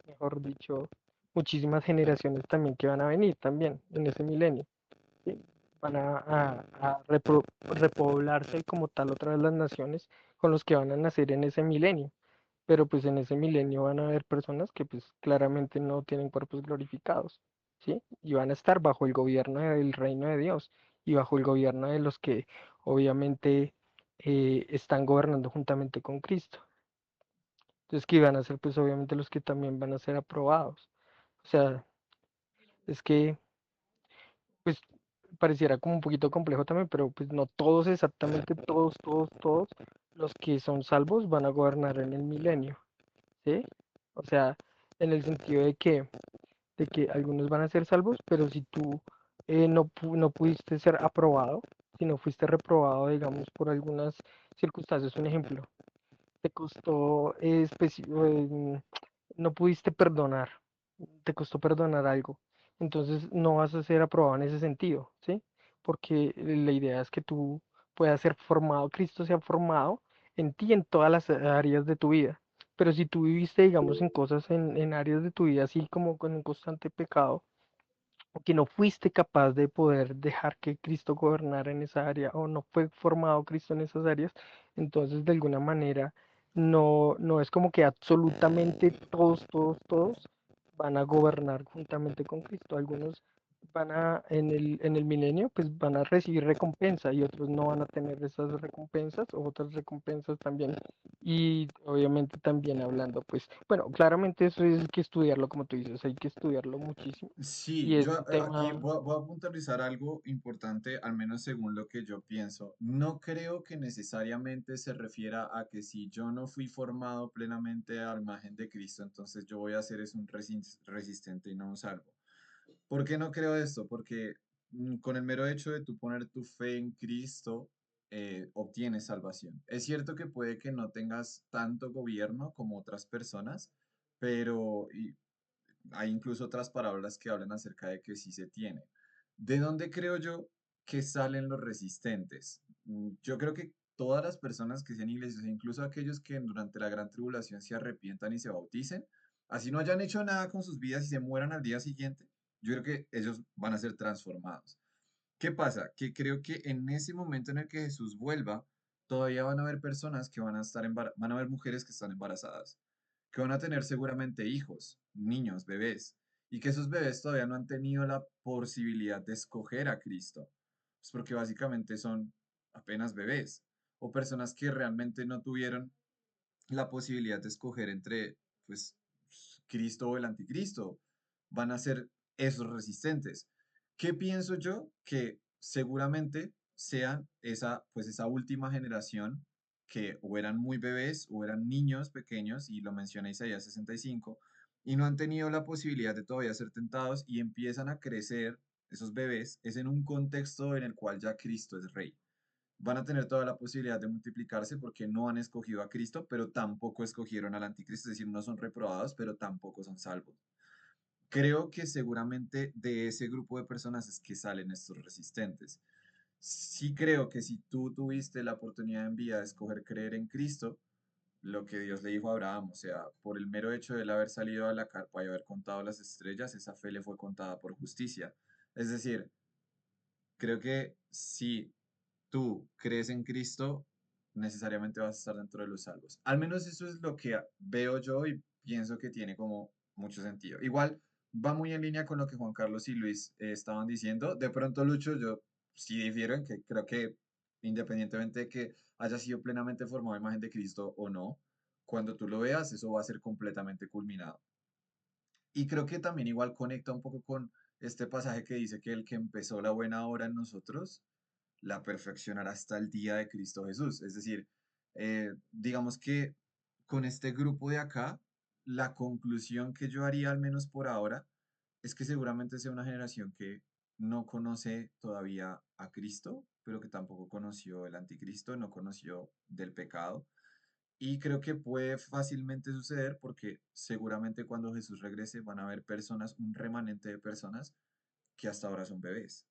mejor dicho, muchísimas generaciones también que van a venir también en ese milenio, ¿sí? Van a repoblarse como tal otra vez las naciones con los que van a nacer en ese milenio, pero pues en ese milenio van a haber personas que pues claramente no tienen cuerpos glorificados, ¿sí? Y van a estar bajo el gobierno del reino de Dios y bajo el gobierno de los que obviamente están gobernando juntamente con Cristo. Entonces, que van a ser pues obviamente los que también van a ser aprobados. O sea, es que pues pareciera como un poquito complejo también, pero pues no todos exactamente, todos los que son salvos van a gobernar en el milenio, ¿sí? O sea, en el sentido de que algunos van a ser salvos, pero si tú no pudiste ser aprobado, si no fuiste reprobado, digamos, por algunas circunstancias, un ejemplo, te costó, no pudiste perdonar, te costó perdonar algo, entonces no vas a ser aprobado en ese sentido, ¿sí? Porque la idea es que tú puedas ser formado, Cristo sea formado en ti en todas las áreas de tu vida. Pero si tú viviste, digamos, en cosas en áreas de tu vida, así como con un constante pecado, o que no fuiste capaz de poder dejar que Cristo gobernara en esa área o no fue formado Cristo en esas áreas, entonces de alguna manera no es como que absolutamente todos van a gobernar juntamente con Cristo. Algunos en el milenio, pues van a recibir recompensa y otros no van a tener esas recompensas o otras recompensas también. Y obviamente también hablando, pues, bueno, claramente eso hay que estudiarlo, como tú dices, hay que estudiarlo muchísimo. sí, Y es yo un aquí tema, voy a puntualizar algo importante, al menos según lo que yo pienso. No creo que necesariamente se refiera a que si yo no fui formado plenamente a la imagen de Cristo, entonces yo voy a ser es un resistente y no un salvo. ¿Por qué no creo esto? Porque con el mero hecho de tú poner tu fe en Cristo, obtienes salvación. Es cierto que puede que no tengas tanto gobierno como otras personas, pero hay incluso otras palabras que hablan acerca de que sí se tiene. ¿De dónde creo yo que salen los resistentes? Yo creo que todas las personas que sean iglesias, incluso aquellos que durante la gran tribulación se arrepientan y se bauticen, así no hayan hecho nada con sus vidas y se mueran al día siguiente, yo creo que ellos van a ser transformados. ¿Qué pasa? Que creo que en ese momento en el que Jesús vuelva, todavía van a haber personas que van a estar van a haber mujeres que están embarazadas, que van a tener seguramente hijos, niños, bebés, y que esos bebés todavía no han tenido la posibilidad de escoger a Cristo, pues porque básicamente son apenas bebés o personas que realmente no tuvieron la posibilidad de escoger entre, pues, Cristo o el anticristo. Van a ser esos resistentes. ¿Qué pienso yo? Que seguramente sean pues esa última generación que o eran muy bebés o eran niños pequeños, y lo menciona Isaías 65, y no han tenido la posibilidad de todavía ser tentados y empiezan a crecer esos bebés, es en un contexto en el cual ya Cristo es rey. Van a tener toda la posibilidad de multiplicarse porque no han escogido a Cristo, pero tampoco escogieron al anticristo, es decir, no son reprobados, pero tampoco son salvos. Creo que seguramente de ese grupo de personas es que salen estos resistentes. Sí creo que si tú tuviste la oportunidad en vida de escoger creer en Cristo, lo que Dios le dijo a Abraham, o sea, por el mero hecho de él haber salido a la carpa y haber contado las estrellas, esa fe le fue contada por justicia. Es decir, creo que si tú crees en Cristo, necesariamente vas a estar dentro de los salvos. Al menos eso es lo que veo yo y pienso que tiene como mucho sentido. Igual va muy en línea con lo que Juan Carlos y Luis estaban diciendo. De pronto, Lucho, yo sí difiero en que creo que independientemente de que haya sido plenamente formado a imagen de Cristo o no, cuando tú lo veas, eso va a ser completamente culminado. Y creo que también igual conecta un poco con este pasaje que dice que el que empezó la buena obra en nosotros, la perfeccionará hasta el día de Cristo Jesús. Es decir, digamos que con este grupo de acá, la conclusión que yo haría, al menos por ahora, es que seguramente sea una generación que no conoce todavía a Cristo, pero que tampoco conoció el anticristo, no conoció del pecado. Y creo que puede fácilmente suceder porque seguramente cuando Jesús regrese van a haber personas, un remanente de personas que hasta ahora son bebés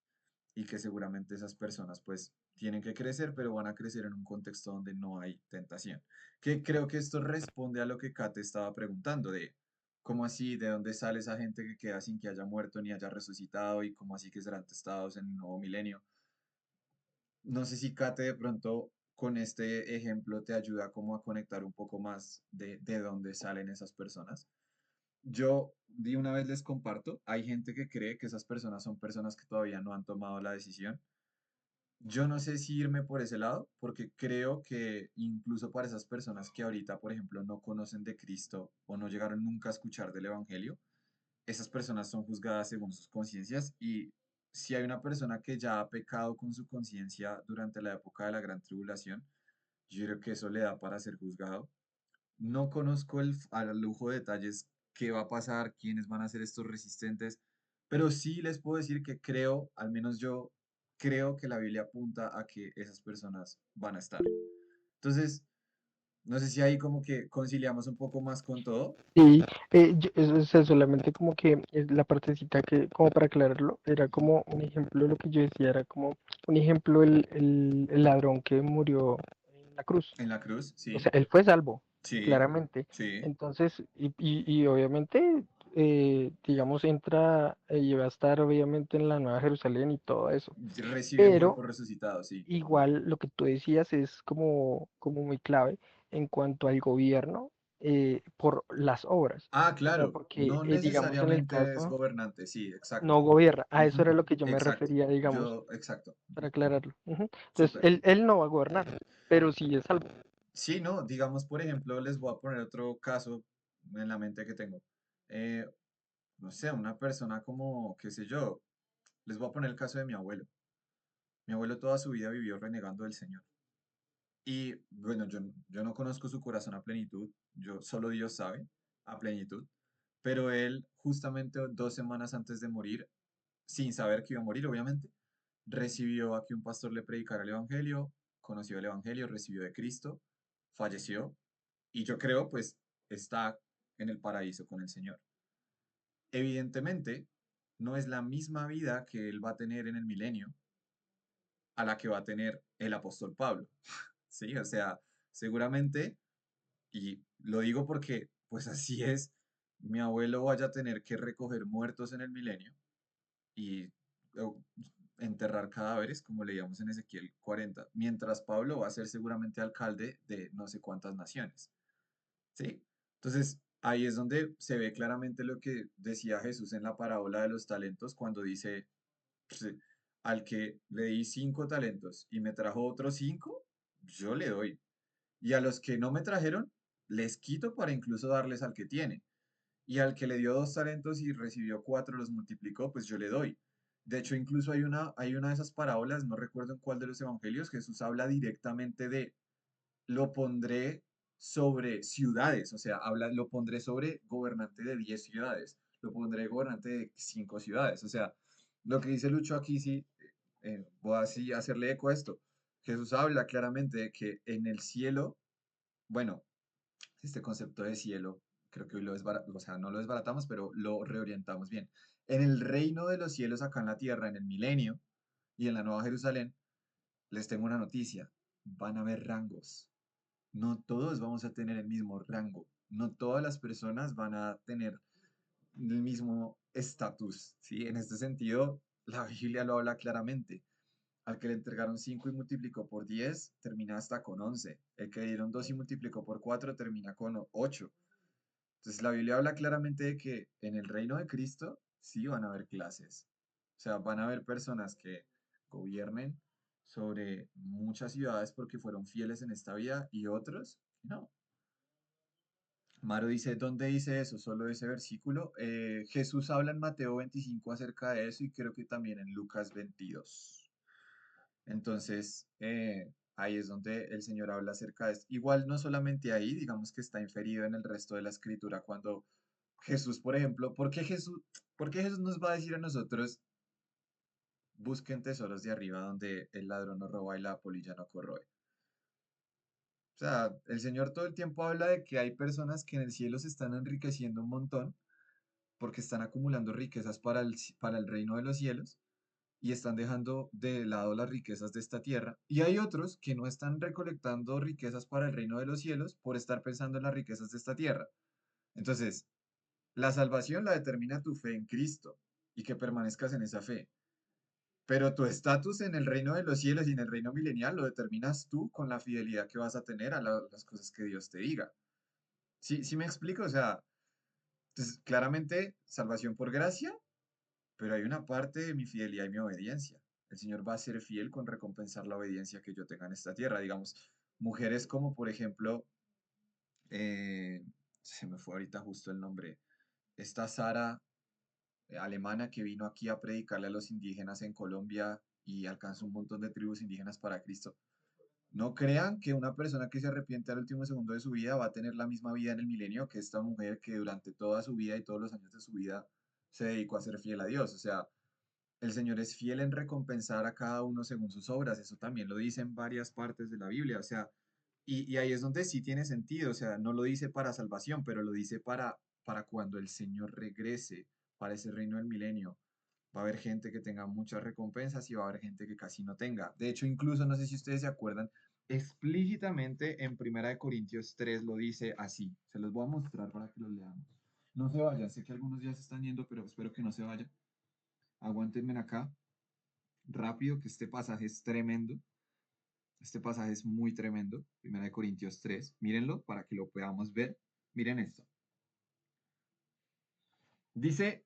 y que seguramente esas personas pues tienen que crecer, pero van a crecer en un contexto donde no hay tentación. Que creo que esto responde a lo que Kate estaba preguntando de cómo así, de dónde sale esa gente que queda sin que haya muerto ni haya resucitado y cómo así que serán testados en el nuevo milenio. No sé si Kate de pronto con este ejemplo te ayuda como a conectar un poco más de dónde salen esas personas. Yo de una vez les comparto, hay gente que cree que esas personas son personas que todavía no han tomado la decisión. Yo no sé si irme por ese lado, porque creo que incluso para esas personas que ahorita, por ejemplo, no conocen de Cristo o no llegaron nunca a escuchar del Evangelio, esas personas son juzgadas según sus conciencias y si hay una persona que ya ha pecado con su conciencia durante la época de la gran tribulación, yo creo que eso le da para ser juzgado. No conozco al lujo de detalles qué va a pasar, quiénes van a ser estos resistentes, pero sí les puedo decir que creo, al menos yo creo que la Biblia apunta a que esas personas van a estar. Entonces, no sé si ahí como que conciliamos un poco más con todo. Sí, solamente como que la partecita que, como para aclararlo, era como un ejemplo, lo que yo decía era como un ejemplo el ladrón que murió en la cruz. En la cruz, O sí, sea, él fue salvo, sí, claramente. sí. Entonces, y obviamente, digamos, entra y va a estar obviamente en la Nueva Jerusalén y todo eso. Recibe un Pero cuerpo resucitado, sí. igual lo que tú decías es como muy clave en cuanto al gobierno por las obras. Ah, O sea, claro, porque no digamos en el necesariamente es caso gobernante, sí, exacto. no gobierna, a eso Ujú, era lo que yo me exacto, refería, digamos, yo, exacto. para Ujú, aclararlo. Ujú. Entonces, súper. él no va a gobernar, pero sí es salvo. Sí, no, digamos, por ejemplo, les voy a poner otro caso en la mente que tengo. Eh, no sé, una persona como, qué sé yo, les voy a poner el caso de mi abuelo. Mi abuelo toda su vida vivió renegando del Señor. Y bueno, yo no conozco su corazón a plenitud, yo solo Dios sabe a plenitud, pero él justamente 2 semanas antes de morir, sin saber que iba a morir, obviamente, recibió a que un pastor le predicara el Evangelio, conoció el Evangelio, recibió de Cristo, falleció y yo creo pues está en el paraíso con el Señor. Evidentemente, no es la misma vida que él va a tener en el milenio a la que va a tener el apóstol Pablo, ¿sí? O sea, seguramente, y lo digo porque pues así es, mi abuelo vaya a tener que recoger muertos en el milenio y o, enterrar cadáveres, como leíamos en Ezequiel 40, mientras Pablo va a ser seguramente alcalde de no sé cuántas naciones, ¿sí? Entonces, ahí es donde se ve claramente lo que decía Jesús en la parábola de los talentos, cuando dice, pues, al que le di 5 talentos y me trajo otros 5, yo le doy. Y a los que no me trajeron, les quito para incluso darles al que tiene. Y al que le dio 2 talentos y recibió 4, los multiplicó, pues yo le doy. De hecho, incluso hay una de esas parábolas, no recuerdo en cuál de los evangelios, Jesús habla directamente de, lo pondré sobre ciudades, o sea, lo pondré sobre gobernante de 10 ciudades, lo pondré gobernante de 5 ciudades, o sea, lo que dice Lucho aquí sí, voy así a hacerle eco a esto. Jesús habla claramente de que en el cielo, bueno, este concepto de cielo, creo que hoy o sea, no lo desbaratamos, pero lo reorientamos bien. En el reino de los cielos acá en la tierra, en el milenio y en la Nueva Jerusalén, les tengo una noticia, van a haber rangos. No todos vamos a tener el mismo rango, no todas las personas van a tener el mismo estatus, ¿sí? En este sentido, la Biblia lo habla claramente. Al que le entregaron 5 y multiplicó por 10, termina hasta con 11. El que le dieron 2 y multiplicó por 4, termina con 8. Entonces la Biblia habla claramente de que en el reino de Cristo sí van a haber clases. O sea, van a haber personas que gobiernen sobre muchas ciudades porque fueron fieles en esta vida y otros que no. Maro dice, ¿dónde dice eso? Solo ese versículo. Jesús habla en Mateo 25 acerca de eso y creo que también en Lucas 22. Entonces, ahí es donde el Señor habla acerca de esto. Igual no solamente ahí, digamos que está inferido en el resto de la escritura cuando Jesús, por ejemplo, por qué Jesús nos va a decir a nosotros, busquen tesoros de arriba donde el ladrón no roba y la polilla no corroe? O sea, el Señor todo el tiempo habla de que hay personas que en el cielo se están enriqueciendo un montón porque están acumulando riquezas para el reino de los cielos y están dejando de lado las riquezas de esta tierra. Y hay otros que no están recolectando riquezas para el reino de los cielos por estar pensando en las riquezas de esta tierra. Entonces, la salvación la determina tu fe en Cristo y que permanezcas en esa fe. Pero tu estatus en el reino de los cielos y en el reino milenial lo determinas tú con la fidelidad que vas a tener a las cosas que Dios te diga. ¿Sí, sí me explico? O sea, entonces, claramente, salvación por gracia, pero hay una parte de mi fidelidad y mi obediencia. El Señor va a ser fiel con recompensar la obediencia que yo tenga en esta tierra. Digamos, mujeres como, por ejemplo, eh, se me fue ahorita justo el nombre, esta Sara alemana que vino aquí a predicarle a los indígenas en Colombia y alcanzó un montón de tribus indígenas para Cristo. No crean que una persona que se arrepiente al último segundo de su vida va a tener la misma vida en el milenio que esta mujer que durante toda su vida y todos los años de su vida se dedicó a ser fiel a Dios. O sea, el Señor es fiel en recompensar a cada uno según sus obras. Eso también lo dice en varias partes de la Biblia. O sea, y ahí es donde sí tiene sentido. O sea, no lo dice para salvación, pero lo dice para cuando el Señor regrese para ese reino del milenio. Va a haber gente que tenga muchas recompensas y va a haber gente que casi no tenga. De hecho, incluso, no sé si ustedes se acuerdan, explícitamente en 1 Corintios 3 lo dice así. Se los voy a mostrar para que lo leamos. No se vayan, sé que algunos ya se están yendo, pero espero que no se vayan. Aguántenme acá, rápido, que este pasaje es tremendo. Este pasaje es muy tremendo. 1 Corintios 3. Mírenlo para que lo podamos ver. Miren esto. Dice,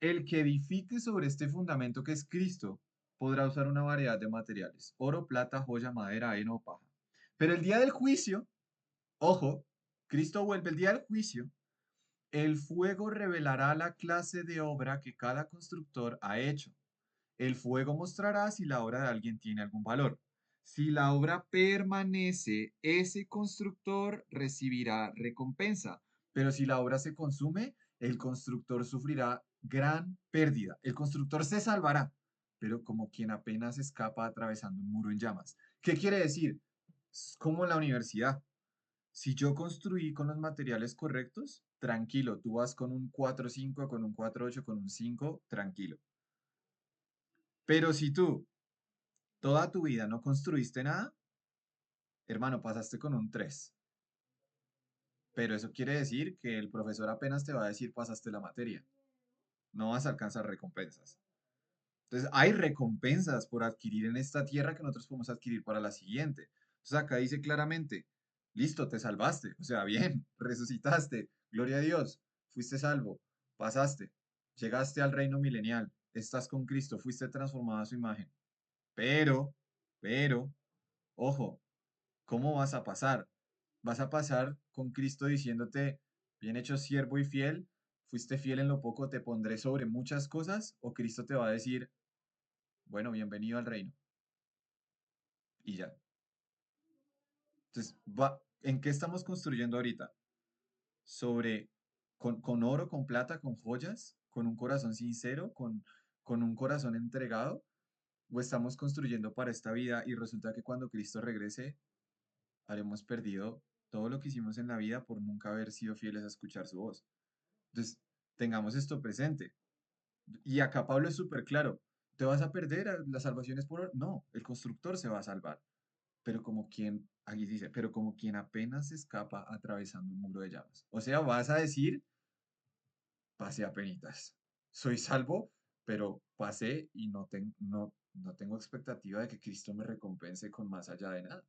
el que edifique sobre este fundamento que es Cristo podrá usar una variedad de materiales, oro, plata, joya, madera, heno o paja. Pero el día del juicio, ojo, Cristo vuelve el día del juicio, el fuego revelará la clase de obra que cada constructor ha hecho. El fuego mostrará si la obra de alguien tiene algún valor. Si la obra permanece, ese constructor recibirá recompensa, pero si la obra se consume, el constructor sufrirá gran pérdida. El constructor se salvará, pero como quien apenas escapa atravesando un muro en llamas. ¿Qué quiere decir? Es como en la universidad. Si yo construí con los materiales correctos, tranquilo, tú vas con un 4.5, con un 4.8, con un 5, tranquilo. Pero si tú toda tu vida no construiste nada, hermano, pasaste con un 3. Pero eso quiere decir que el profesor apenas te va a decir pasaste la materia. No vas a alcanzar recompensas. Entonces, hay recompensas por adquirir en esta tierra que nosotros podemos adquirir para la siguiente. Entonces, acá dice claramente, listo, te salvaste. O sea, bien, resucitaste. Gloria a Dios. Fuiste salvo. Pasaste. Llegaste al reino milenial. Estás con Cristo. Fuiste transformado a su imagen. Pero, ojo, ¿cómo vas a pasar? Vas a pasar con Cristo diciéndote, bien hecho siervo y fiel, fuiste fiel en lo poco, te pondré sobre muchas cosas, o Cristo te va a decir, bueno, bienvenido al reino. Y ya. Entonces, ¿En qué estamos construyendo ahorita? Sobre, con oro, con plata, con joyas, con un corazón sincero, con un corazón entregado, o estamos construyendo para esta vida y resulta que cuando Cristo regrese haremos perdido todo lo que hicimos en la vida por nunca haber sido fieles a escuchar su voz. Entonces, tengamos esto presente. Y acá Pablo es súper claro. ¿Te vas a perder? ¿La salvación es por oro? No, el constructor se va a salvar. Pero como quien, aquí dice, pero como quien apenas escapa atravesando un muro de llamas. O sea, vas a decir, pasé a penitas. Soy salvo, pero pasé y no tengo expectativa de que Cristo me recompense con más allá de nada.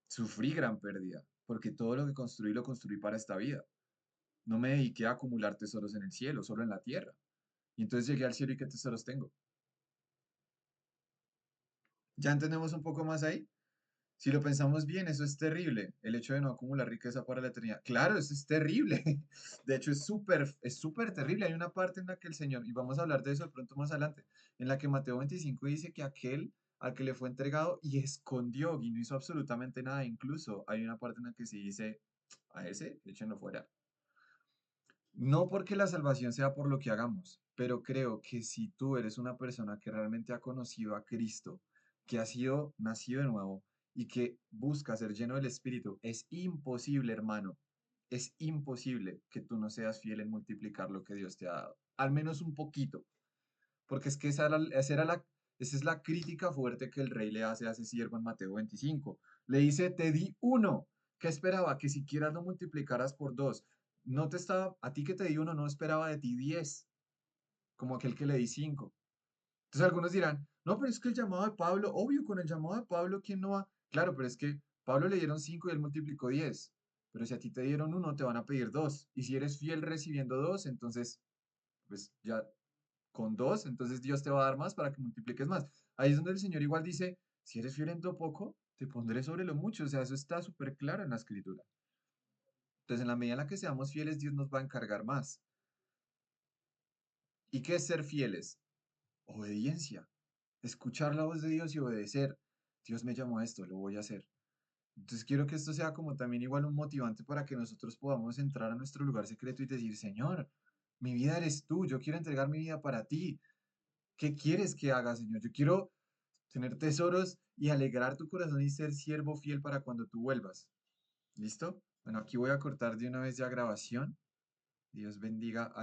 Sufrí gran pérdida, porque todo lo que construí lo construí para esta vida. No me dediqué a acumular tesoros en el cielo, solo en la tierra. Y entonces llegué al cielo y ¿qué tesoros tengo? ¿Ya entendemos un poco más ahí? Si lo pensamos bien, eso es terrible, el hecho de no acumular riqueza para la eternidad. Claro, eso es terrible. De hecho, es súper terrible. Hay una parte en la que el Señor, y vamos a hablar de eso de pronto más adelante, en la que Mateo 25 dice que aquel al que le fue entregado y escondió y no hizo absolutamente nada. Incluso hay una parte en la que sí dice, a ese, échenlo fuera. No porque la salvación sea por lo que hagamos, pero creo que si tú eres una persona que realmente ha conocido a Cristo, que ha sido nacido de nuevo y que busca ser lleno del Espíritu, es imposible, hermano, es imposible que tú no seas fiel en multiplicar lo que Dios te ha dado, al menos un poquito, porque es que esa es la crítica fuerte que el rey le hace a ese siervo en Mateo 25. Le dice, te di uno. ¿Qué esperaba? Que siquiera lo multiplicaras por dos. No te estaba, a ti que te di uno, no esperaba de ti 10, como aquel que le di 5. Entonces algunos dirán, no, pero es que el llamado de Pablo, obvio, con el llamado de Pablo, ¿quién no va? Claro, pero es que Pablo le dieron 5 y él multiplicó 10. Pero si a ti te dieron uno, te van a pedir 2. Y si eres fiel recibiendo 2, entonces, pues ya con 2, entonces Dios te va a dar más para que multipliques más. Ahí es donde el Señor igual dice, si eres fiel en lo poco, te pondré sobre lo mucho. O sea, eso está súper claro en la escritura. Entonces, en la medida en la que seamos fieles, Dios nos va a encargar más. ¿Y qué es ser fieles? Obediencia. Escuchar la voz de Dios y obedecer. Dios me llamó a esto, lo voy a hacer. Entonces quiero que esto sea como también igual un motivante para que nosotros podamos entrar a nuestro lugar secreto y decir, Señor, mi vida eres tú, yo quiero entregar mi vida para ti. ¿Qué quieres que haga, Señor? Yo quiero tener tesoros y alegrar tu corazón y ser siervo fiel para cuando tú vuelvas. ¿Listo? Bueno, aquí voy a cortar de una vez ya grabación. Dios bendiga a